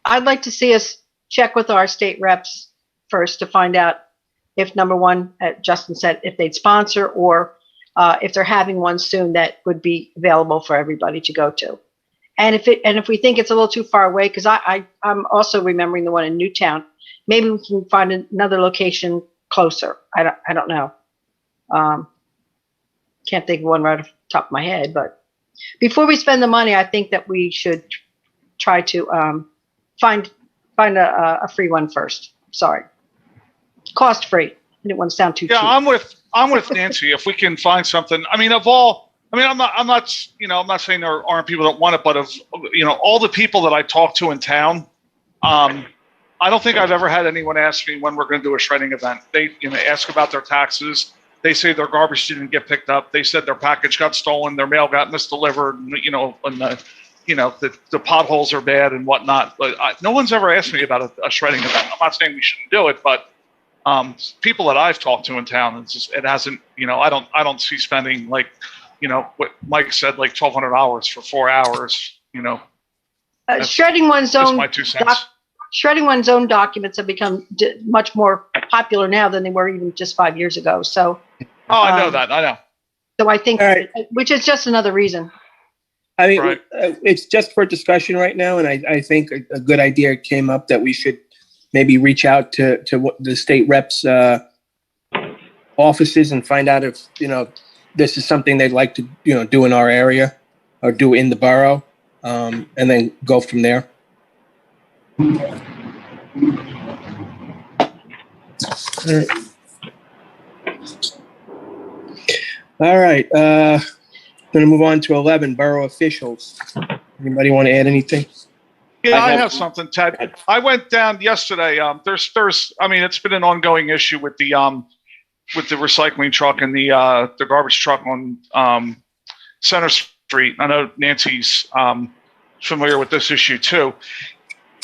I'd like to see us check with our state reps first to find out if, number one, Justin said, if they'd sponsor, or if they're having one soon that would be available for everybody to go to. And if we think it's a little too far away, because I'm also remembering the one in Newtown, maybe we can find another location closer. I don't know. Can't think of one right off the top of my head. But before we spend the money, I think that we should try to find a free one first. Sorry, cost free. I didn't want to sound too cheap. I'm with Nancy. If we can find something, I mean, of all I mean, I'm not, I'm not saying there aren't people that want it, but of, all the people that I talk to in town, I don't think I've ever had anyone ask me when we're going to do a shredding event. They, ask about their taxes. They say their garbage didn't get picked up. They said their package got stolen, their mail got misdelivered, and the potholes are bad and whatnot. But no one's ever asked me about a shredding event. I'm not saying we shouldn't do it, but people that I've talked to in town, it hasn't. I don't see spending like, what Mike said, like $1,200 for 4 hours. Shredding one's own my 2 cents. Shredding one's own documents have become much more popular now than they were even just 5 years ago. So. Oh, I know that. I know. So I think, which is just another reason. I mean, it's just for discussion right now, and I think a good idea came up that we should maybe reach out to what the state reps' offices and find out if this is something they'd like to do in our area or do in the borough, and then go from there. All right. Going to move on to 11, borough officials. Anybody want to add anything? Yeah, I have something, Ted. I went down yesterday. It's been an ongoing issue with the recycling truck and the garbage truck on Center Street. I know Nancy's familiar with this issue too.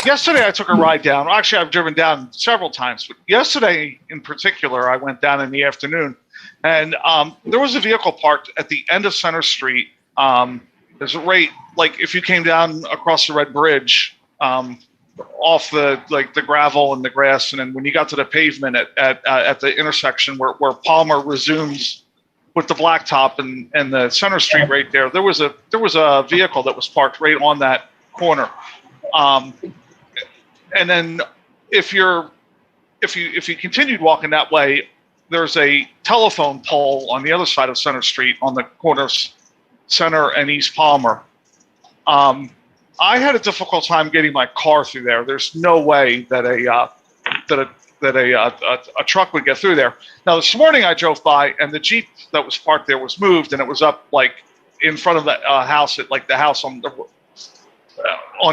Yesterday, I took a ride down. Actually, I've driven down several times, but yesterday in particular, I went down in the afternoon, and there was a vehicle parked at the end of Center Street. There's like if you came down across the Red Bridge, off the gravel and the grass, and then when you got to the pavement at the intersection where Palmer resumes with the blacktop and the Center Street right there, there was a vehicle that was parked right on that corner. And then if you continued walking that way, there's a telephone pole on the other side of Center Street on the corners Center and East Palmer. I had a difficult time getting my car through there. There's no way that a truck would get through there. Now this morning I drove by and the Jeep that was parked there was moved, and it was up like in front of the house at like the house on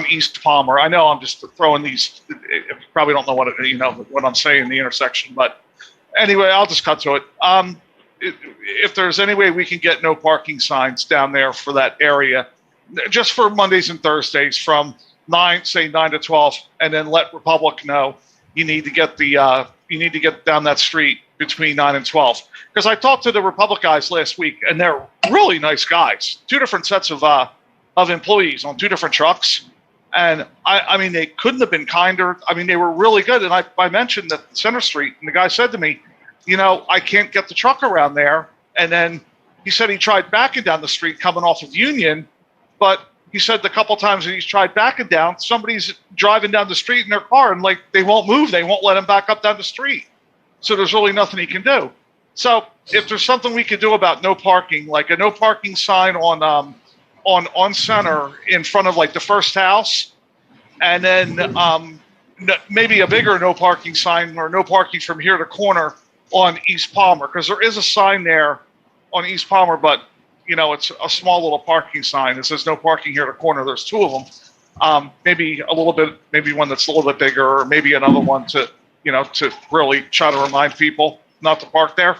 East Palmer. I know I'm just throwing these. You probably don't know what I'm saying in the intersection, but anyway, I'll just cut to it. If there's any way we can get no parking signs down there for that area, just for Mondays and Thursdays from 9 to 12, and then let Republic know you need to get down that street between 9 and 12. Because I talked to the Republic guys last week, and they're really nice guys. 2 different sets of employees on 2 different trucks. And I mean, they couldn't have been kinder. I mean, they were really good. And I mentioned that Center Street, and the guy said to me, I can't get the truck around there. And then he said he tried backing down the street coming off of Union, but he said the couple times that he's tried backing down, somebody's driving down the street in their car and like they won't move. They won't let him back up down the street. So there's really nothing he can do. So if there's something we could do about no parking, like a no parking sign on Center in front of like the first house, and then maybe a bigger no parking sign or no parking from here to corner on East Palmer, because there is a sign there on East Palmer, but it's a small little parking sign. It says no parking here to corner. There's 2 of them. Maybe one that's a little bit bigger, or maybe another one to really try to remind people not to park there.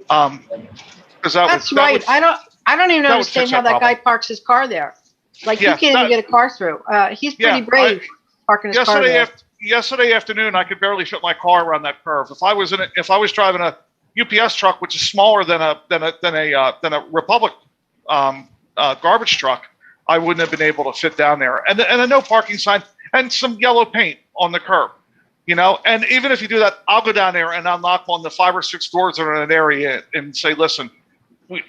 That's right. I don't even understand how that guy parks his car there. Like, you can't even get a car through. He's pretty brave parking his car there. Yesterday afternoon, I could barely fit my car around that curve. If I was driving a UPS truck, which is smaller than a Republic garbage truck, I wouldn't have been able to fit down there. And a no parking sign and some yellow paint on the curb. And even if you do that, I'll go down there and I'll knock on the 5 or 6 doors that are in an area and say, listen,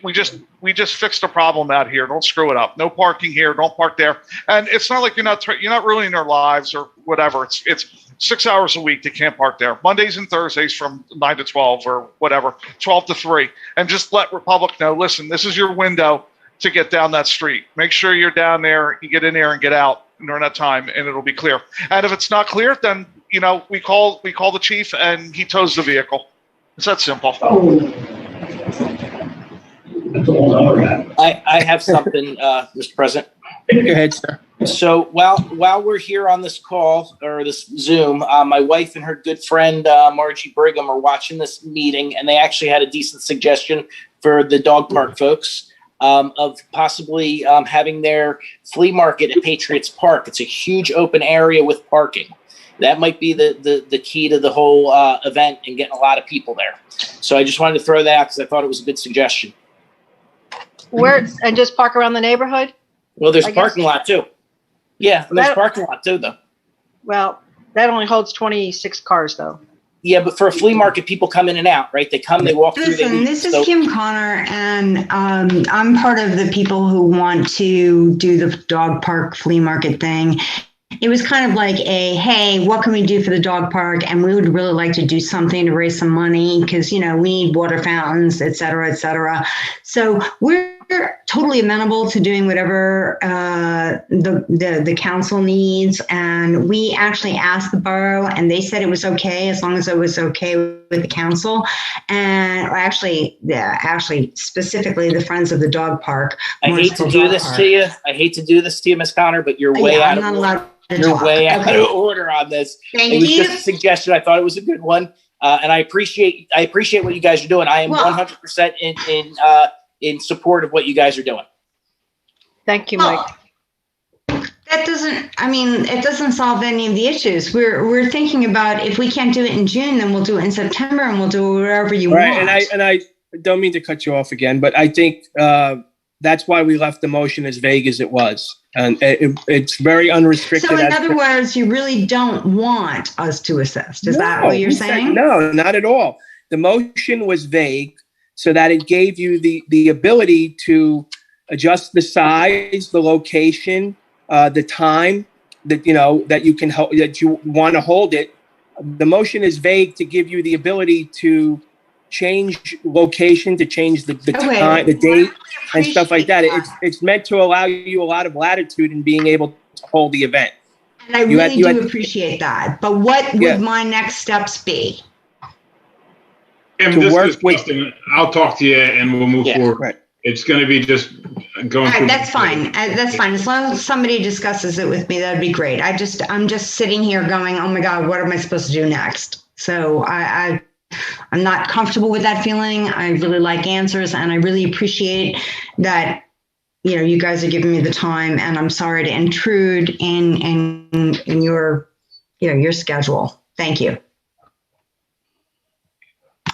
we just fixed a problem out here. Don't screw it up. No parking here. Don't park there. And it's not like you're not ruining their lives or whatever. It's 6 hours a week they can't park there. Mondays and Thursdays from 9 to 12 or whatever, 12 to 3. And just let Republic know, listen, this is your window to get down that street. Make sure you're down there. You get in there and get out during that time, and it'll be clear. And if it's not clear, then we call the chief and he tows the vehicle. It's that simple. I have something, Mr. President. Go ahead, sir. So while we're here on this call or this Zoom, my wife and her good friend Margie Brigham are watching this meeting, and they actually had a decent suggestion for the dog park folks of possibly having their flea market at Patriots Park. It's a huge open area with parking. That might be the key to the whole event and getting a lot of people there. So I just wanted to throw that out because I thought it was a good suggestion. Where, and just park around the neighborhood? Well, there's I a parking guess- lot too. Yeah, there's a parking lot too, though. Well, that only holds 26 cars, though. Yeah, but for a flea market, people come in and out, right? They come, they walk through. They Listen, leave. this is So- Kim Connor, and I'm part of the people who want to do the dog park flea market thing. It was kind of like a, hey, what can we do for the dog park? And we would really like to do something to raise some money because, you know, we need water fountains, et cetera, et cetera. So we're totally amenable to doing whatever the council needs. And we actually asked the borough and they said it was okay as long as it was okay with the council. And actually specifically the Friends of the Dog Park. I hate to do this to you. I hate to do this to you, Ms. Connor, but you're way out of order. You're way out of order on this. Thank it was you. just a suggestion. I thought it was a good one, and I appreciate what you guys are doing. I am 100% in support of what you guys are doing. Thank you, Mike. That doesn't, I mean, it doesn't solve any of the issues. We're thinking about if we can't do it in June, then we'll do it in September and we'll do it wherever you want. And I don't mean to cut you off again, but I think that's why we left the motion as vague as it was. And it's very unrestricted. So in other words, you really don't want us to assess. Is that what you're saying? No, not at all. The motion was vague so that it gave you the ability to adjust the size, the location, the time that you can that you want to hold it. The motion is vague to give you the ability to change location, to change the time, the date, and stuff like that. It's meant to allow you a lot of latitude in being able to hold the event. And I really do appreciate that. But what would my next steps be? And this is something, I'll talk to you and we'll move forward. Right. It's going to be just going through. That's fine. That's fine. As long as somebody discusses it with me, that'd be great. I'm just sitting here going, oh my God, what am I supposed to do next? So I'm not comfortable with that feeling. I really like answers and I really appreciate that, you guys are giving me the time, and I'm sorry to intrude in your, your schedule. Thank you.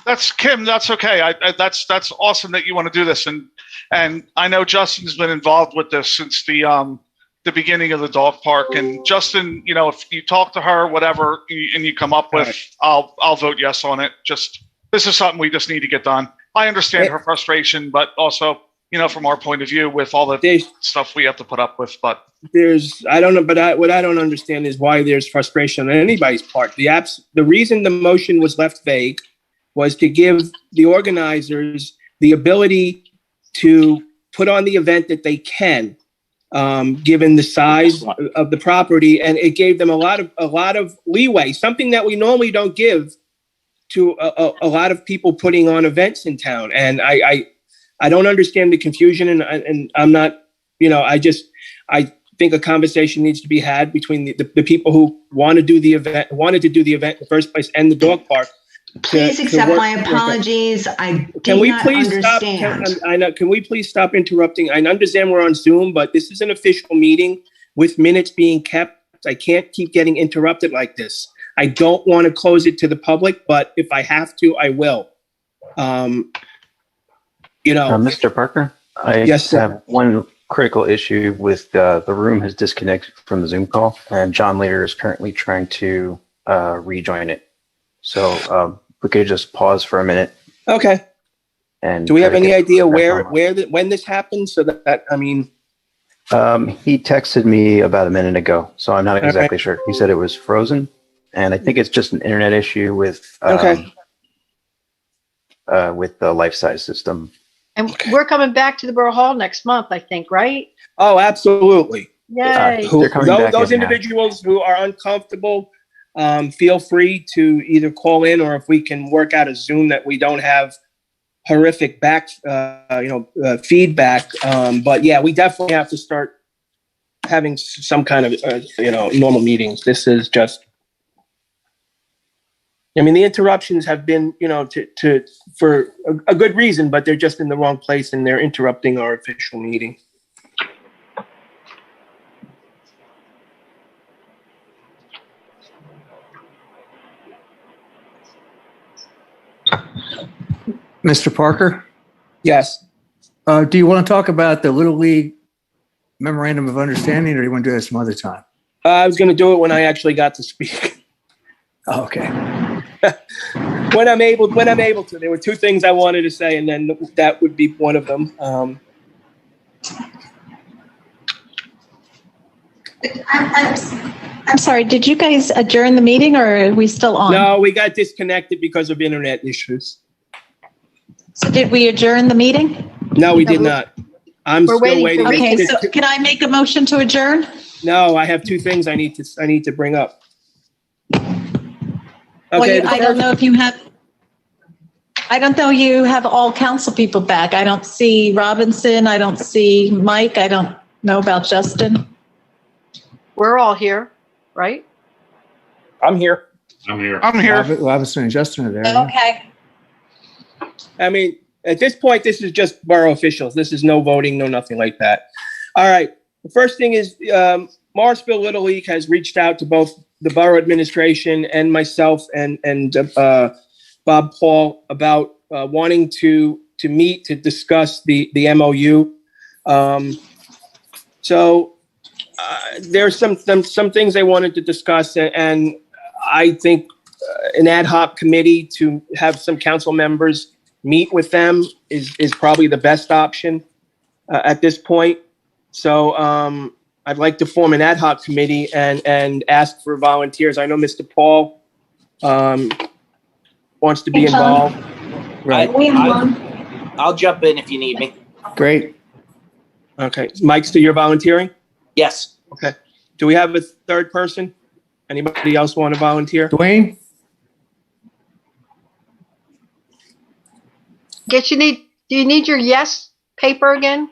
That's Kim. That's okay. That's awesome that you want to do this, and I know Justin's been involved with this since the beginning of the dog park. And Justin, if you talk to her, whatever, and you come up with, I'll vote yes on it. Just this is something we just need to get done. I understand her frustration, but also, from our point of view, with all the stuff we have to put up with. But I don't know, but what I don't understand is why there's frustration on anybody's part. The reason the motion was left vague was to give the organizers the ability to put on the event that they can, given the size of the property, and it gave them a lot of leeway, something that we normally don't give to a lot of people putting on events in town. And I don't understand the confusion, and I'm not, I think a conversation needs to be had between the people who wanted to do the event in the first place and the dog park. Please accept my apologies. I did not understand. Can we please stop interrupting? I understand we're on Zoom, but this is an official meeting with minutes being kept. I can't keep getting interrupted like this. I don't want to close it to the public, but if I have to, I will. Mr. Parker, I have one critical issue with the room has disconnected from the Zoom call, and John Leader is currently trying to rejoin it. So we could just pause for a minute. Okay. And do we have any idea when this happened? So that he texted me about a minute ago, so I'm not exactly sure. He said it was frozen, and I think it's just an internet issue with the life-size system. And we're coming back to the Borough Hall next month, I think, right? Oh, absolutely. Yay. Those individuals who are uncomfortable, feel free to either call in, or if we can work out a Zoom that we don't have horrific feedback. But yeah, we definitely have to start having some kind of, normal meetings. This is just, the interruptions have been, for a good reason, but they're just in the wrong place and they're interrupting our official meeting. Mr. Parker? Yes. Do you want to talk about the Little League Memorandum of Understanding, or do you want to do that some other time? I was going to do it when I actually got to speak. Oh, okay. When I'm able to. There were two things I wanted to say, and then that would be one of them. I'm sorry, did you guys adjourn the meeting or are we still on? No, we got disconnected because of internet issues. So did we adjourn the meeting? No, we did not. We're still waiting. Okay, so can I make a motion to adjourn? No, I have two things I need to bring up. Okay. Well, I don't know if you have. I don't know you have all council people back. I don't see Robinson. I don't see Mike. I don't know about Justin. We're all here, right? I'm here. Robinson and Justin are there. Okay. At this point, this is just borough officials. This is no voting, no nothing like that. All right. The first thing is Morrisville Little League has reached out to both the borough administration and myself and Bob Paul about wanting to meet to discuss the MOU. So there's some things they wanted to discuss, and I think an ad hoc committee to have some council members meet with them is probably the best option at this point. So I'd like to form an ad hoc committee and ask for volunteers. I know Mr. Paul wants to be involved. Right. I'll jump in if you need me. Great. Okay. Mike, so you're volunteering? Yes. Okay. Do we have a third person? Anybody else want to volunteer? Dwayne? Do you need your yes paper again?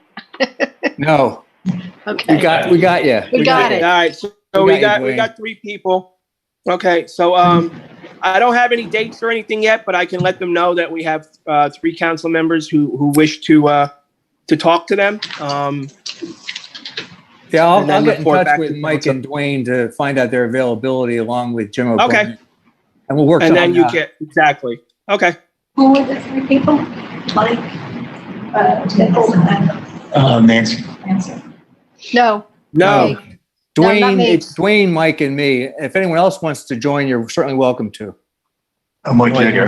No. Okay. We got you. We got it. All right. So we got three people. Okay. So I don't have any dates or anything yet, but I can let them know that we have three council members who wish to talk to them. Yeah, I'll get in touch with Mike and Dwayne to find out their availability along with Jim O'Brien. Okay. And we'll work and on then you that. get exactly. Okay. Who were the three people? Mike, Nancy. No. No. No, not Dwayne, me. it's Dwayne, Mike, and me. If anyone else wants to join, you're certainly welcome to. Mike Jagger.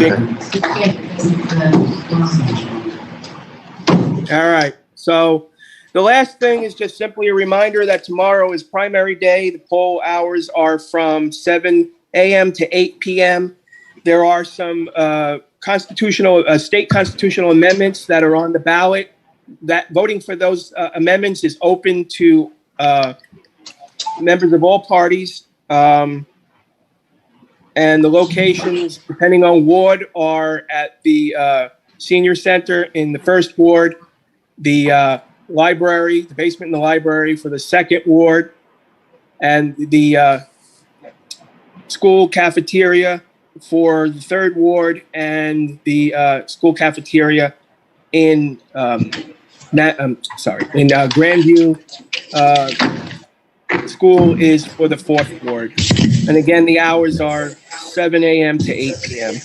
All right. So the last thing is just simply a reminder that tomorrow is primary day. The poll hours are from 7 a.m. to 8 p.m. There are some state constitutional amendments that are on the ballot. That voting for those amendments is open to members of all parties. And the locations, depending on ward, are at the senior center in the first ward, the library, the basement in the library for the second ward, and the school cafeteria for the third ward, and the school cafeteria in Grandview school is for the fourth ward. And again, the hours are 7 a.m. to 8 p.m.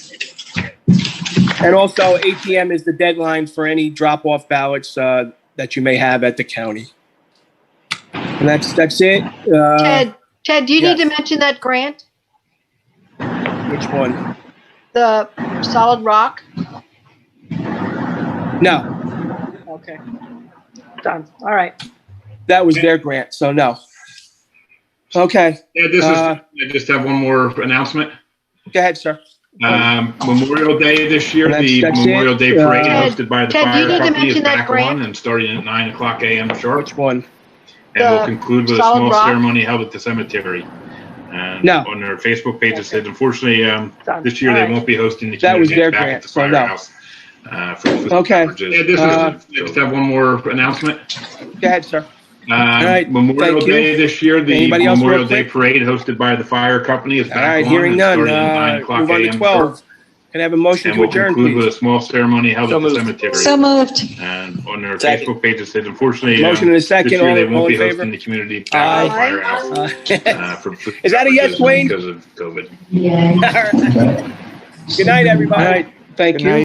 And also 8 p.m. is the deadline for any drop-off ballots that you may have at the county. And that's it. Ted, do you need to mention that grant? Which one? The solid rock? No. Okay. Done. All right. That was their grant, so no. Okay. Yeah, I just have one more announcement. Go ahead, sir. Memorial Day this year, the Memorial Day Parade hosted by the fire company is back on and starting at 9 o'clock a.m. sharp. Which one? And we'll conclude with a small ceremony held at the cemetery. And on their Facebook page, it said, unfortunately, this year they won't be hosting the that was community their back grant, at the firehouse. for the Okay. beverages. I just have one more announcement. Go ahead, sir. right, Memorial thank you. Day this year, the Anybody else Memorial real Day quick? Parade hosted by the fire company is All back right, on. hearing and none. starting at 9 o'clock Move on to a.m. 12. Can I have a motion And to we'll adjourn, conclude with please? a small ceremony held at the cemetery. So moved. And on their Second. Facebook page, it says, unfortunately, Motion and a second. this year they All won't be in favor? hosting the community Aye. firehouse for food Is that a yes, beverages Wayne? because of COVID. Good night, everybody. All right, thank Good you. night.